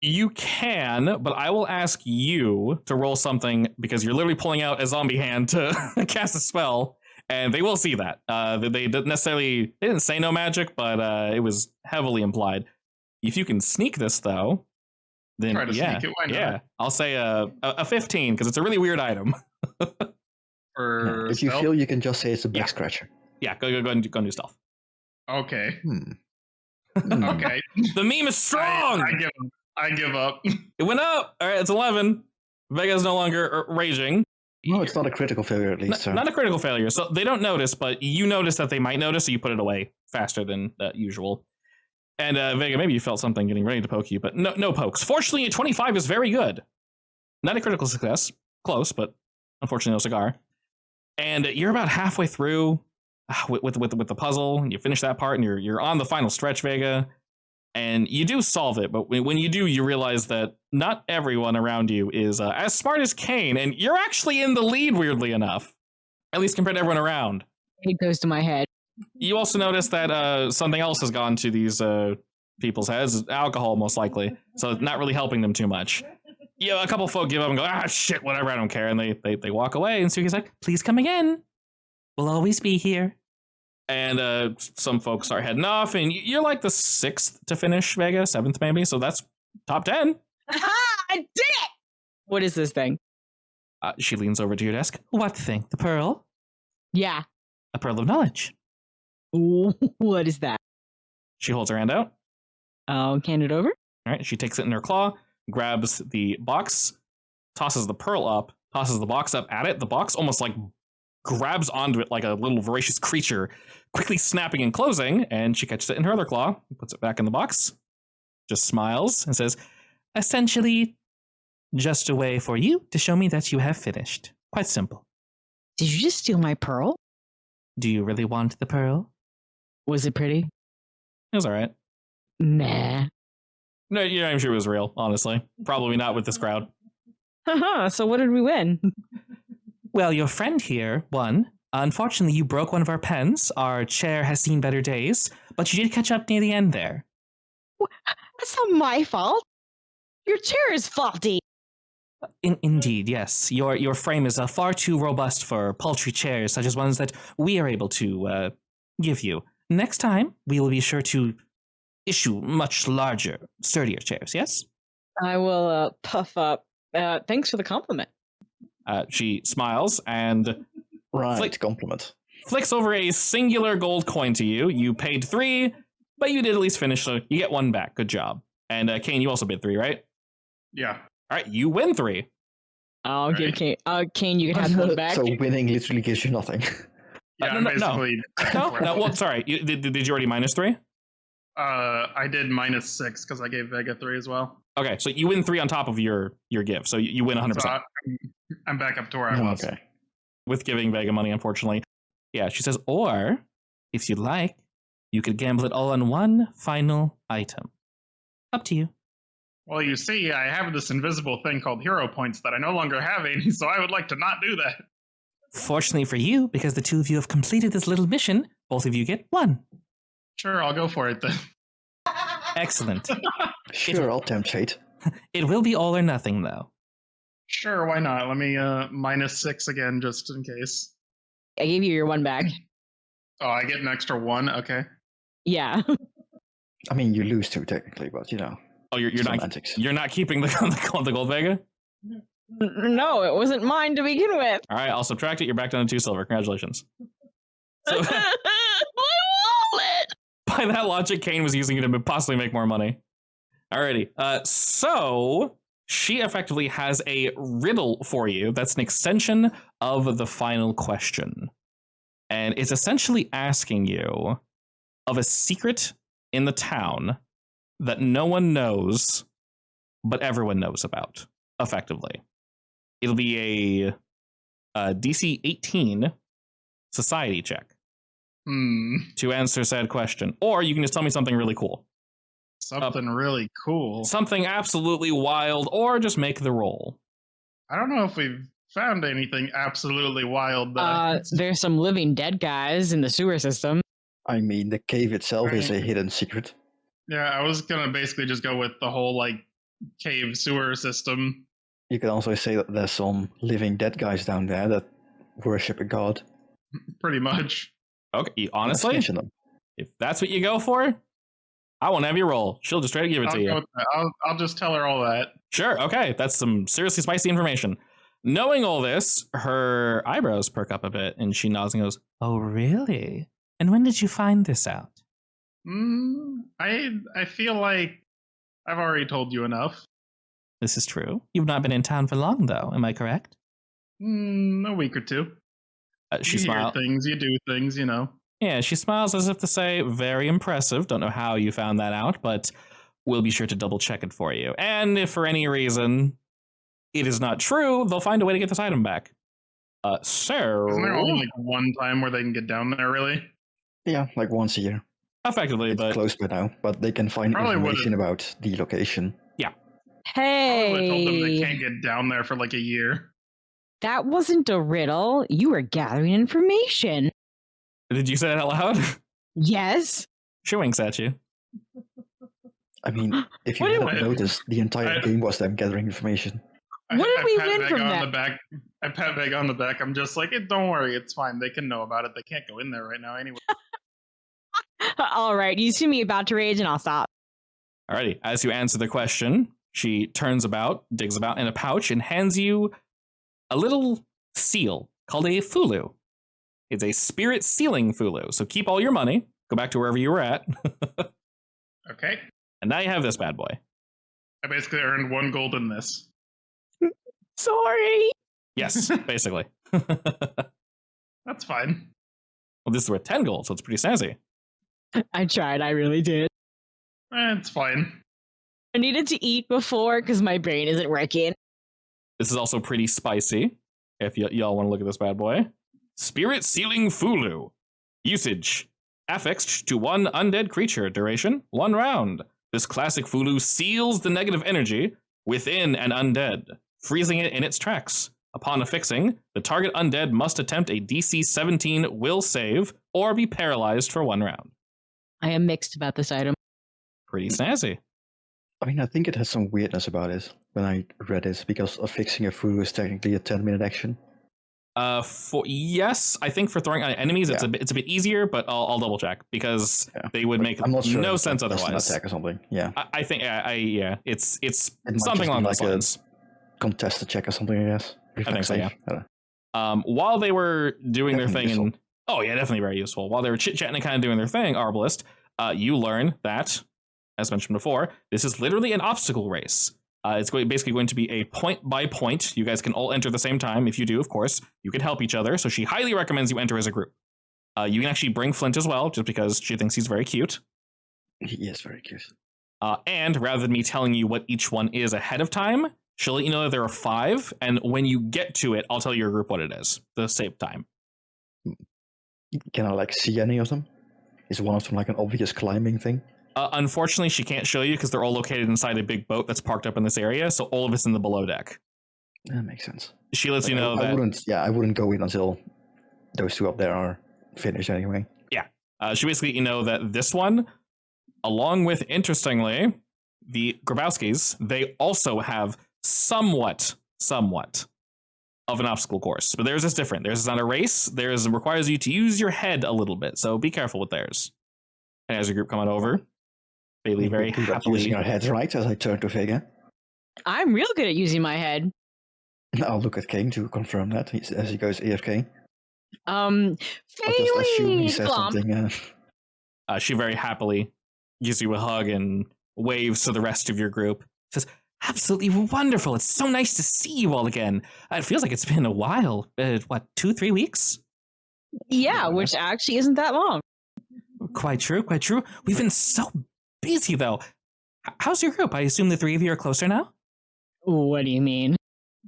You can, but I will ask you to roll something because you're literally pulling out a zombie hand to cast a spell, and they will see that. They didn't say no magic, but it was heavily implied. If you can sneak this though, then try to sneak it. Why not? Yeah, I'll say a 15 because it's a really weird item. If you feel you can just say it's a back scratcher. Yeah, go and do stealth. Okay. Okay. The meme is strong. I give up. It went up. All right, it's 11. Vega's no longer raging. No, it's not a critical failure at least. Not a critical failure. So they don't notice, but you notice that they might notice, so you put it away faster than usual. And Vega, maybe you felt something getting ready to poke you, but no pokes. Fortunately, a 25 is very good. Not a critical success. Close, but unfortunately no cigar. And you're about halfway through with the puzzle. You finish that part, and you're on the final stretch, Vega. And you do solve it, but when you do, you realize that not everyone around you is as smart as Kane, and you're actually in the lead, weirdly enough. At least compared to everyone around. It goes to my head. You also notice that something else has gone to these people's heads, alcohol most likely, so it's not really helping them too much. A couple folk give up and go, shit, whatever, I don't care, and they walk away, and Suki's like, please come again. We'll always be here. And some folks start heading off, and you're like the 6th to finish, Vega, 7th maybe, so that's top 10. Aha! I did it! What is this thing? She leans over to your desk. What thing? The pearl? Yeah. A pearl of knowledge. What is that? She holds her hand out. I'll hand it over. All right, she takes it in her claw, grabs the box, tosses the pearl up, tosses the box up at it. The box almost grabs onto it like a little voracious creature, quickly snapping and closing, and she catches it in her other claw, puts it back in the box, just smiles, and says, essentially, just a way for you to show me that you have finished. Quite simple. Did you just steal my pearl? Do you really want the pearl? Was it pretty? It was all right. Nah. No, I'm sure it was real, honestly. Probably not with this crowd. So what did we win? Well, your friend here won. Unfortunately, you broke one of our pens. Our chair has seen better days, but you did catch up near the end there. That's not my fault. Your chair is faulty. Indeed, yes. Your frame is far too robust for paltry chairs, such as ones that we are able to give you. Next time, we will be sure to issue much larger, sturdier chairs, yes? I will puff up. Thanks for the compliment. She smiles and compliment. Flicks over a singular gold coin to you. You paid 3, but you did at least finish, so you get 1 back. Good job. And Kane, you also bid 3, right? Yeah. All right, you win 3. I'll give Kane. Kane, you can have 1 back. So winning literally gives you nothing. Yeah, no. basically. No. Well, sorry. Did you already minus 3? I did -6 because I gave Vega 3 as well. Okay, so you win 3 on top of your give, so you win 100%. So I'm back up to where I was. Okay. With giving Vega money, unfortunately. Yeah, she says, or if you'd like, you could gamble it all on one final item. Up to you. Well, you see, I have this invisible thing called hero points that I no longer have any, so I would like to not do that. Fortunately for you, because the two of you have completed this little mission, both of you get one. Sure, I'll go for it then. Excellent. Sure, I'll tempt fate. It will be all or nothing, though. Sure, why not? Let me -6 again, just in case. I gave you your one back. Oh, I get an extra 1? Okay. Yeah. I mean, you lose 2 technically, but you know. Oh, you're semantics. not keeping the gold Vega? No, it wasn't mine to begin with. All right, I'll subtract it. You're back down to 2 silver. Congratulations. So, My wallet! by that logic, Kane was using it to possibly make more money. Alrighty. So she effectively has a riddle for you that's an extension of the final question. And it's essentially asking you of a secret in the town that no one knows, but everyone knows about, effectively. It'll be a DC 18 society check to answer said question. Or you can just tell me something really cool. Something really cool. Something absolutely wild, or just make the roll. I don't know if we've found anything absolutely wild. There's some living dead guys in the sewer system. I mean, the cave itself is a hidden secret. Yeah, I was gonna basically just go with the whole like cave sewer system. You could also say that there's some living dead guys down there that worship a god. Pretty much. Okay, honestly, Mention them. if that's what you go for, I won't have you roll. She'll just try to give it to you. I'll just tell her all that. Sure, okay, that's some seriously spicy information. Knowing all this, her eyebrows perk up a bit, and she nods and goes, "Oh, really? And when did you find this out?" I feel like I've already told you enough. This is true. You've not been in town for long, though. Am I correct? A week or two. She you hear smiles. things, you do things, you know. Yeah, she smiles as if to say, "Very impressive. Don't know how you found that out, but we'll be sure to double check it for you. And if for any reason it is not true, they'll find a way to get this item back." So Isn't there only like one time where they can get down there, really? Yeah, like once a year. effectively, It's but closed by now, but they can find Probably information about the location. Hey, I would have told them they can't get down there for like a year. that wasn't a riddle. You were gathering information. did you say that out loud? Yes. She winks at you. I mean, if you What hadn't did- noticed, the entire game was them gathering information. What did we pat win Vega from on that? The back. I pat Vega on the back. I'm just like, don't worry, it's fine. They can know about it. They can't go in there right now anyway. All right, you see me about to rage, and I'll stop. Alrighty, as you answer the question, she turns about, digs about in a pouch, and hands you a little seal called a fulu. It's a spirit sealing fulu, so keep all your money, go back to wherever you were at, Okay. and now you have this bad boy. I basically earned 1 gold in this. Sorry. Yes, basically. Well, That's fine. this is worth 10 gold, so it's pretty snazzy. I tried. I really did. It's fine. I needed to eat before because my brain isn't working. This is also pretty spicy, if y'all want to look at this bad boy. Spirit Sealing Fulu. Usage. Affixed to one undead creature. Duration, 1 round. This classic Fulu seals the negative energy within an undead, freezing it in its tracks. Upon affixing, the target undead must attempt a DC 17 will save or be paralyzed for 1 round. I am mixed about this item. Pretty snazzy. I mean, I think it has some weirdness about it when I read it, because affixing a furu is technically a 10-minute action. Yes, I think for throwing on enemies, it's a bit easier, but I'll double check because they would make I'm not sure no if sense that's an otherwise. attack or something. Yeah, I think it's might something just along be those like a lines. contested check or something, I guess. think so, yeah. Reflex save. I don't know. While they were doing their thing, Definitely definitely very useful. While they were chit chatting and kind of doing their thing, Arbalist, you learn that, as mentioned before, this is literally an obstacle race. It's basically going to be a point by point. You guys can all enter at the same time. If you do, of course, you can help each other. So she highly recommends you enter as a group. You can actually bring Flint as well, just because she thinks he's very cute. He is very cute. And rather than me telling you what each one is ahead of time, she'll let you know that there are 5. And when you get to it, I'll tell your group what it is. The same time. Can I like see any of them? Is one of them like an obvious climbing thing? Unfortunately, she can't show you because they're all located inside a big boat that's parked up in this area, so all of it's in the below deck. That makes sense. She lets you know I that... I wouldn't go in until those two up there are finished anyway. Yeah. She basically let you know that this one, along with, interestingly, the Grabowskis, they also have somewhat of an obstacle course. But theirs is different. Theirs is not a race. Theirs requires you to use your head a little bit, so be careful with theirs. And as your group come on over, Bailey very happily... using our heads, right, as I turn to Vega. I'm real good at using my head. I'll look at Kane to confirm that as he goes AFK. Failing just assume he says something. She very happily gives you a hug and waves to the rest of your group. Says, absolutely wonderful. It's so nice to see you all again. It feels like it's been a while. 2-3 weeks? Yeah, which actually isn't that long. Quite true. We've been so busy, though. How's your group? I assume the three of you are closer now? What do you mean?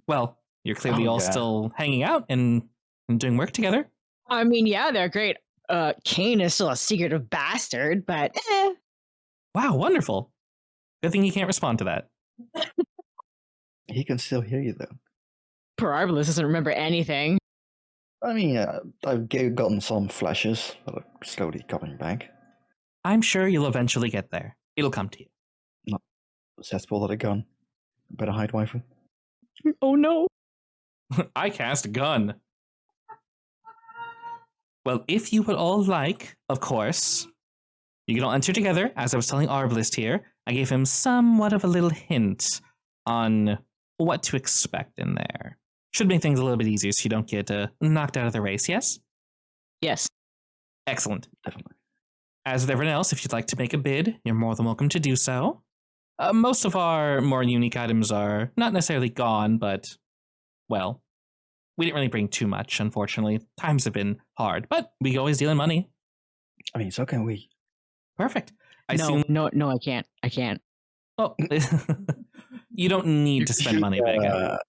Well, you're clearly all still hanging out and doing work together. I mean, yeah, they're great. Kane is still a secretive bastard, but Wow, wonderful. Good thing he can't respond to that. He can still hear you, though. Pararbalus doesn't remember anything. I mean, I've gotten some flashes, but are slowly coming back. I'm sure you'll eventually get there. It'll come to you. No. Let's pull out a gun. Better hide, waifu. Oh no. I cast gun. Well, if you would all like, of course, you can all enter together. As I was telling Arbalist here, I gave him somewhat of a little hint on what to expect in there. Should make things a little bit easier so you don't get knocked out of the race, yes? Yes. Excellent. Definitely. As with everyone else, if you'd like to make a bid, you're more than welcome to do so. Most of our more unique items are not necessarily gone, but, well, we didn't really bring too much, unfortunately. Times have been hard, but we always deal in money. I mean, so can we. Perfect. No, I can't. I can't. Oh, you don't need to spend money, Vega.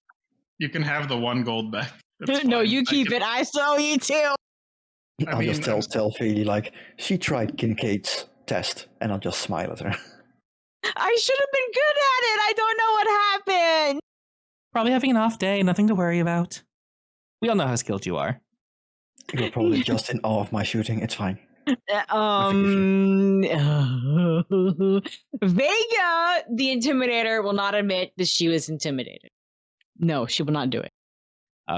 You can have the 1 gold back. That's No, fine. you keep it. I still you too. I'll just tell Feely, like, she tried Kincaid's test, and I'll just smile at her. I should have been good at it. I don't know what happened. Probably having an off day, nothing to worry about. We all know how skilled you are. You're probably just in awe of my shooting. It's fine. Vega, the Intimidator, will not admit that she was intimidated. No, she will not do it.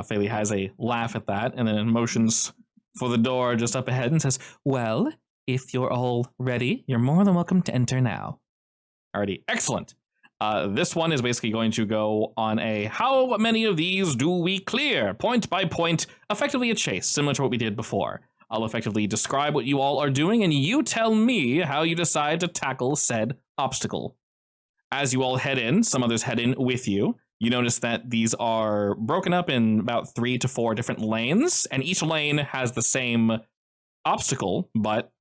Feely has a laugh at that and then motions for the door just up ahead and says, well, if you're all ready, you're more than welcome to enter now. Alrighty, excellent. This one is basically going to go on a how many of these do we clear? Point by point, effectively a chase, similar to what we did before. I'll effectively describe what you all are doing, and you tell me how you decide to tackle said obstacle. As you all head in, some others head in with you. You notice that these are broken up in about 3 to 4 different lanes, and each lane has the same obstacle, but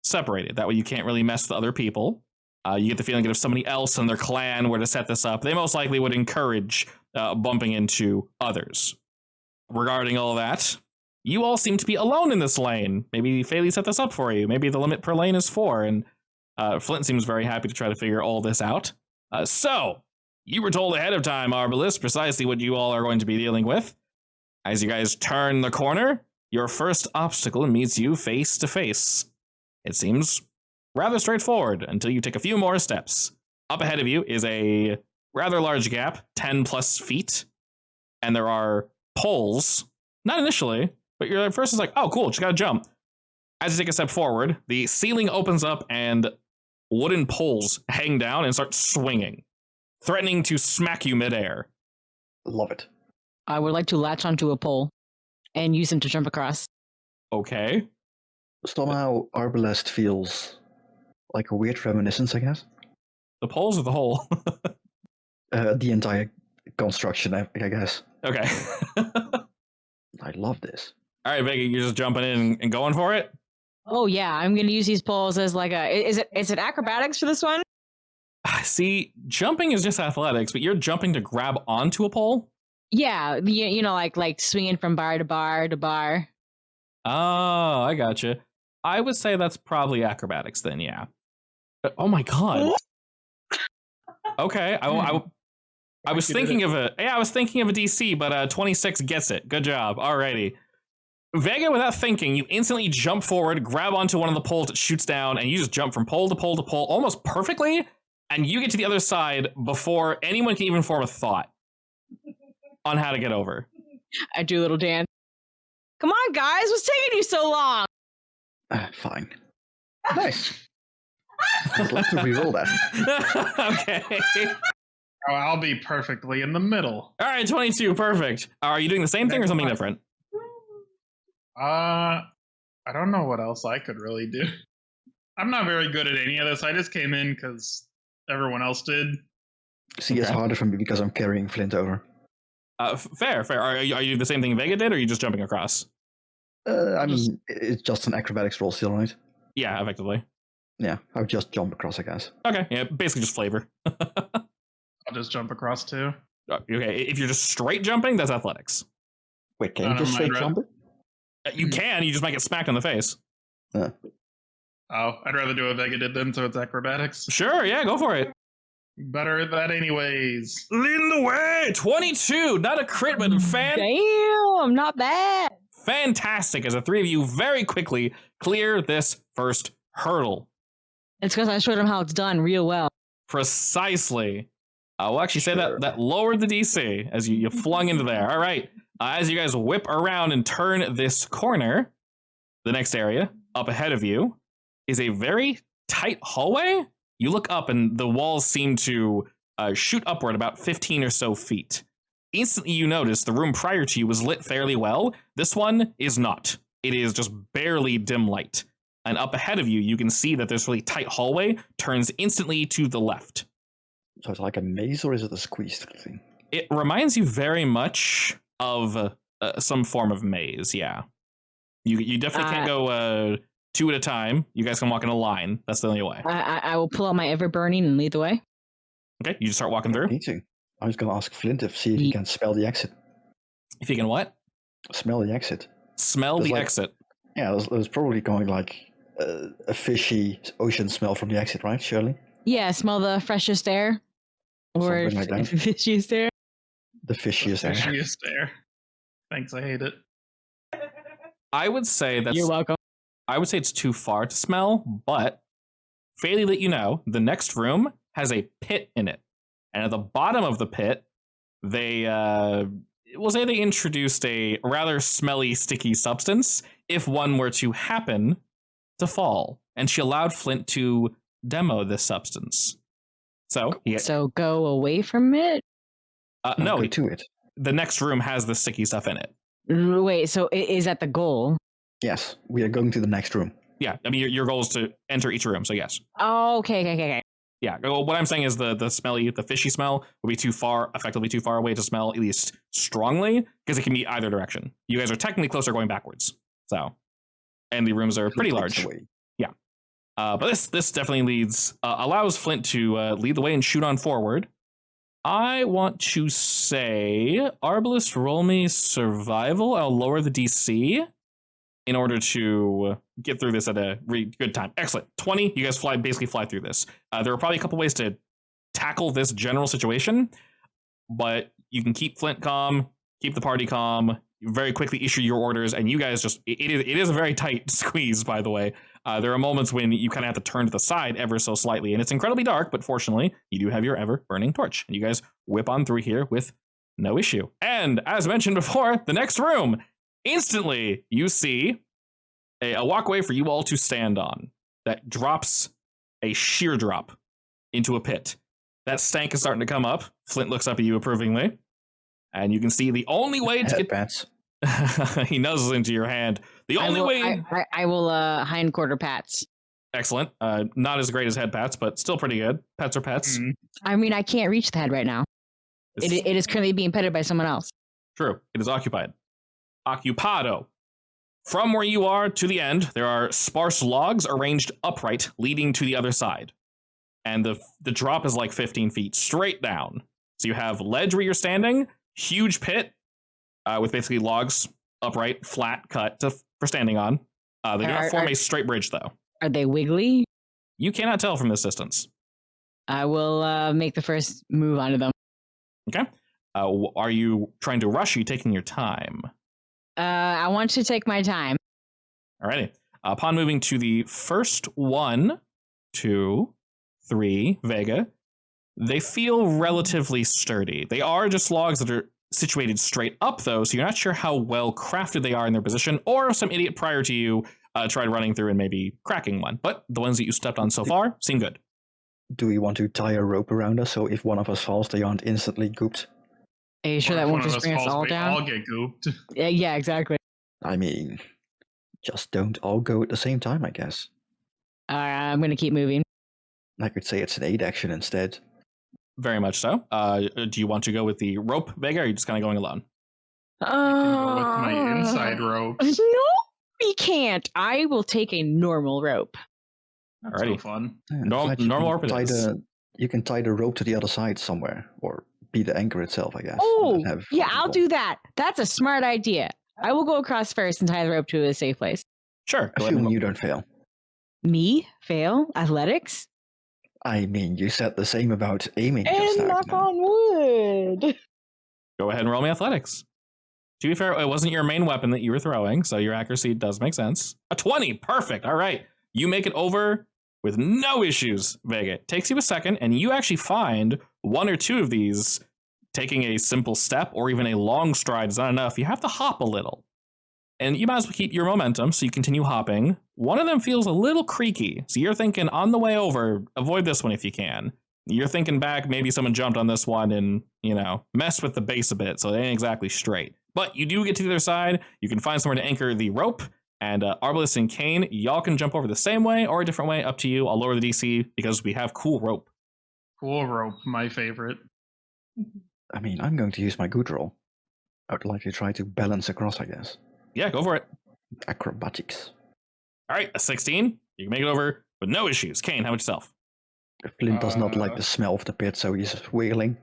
separated. That way you can't really mess with other people. You get the feeling that if somebody else in their clan were to set this up, they most likely would encourage bumping into others. Regarding all that, you all seem to be alone in this lane. Maybe Feely set this up for you. Maybe the limit per lane is 4, and Flint seems very happy to try to figure all this out. So, you were told ahead of time, Arbalist, precisely what you all are going to be dealing with. As you guys turn the corner, your first obstacle meets you face to face. It seems rather straightforward until you take a few more steps. Up ahead of you is a rather large gap, 10 plus feet, and there are poles. Not initially, but your first is like, oh, cool, just gotta jump. As you take a step forward, the ceiling opens up and wooden poles hang down and start swinging, threatening to smack you midair. Love it. I would like to latch onto a pole and use him to jump across. Okay. Somehow, Arbalest feels like a weird reminiscence, I guess. The poles or the hole? The entire construction, I guess. Okay. I love this. All right, Vega, you're just jumping in and going for it? Oh yeah, I'm going to use these poles as like a... Is it acrobatics for this one? See, jumping is just athletics, but you're jumping to grab onto a pole? Yeah, you know, like swinging from bar to bar to bar. Oh, I gotcha. I would say that's probably acrobatics then, yeah. Oh my god. Okay, I was thinking of a DC, but 26 gets it. Good job. Alrighty. Vega, without thinking, you instantly jump forward, grab onto one of the poles that shoots down, and you just jump from pole to pole to pole almost perfectly, and you get to the other side before anyone can even form a thought on how to get over. I do a little dance. Come on, guys. What's taking you so long? Fine. Nice. I'd like to reroll that. Okay. Oh, I'll be perfectly in the middle. All right, 22, perfect. Are you doing the same thing or something different? I don't know what else I could really do. I'm not very good at any of this. I just came in because everyone else did. See, it's harder for me because I'm carrying Flint over. Fair. Are you the same thing Vega did, or are you just jumping across? I mean, it's just an acrobatics roll still, right? Yeah, effectively. Yeah, I would just jump across, I guess. Okay, yeah, basically just flavor. I'll just jump across too. Okay, if you're just straight jumping, that's athletics. Wait, can you just straight jump it? You can, you just might get smacked in the face. Oh, I'd rather do what Vega did then, so it's acrobatics. Sure, yeah, go for it. Better at that anyways. Leading the way! 22, not a crit, but Damn, not bad. Fantastic, as the three of you very quickly clear this first hurdle. It's because I showed him how it's done real well. Precisely. We'll actually say that lowered the DC as you flung into there. All right. As you guys whip around and turn this corner, the next area up ahead of you is a very tight hallway. You look up and the walls seem to shoot upward about 15 or so feet. Instantly you notice the room prior to you was lit fairly well. This one is not. It is just barely dim light. And up ahead of you, you can see that this really tight hallway turns instantly to the left. So it's like a maze, or is it a squeezed thing? It reminds you very much of some form of maze, yeah. You definitely can't go two at a time. You guys can walk in a line. That's the only way. I will pull out my ever-burning and lead the way. Okay, you just start walking through. Me too. I was going to ask Flint if he can spell the exit. If you can what? Smell the exit. Smell the exit. Yeah, there's probably going like a fishy ocean smell from the exit, right, Shirley? Yeah, smell the freshest air. Or something like that. fishiest air. The fishiest air. Fishiest air. Thanks, I hate it. I would say that's... You're welcome. I would say it's too far to smell, but fairly let you know, the next room has a pit in it. And at the bottom of the pit, they... we'll say they introduced a rather smelly, sticky substance if one were to happen to fall. And she allowed Flint to demo this substance. So go away from it? No, to it. The next room has the sticky stuff in it. Wait, so is that the goal? Yes, we are going to the next room. Yeah, I mean, your goal is to enter each room, so yes. Oh, okay. Yeah, well, what I'm saying is the fishy smell will be effectively too far away to smell, at least strongly, because it can be either direction. You guys are technically closer going backwards, so. And the rooms are pretty large. Yeah. But this definitely allows Flint to lead the way and shoot on forward. I want to say, Arbalist, roll me survival. I'll lower the DC in order to get through this at a really good time. Excellent. 20, you guys basically fly through this. There are probably a couple ways to tackle this general situation, but you can keep Flint calm, keep the party calm, very quickly issue your orders, and you guys just, it is a very tight squeeze, by the way. There are moments when you kind of have to turn to the side ever so slightly, and it's incredibly dark, but fortunately, you do have your ever-burning torch, and you guys whip on through here with no issue. And, as mentioned before, the next room, instantly, you see a walkway for you all to stand on that drops a sheer drop into a pit. That stank is starting to come up. Flint looks up at you approvingly, and you can see the only way to get... Pats. He nuzzles into your hand. The only way... I will hindquarter pats. Excellent. Not as great as head pats, but still pretty good. Pets are pets. Mm. I mean, I can't reach the head right now. It is currently being petted by someone else. True. It is occupied. Occupado. From where you are to the end, there are sparse logs arranged upright leading to the other side. And the drop is like 15 feet straight down. So you have ledge where you're standing, huge pit with basically logs upright, flat cut for standing on. They do not form a straight bridge, though. Are they wiggly? You cannot tell from this distance. I will make the first move onto them. Okay. Are you trying to rush? Or are you taking your time? I want to take my time. Alrighty. Upon moving to the first 1, 2, 3, Vega, they feel relatively sturdy. They are just logs that are situated straight up, though, so you're not sure how well crafted they are in their position, or if some idiot prior to you tried running through and maybe cracking one. But the ones that you stepped on so far seem good. Do we want to tie a rope around us so if one of us falls, they aren't instantly gooped? Are you sure Or that if won't one of just bring us falls, all we down? all get gooped. Yeah, exactly. I mean, just don't all go at the same time, I guess. I'm going to keep moving. I could say it's an 8 action instead. Very much so. Do you want to go with the rope, Vega, or are you just kind of going alone? I can go with my inside rope. No, we can't. I will take a normal rope. That's Alrighty. so fun. Yeah, Normal rope it is. You can tie the rope to the other side somewhere, or be the anchor itself, I guess. Oh, yeah, I'll do that. That's a smart idea. I will go across first and tie the rope to a safe place. Sure. Go ahead Assuming and you don't fail. Me? Fail? Athletics? I mean, you said the same about aiming just And now. knock on wood. go ahead and roll me athletics. To be fair, it wasn't your main weapon that you were throwing, so your accuracy does make sense. A 20, perfect. All right, you make it over with no issues, Vega. It takes you a second, and you actually find 1 or 2 of these. Taking a simple step or even a long stride is not enough. You have to hop a little. And you might as well keep your momentum, so you continue hopping. One of them feels a little creaky, so you're thinking on the way over, avoid this one if you can. You're thinking back, maybe someone jumped on this one and, messed with the base a bit, so it ain't exactly straight. But you do get to the other side. You can find somewhere to anchor the rope, and Arbalest and Kane, y'all can jump over the same way or a different way, up to you. I'll lower the DC because we have cool rope. Cool rope, my favorite. I mean, I'm going to use my good roll. I would like to try to balance across, I guess. Yeah, go for it. Acrobatics. All right, a 16. You can make it over with no issues. Kane, how about yourself? Flint does not like the smell of the pit, so he's wiggling.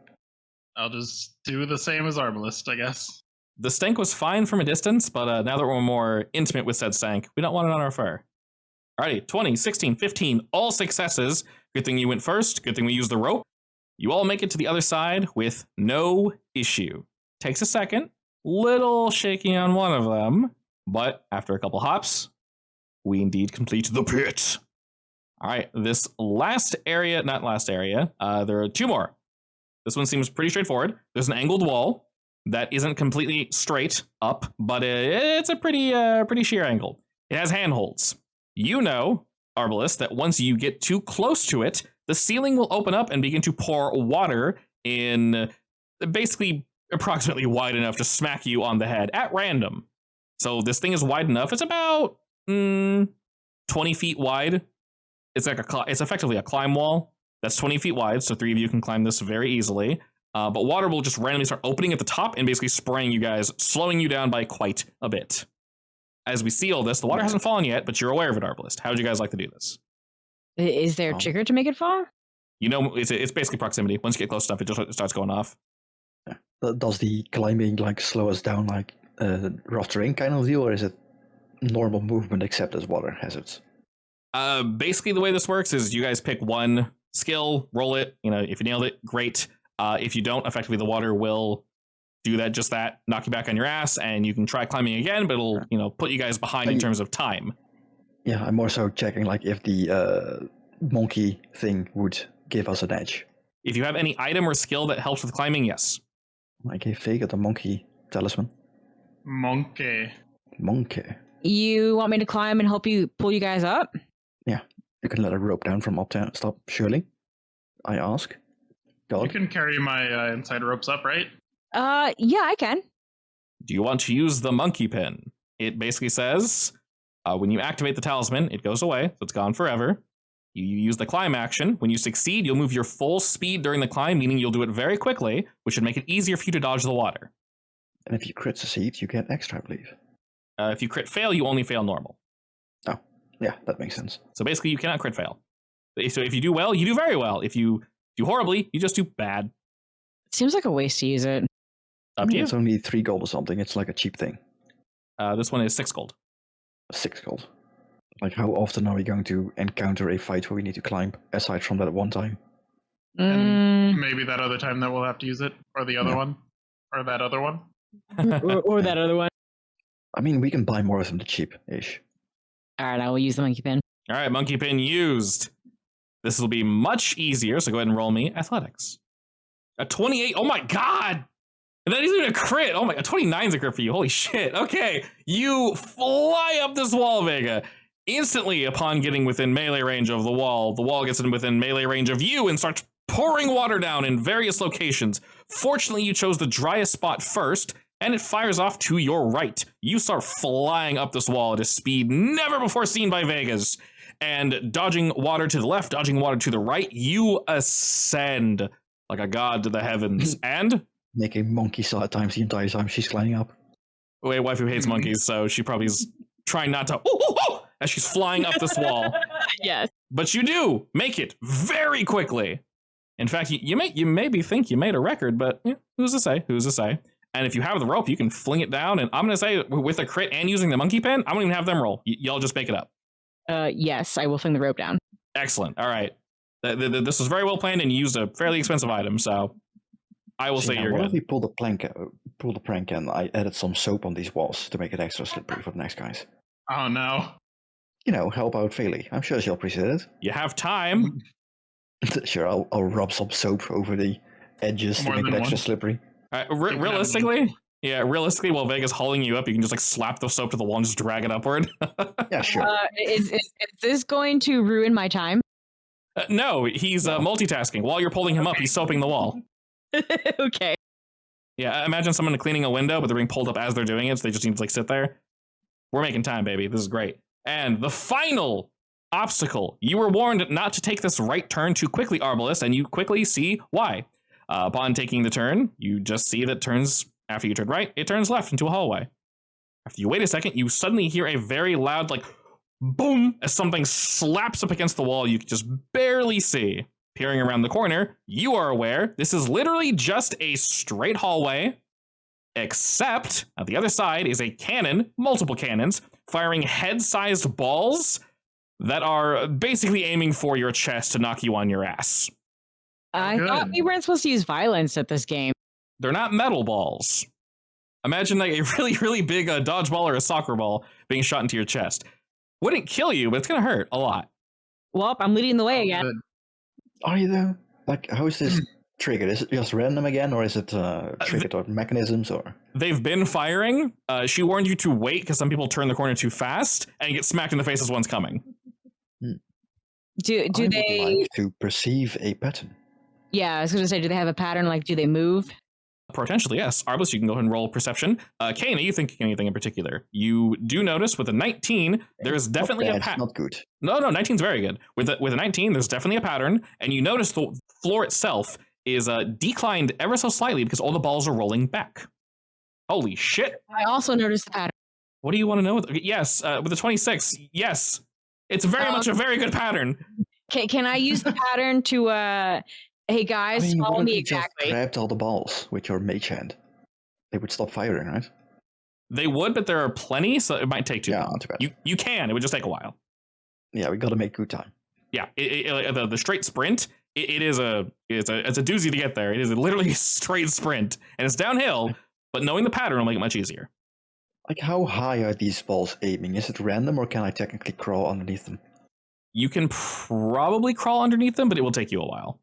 I'll just do the same as Arbalest, I guess. The stank was fine from a distance, but now that we're more intimate with said stank, we don't want it on our fur. Alrighty, 20, 16, 15, all successes. Good thing you went first. Good thing we used the rope. You all make it to the other side with no issue. Takes a second, little shaky on one of them, but after a couple hops, we indeed complete the pit. All right, this last area, not last area, there are 2 more. This one seems pretty straightforward. There's an angled wall that isn't completely straight up, but it's a pretty sheer angle. It has handholds. You know, Arbalest, that once you get too close to it, the ceiling will open up and begin to pour water in basically approximately wide enough to smack you on the head at random. So this thing is wide enough. It's about 20 feet wide. It's it's effectively a climb wall that's 20 feet wide, so 3 of you can climb this very easily. But water will just randomly start opening at the top and basically spraying you guys, slowing you down by quite a bit. As we see all this, the water hasn't fallen yet, but you're aware of it, Arbalest. How would you guys like to do this? Is there a trigger to make it fall? It's basically proximity. Once you get close enough, it just starts going off. Does the climbing slow us down like rough terrain kind of deal, or is it normal movement except as water hazards? Basically, the way this works is you guys pick one skill, roll it. If you nailed it, great. If you don't, effectively the water will do just that, knock you back on your ass, and you can try climbing again, but it'll put you guys behind in terms of time. Yeah, I'm more so checking if the monkey thing would give us an edge. If you have any item or skill that helps with climbing, yes. I gave Vega the monkey talisman. Monkey. You want me to climb and help you pull you guys up? Yeah, you can let a rope down from up to stop, surely. I ask. God. You can carry my inside ropes up, right? Yeah, I can. Do you want to use the monkey pin? It basically says, when you activate the talisman, it goes away, so it's gone forever. You use the climb action. When you succeed, you'll move your full speed during the climb, meaning you'll do it very quickly, which should make it easier for you to dodge the water. And if you crit succeed, you get extra, I believe. If you crit fail, you only fail normal. Oh, yeah, that makes sense. So basically, you cannot crit fail. So if you do well, you do very well. If you do horribly, you just do bad. Seems like a waste to use it. Up to you. It's only 3 gold or something. It's like a cheap thing. This one is 6 gold. 6 gold. Like, how often are we going to encounter a fight where we need to climb, aside from that one time? And maybe that other time that we'll have to use it, or the other one, or that other one. or that other one. I mean, we can buy more of them the cheap-ish. All right, I will use the monkey pin. All right, monkey pin used. This will be much easier, so go ahead and roll me athletics. A 28. Oh my god! And that isn't even a crit. Oh my god, 29 is a crit for you. Holy shit. Okay, you fly up this wall, Vega. Instantly, upon getting within melee range of the wall gets within melee range of you and starts pouring water down in various locations. Fortunately, you chose the driest spot first, and it fires off to your right. You start flying up this wall at a speed never before seen by Vegas. And dodging water to the left, dodging water to the right, you ascend like a god to the heavens. And making monkey saw at times the entire time she's climbing up. Wait, waifu hates monkeys, so she probably is trying not to as she's flying up this wall. Yes. But you do make it very quickly. In fact, you maybe think you made a record, but who's to say? Who's to say? And if you have the rope, you can fling it down. And I'm going to say, with a crit and using the monkey pin, I don't even have them roll. Y'all just make it up. Yes, I will fling the rope down. Excellent. All right. This was very well planned, and you used a fairly expensive item, so I will say you're what good. If we pull the prank and I added some soap on these walls to make it extra slippery for the next guys? Oh no. You know, help out Feli. I'm sure she'll appreciate it. You have time. Sure, I'll rub some soap over the edges to make it extra slippery. Realistically, while Vega's hauling you up, you can just like slap the soap to the wall and just drag it upward. Yeah, sure. Is this going to ruin my time? No, he's multitasking. While you're pulling him up, he's soaping the wall. Okay. Yeah, imagine someone cleaning a window, but they're being pulled up as they're doing it, so they just need to like sit there. We're making time, baby. This is great. And the final obstacle. You were warned not to take this right turn too quickly, Arbalest, and you quickly see why. Upon taking the turn, you just see that after you turn right, it turns left into a hallway. After you wait a second, you suddenly hear a very loud, like, boom, as something slaps up against the wall you can just barely see. Peering around the corner, you are aware this is literally just a straight hallway, except at the other side is a cannon, multiple cannons, firing head-sized balls that are basically aiming for your chest to knock you on your ass. I thought we weren't supposed to use violence at this game. They're not metal balls. Imagine like a really, really big dodgeball or a soccer ball being shot into your chest. Wouldn't kill you, but it's going to hurt a lot. Well, I'm leading the way again. Are you though? Like, how is this triggered? Is it just random again, or is it triggered or mechanisms? Or they've been firing. She warned you to wait because some people turn the corner too fast and get smacked in the face as one's coming. Do they like to perceive a pattern? Yeah, I was going to say, do they have a pattern? Like, do they move? Potentially, yes. Arbalest, you can go ahead and roll perception. Kane, are you thinking anything in particular? You do notice with a 19, there is definitely a pattern. Not good. No, 19's very good. With a 19, there's definitely a pattern, and you notice the floor itself is declined ever so slightly because all the balls are rolling back. Holy shit. I also noticed the pattern. What do you want to know? Yes, with the 26, yes. It's very much a very good pattern. Can I use the pattern to... Hey guys, follow me exactly. Just grabbed all the balls with your mage hand. They would stop firing, right? They would, but there are plenty, so it might take too long. Not too bad. You can. It would just take a while. Yeah, we got to make good time. Yeah, the straight sprint. It's a doozy to get there. It is literally a straight sprint, and it's downhill. But knowing the pattern will make it much easier. Like, how high are these balls aiming? Is it random, or can I technically crawl underneath them? You can probably crawl underneath them, but it will take you a while.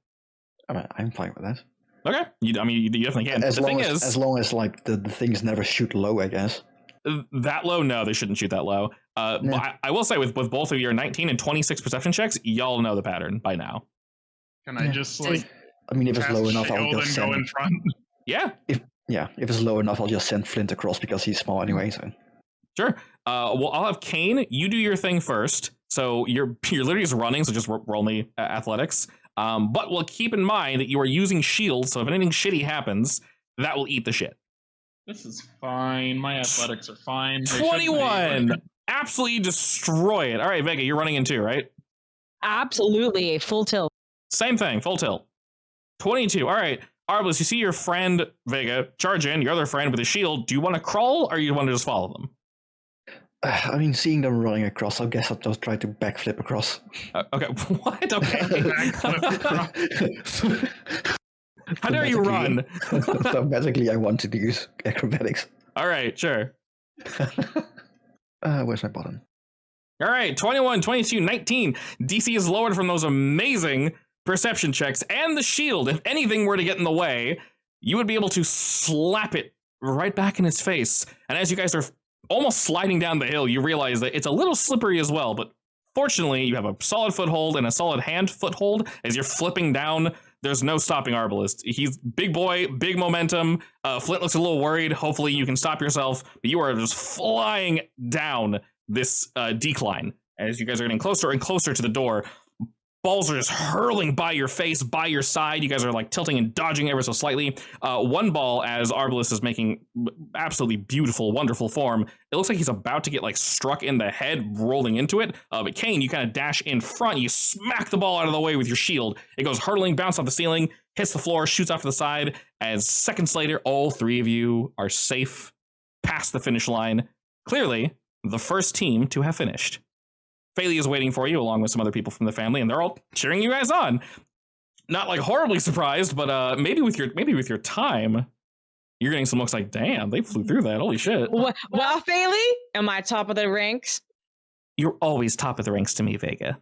I'm fine with that. Okay, you definitely can. As long as like the things never shoot low, I guess. That low? No, they shouldn't shoot that low. But I will say with both of your 19 and 26 perception checks, y'all know the pattern by now. Can I just like? I mean, if it's low enough, I'll just go in front. Yeah. If it's low enough, I'll just send Flint across because he's small anyway. So. Sure. Well, I'll have Kane. You do your thing first. So you're literally just running. So just roll me athletics. But we'll keep in mind that you are using shields, so if anything shitty happens, that will eat the shit. This is fine. My athletics are fine. 21! Absolutely destroy it. All right, Vega, you're running in too, right? Absolutely. Full tilt. Same thing, full tilt. 22. All right, Arbalest, you see your friend, Vega, charge in, your other friend with a shield. Do you want to crawl, or you want to just follow them? I mean, seeing them running across, I guess I'll just try to backflip across. Okay, what? Okay. How dare you run? Thematically, I want to use acrobatics. All right, sure. Where's my button? All right, 21, 22, 19. DC is lowered from those amazing perception checks and the shield. If anything were to get in the way, you would be able to slap it right back in its face. And as you guys are almost sliding down the hill, you realize that it's a little slippery as well, but fortunately, you have a solid foothold and a solid hand foothold as you're flipping down. There's no stopping Arbalest. He's big boy, big momentum. Flint looks a little worried. Hopefully you can stop yourself, but you are just flying down this decline as you guys are getting closer and closer to the door. Balls are just hurling by your face, by your side. You guys are like tilting and dodging ever so slightly. One ball as Arbalest is making absolutely beautiful, wonderful form. It looks like he's about to get like struck in the head, rolling into it. But Kane, you kind of dash in front. You smack the ball out of the way with your shield. It goes hurtling, bounces off the ceiling, hits the floor, shoots off to the side. As seconds later, all three of you are safe past the finish line. Clearly, the first team to have finished. Faye is waiting for you along with some other people from the family, and they're all cheering you guys on. Not like horribly surprised, but maybe with your time, you're getting some looks like, damn, they flew through that. Holy shit. Well, Faye, am I top of the ranks? You're always top of the ranks to me, Vega.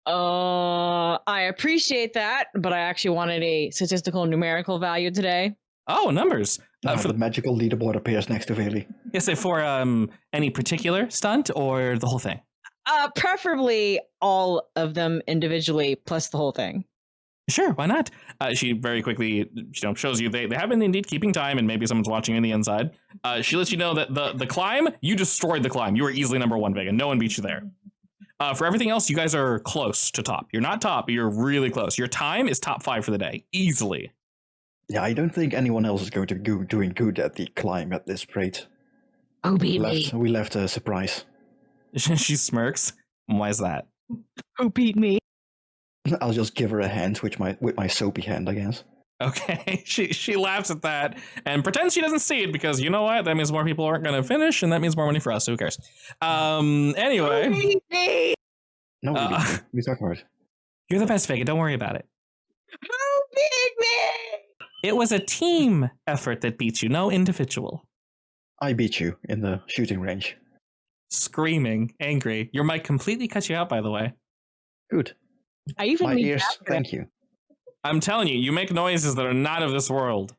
I appreciate that, but I actually wanted a statistical numerical value today. Oh, numbers. For the magical leaderboard appears next to Vayli. Yes, for any particular stunt or the whole thing? Preferably all of them individually, plus the whole thing. Sure, why not? She very quickly, shows you they have been indeed keeping time, and maybe someone's watching in the inside. She lets you know that the climb, you destroyed the climb. You were easily number one, Vega. No one beat you there. For everything else, you guys are close to top. You're not top, but you're really close. Your time is top 5 for the day, easily. Yeah, I don't think anyone else is going to be doing good at the climb at this rate. Oh, baby. We left a surprise. She smirks. Why is that? Who beat me? I'll just give her a hand with my soapy hand, I guess. Okay, she laughs at that and pretends she doesn't see it because you know what? That means more people aren't going to finish, and that means more money for us. So who cares? Anyway. Who beat me? No, we talk about it. You're the best, Vega. Don't worry about it. Who beat me? It was a team effort that beat you, no individual. I beat you in the shooting range. Screaming, angry. Your mic completely cut you out, by the way. Good. I even My ears, thank you. I'm telling you, you make noises that are not of this world.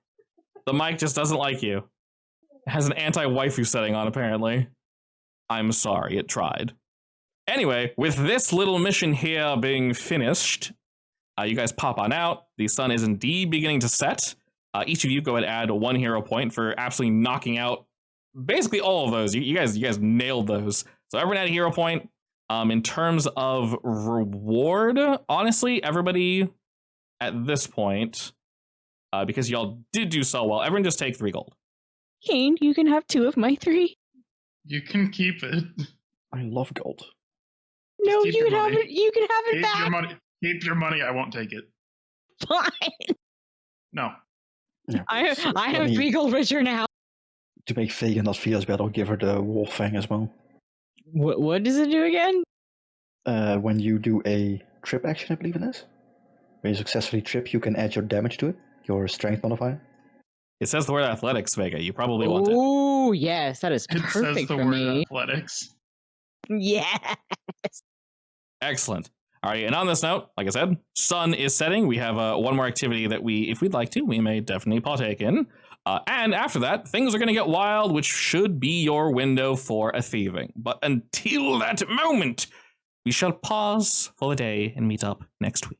The mic just doesn't like you. It has an anti-waifu setting on, apparently. I'm sorry, it tried. Anyway, with this little mission here being finished, you guys pop on out. The sun is indeed beginning to set. Each of you go ahead and add 1 hero point for absolutely knocking out basically all of those. You guys nailed those. So everyone had a hero point. In terms of reward, honestly, everybody at this point, because y'all did do so well, everyone just take 3 gold. Kane, you can have 2 of my 3. You can keep it. I love gold. No, Keep you your can have money. it. You can have it Keep back. your money. Keep your money. I won't take it. Fine. No. Yeah, I have 3 gold richer now. To make Vega not feel as bad, I'll give her the wolf fang as well. What does it do again? When you do a trip action, I believe it is. When you successfully trip, you can add your damage to it, your strength modifier. It says the word athletics, Vega. You probably want it. Oh, yes, that is It says perfect the for word me. athletics. Yes. Excellent. All right, and on this note, like I said, sun is setting. We have one more activity that if we'd like to, we may definitely partake in. And after that, things are going to get wild, which should be your window for a thieving. But until that moment, we shall pause for the day and meet up next week.